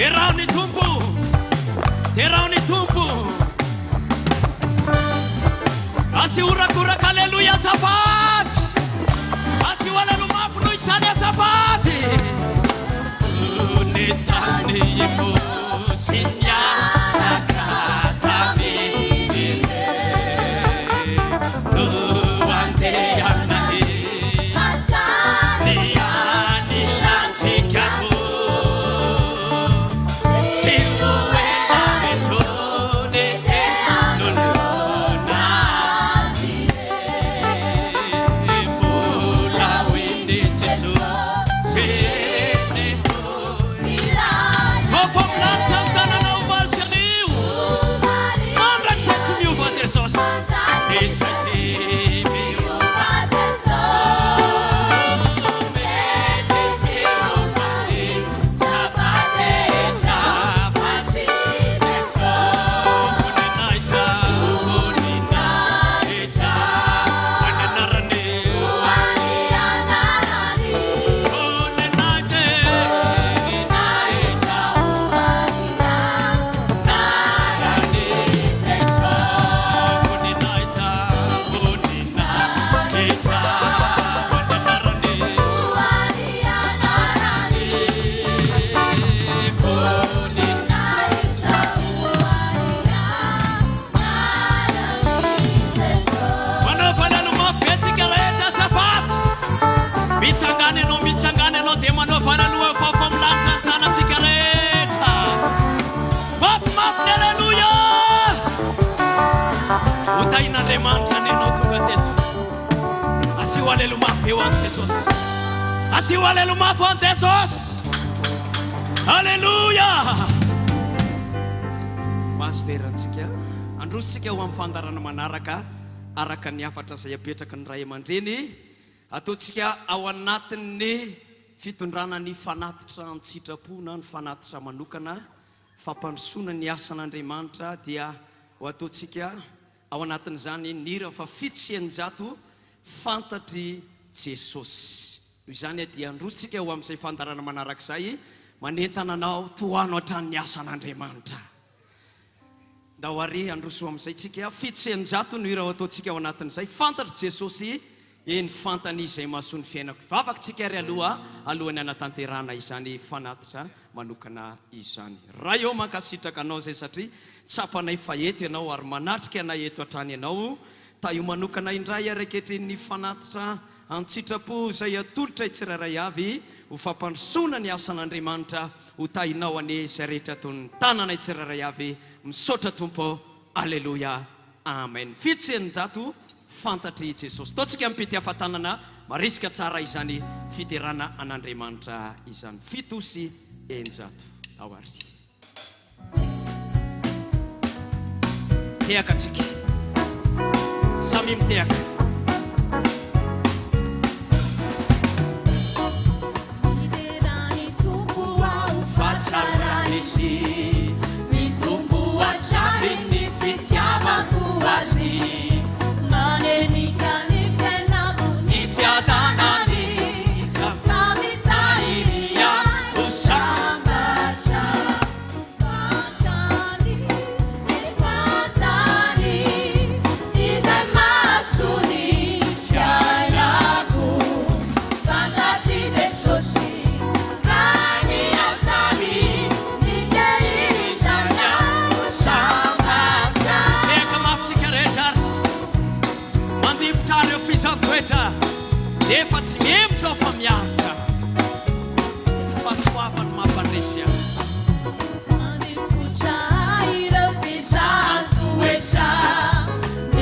S1: Terrauni tumpo, terrauni tumpo. Asi ura haleluya safat. Asi wala lumafu no isani safat. Unitani yimo sinya nakata mimi. Nuante yanani. Niani lantikako. Mitsangane no demano fanalua fa famlanta tana tikareta. Maf hallelujah. Utaina demanta neno tukatetu. Asiwale lumape wan Jesus. Asiwale lumape wan Jesus. Hallelujah. Masteran sikia. Andrus sikia wam fandarana manaraka araka ni afatra saya petraka ny ray aman-dreny. Ataontsika ao anatin'ny fitondrana ny fanatitra an-tsitrapo na ny fanatitra manokana fampandrosoana ny asan'Andriamanitra dia ho ataontsika ao anatin'izany nira fa fitosian'jato fantatry Jesosy. Noho izany dia andrositsika ho amin'izay fandarana manarak'izay manentana anao toano hatramin'ny asan'Andriamanitra. Da ho ary androso amin'izay tsika fitosian'jato no ira ho ataontsika ao anatin'izay fantatry Jesosy. Eny fantany izay mahasoa ny fiainako. Vavakantsika ary alohany anatanterana izany fanatitra manokana izany. Raha eo mankasitraka anao zay satria tsapanay fa eto ianao ary manatrika anay eto hatrany ianao. Ta io manokana indray araiketrin'ny fanatitra an-tsitrapo izay atolotra tsirairay avy ho fampandrosoana ny asan'Andriamanitra ho tahinao ane izay rehetra ataon'ny tanana tsirairay avy misaotra tompo. Alleluia. Amen. Fitosian'jato fantatry Jesosy. Taontsika mipety hafatanana marisika tsara izany fiterana an'Andriamanitra izany. Fitosy enjato. Ao ary. Tehaka tsika. Samy mitehaka. Iderany tompo ao fahatsarany izy. Ny tompo hatrany ny fitiavako azy. Manenika ni fiainako ni fiadanany kamitahiria usambasa fantany izay masony fiainako fantatry Jesosy kany autany ni tehirizany usambasa. Eka mafitsika rehetra mandifitra reo fisantoetra efa tsy mihevitra ao fa miarika fa soavany mampandresy azy. Mandifotra ireo fisantoetra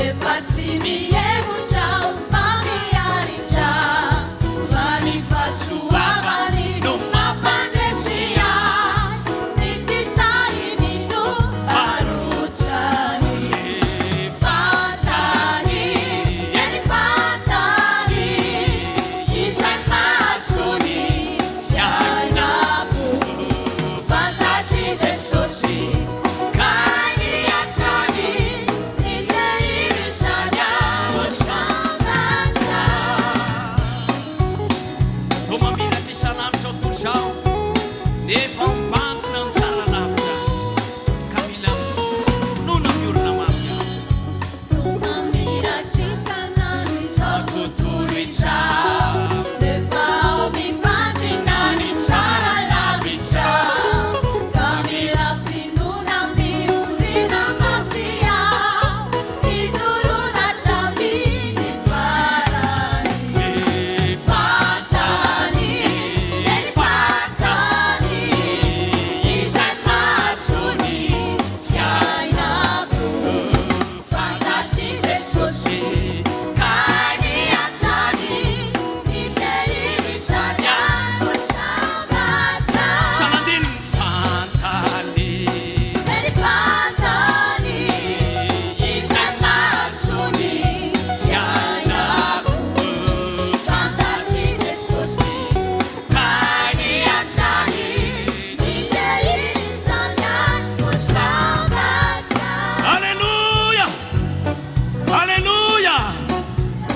S1: efa tsy mihevitra ao fa miaritra fa ny fahasoavany no mampandresy azy. Ny fitahiny no arotsany.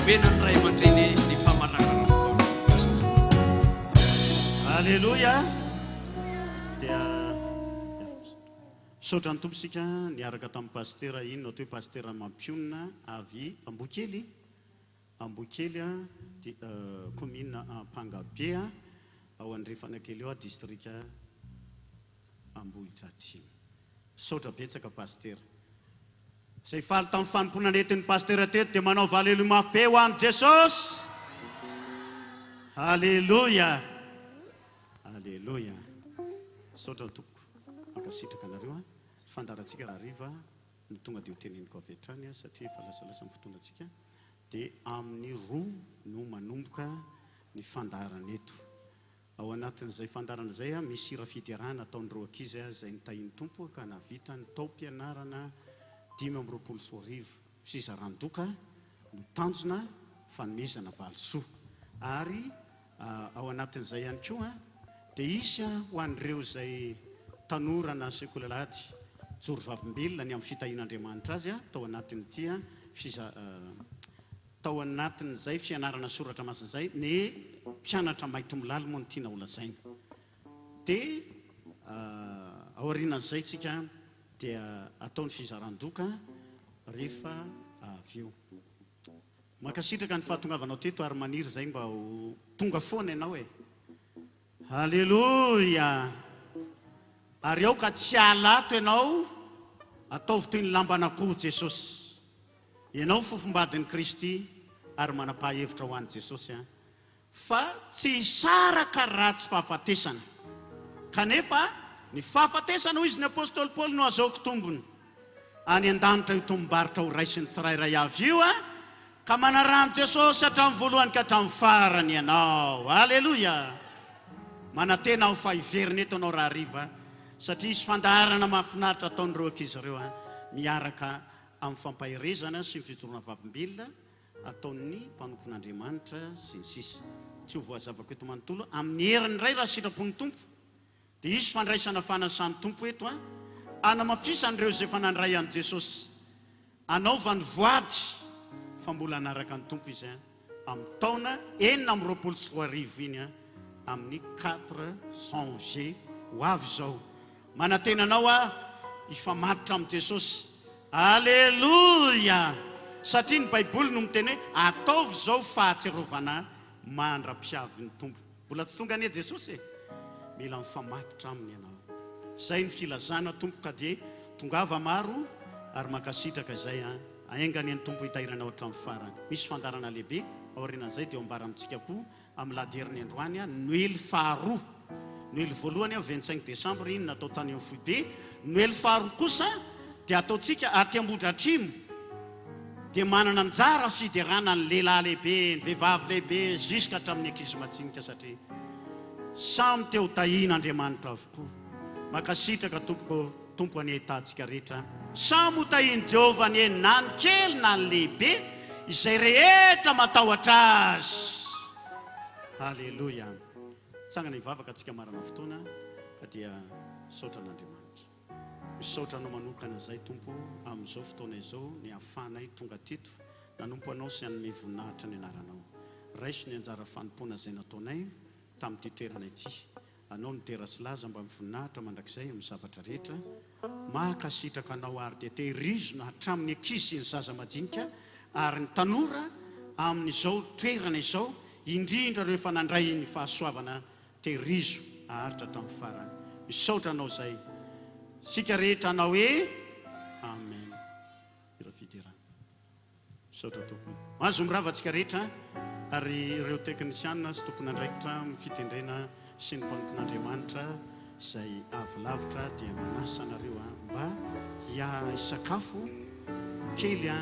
S1: Benany ray aman-dreny ny famanarana fotoana.
S3: Alleluia. Dia saotra ny tompo sika niaraka tamin'ny pastera ino atao hoe pastera Mampionina avy Ambokely. Ambokely commune Pangabe ao Andrifanakely eo district Ambohitra Atsimo. Saotra betsaka pastera. Zay faly tamin'ny fanompona nentin'ny pastera teto dia manao valelo mafe ho an'i Jesosy. Alleluia. Alleluia. Saotra ny tompoko. Mankasitraka anareo fandarantsika raha riva ny tonga dia ho teneniko avy hatrany satria efa lasalasa ny fotoanantsika dia amin'ny roa no manomboka ny fandarana eto. Ao anatin'izay fandarana izay misy hira fiterahana ataon'ireo ankizy izay nitahin'ny tompo ka navita ny tao-pianarana 5:20 fizaran-doka no tanjona fanomezana valisoa. Ary ao anatin'izay ihany koa dia isy ho an'ireo izay tanorana sekolalady joro vavimbelona ny amin'ny fitahin'Andriamanitra azy tao anatin'ity tao anatin'izay fianarana soratra masina izay ny mpianatra maito milalo moa ny tiana ho lazaina. Dia aorianan'izay tsika dia ataony fizaran-doka rehefa avy eo. Mankasitraka ny fahatongavanao teto ary maniry izay mba ho tonga foana ianao e. Halleluja. Ary ao ka tsy alato ianao ataovy toy ny lamban'akoho Jesosy. Ianao fofombadin'i Kristy ary manapa-hevitra ho an'i Jesosy fa tsy hisaraka ratsy fahafatesana. Kanefa ny fahafatesana hoy izy ny apôstôly Paoly no azahoako tombony any an-danitra io tombom-baritra ho raisiny tsirairay avy io ka manarano Jesosy hatramin'ny voalohany ka hatramin'ny farany ianao. Alleluia. Manantena ho fahiverina eto anao raha riva satria isy fandaharana mahafinaritra ataon'ireo ankizy ireo miaraka amin'ny fampahirezana sy ny fijoroana vavimbelona ataon'ny mpanompon'Andriamanitra sy ny sisa. Tsy ho voazavako eto manontolo amin'ny heriny iray raha sitrapon'ny tompo dia isy fandraisana fanasan'ny tompo eto anamafisanyireo izay efa nandray an'i Jesosy anaovany voady fa mbola anaraka ny tompo izy amin'ny taona 420 iny amin'ny 400 G ho avy izao. Manantenanao ifamatitra amin'i Jesosy. Alleluia. Satria ny Baiboly no miteny hoe ataovy izao fahatserovana mandra-piavin'ny tompo. Mbola tsy tonga anie Jesosy mila mifamatitra aminy ianao. Zay ny filazana tompo ka dia tongava maro ary mankasitraka izay aingany ny tompo hitahiranao hatramin'ny farany. Misy fandarana lehibe aorianan'izay dia ambara amintsika koa amin'ny lahaderin'ny androany Noely faharoa. Noely voalohany 25 décembre iny natao tany amin'ny Foibe. Noely faharoa kosa dia ataontsika aty Ambohidratrimo dia manana anjara fiderana ny lehilahy lehibe, ny vehivavy lehibe jusqu'à hatramin'ny ankizy majinika satria samy teo tahin'Andriamanitra avokoa. Mankasitraka tompo any ahitantsika rehetra samy ho tahin'i Jehovah ny eny na ny kely na ny lehibe izay rehetra matahotra azy. Halleluja. Tsangana hivavaka antsika marana fotoana ka dia saotra an'Andriamanitra. Misaotra anao manokana izay tompo amin'izao fotoana izao ny hafanay tonga teto nanompo anao sy hanome voninahitra ny anaranao. Raiso ny anjara fanompoana izay nataonay tamin'ity toerana ity. Anao ny tera sy laza mba mivoninahitra mandrakizay amin'ny zavatra rehetra. Mahakasitraka anao ary dia tehirizona hatramin'ny ankizy ny zaza majinika ary ny tanora amin'izao toerana izao indrindra rehefa nandray ny fahasoavana tehirizo aharitra tamin'ny farany. Misaotra anao izay. Sika rehetra anao hoe amen. Ira fiderana. Misaotra tompony. Mahazo mirava antsika rehetra ary ireo teknisianina sy tompony andraikitra amin'ny fitendrena sy ny mpanompon'Andriamanitra izay avy lavitra dia manasa anareo mba hisakafo kely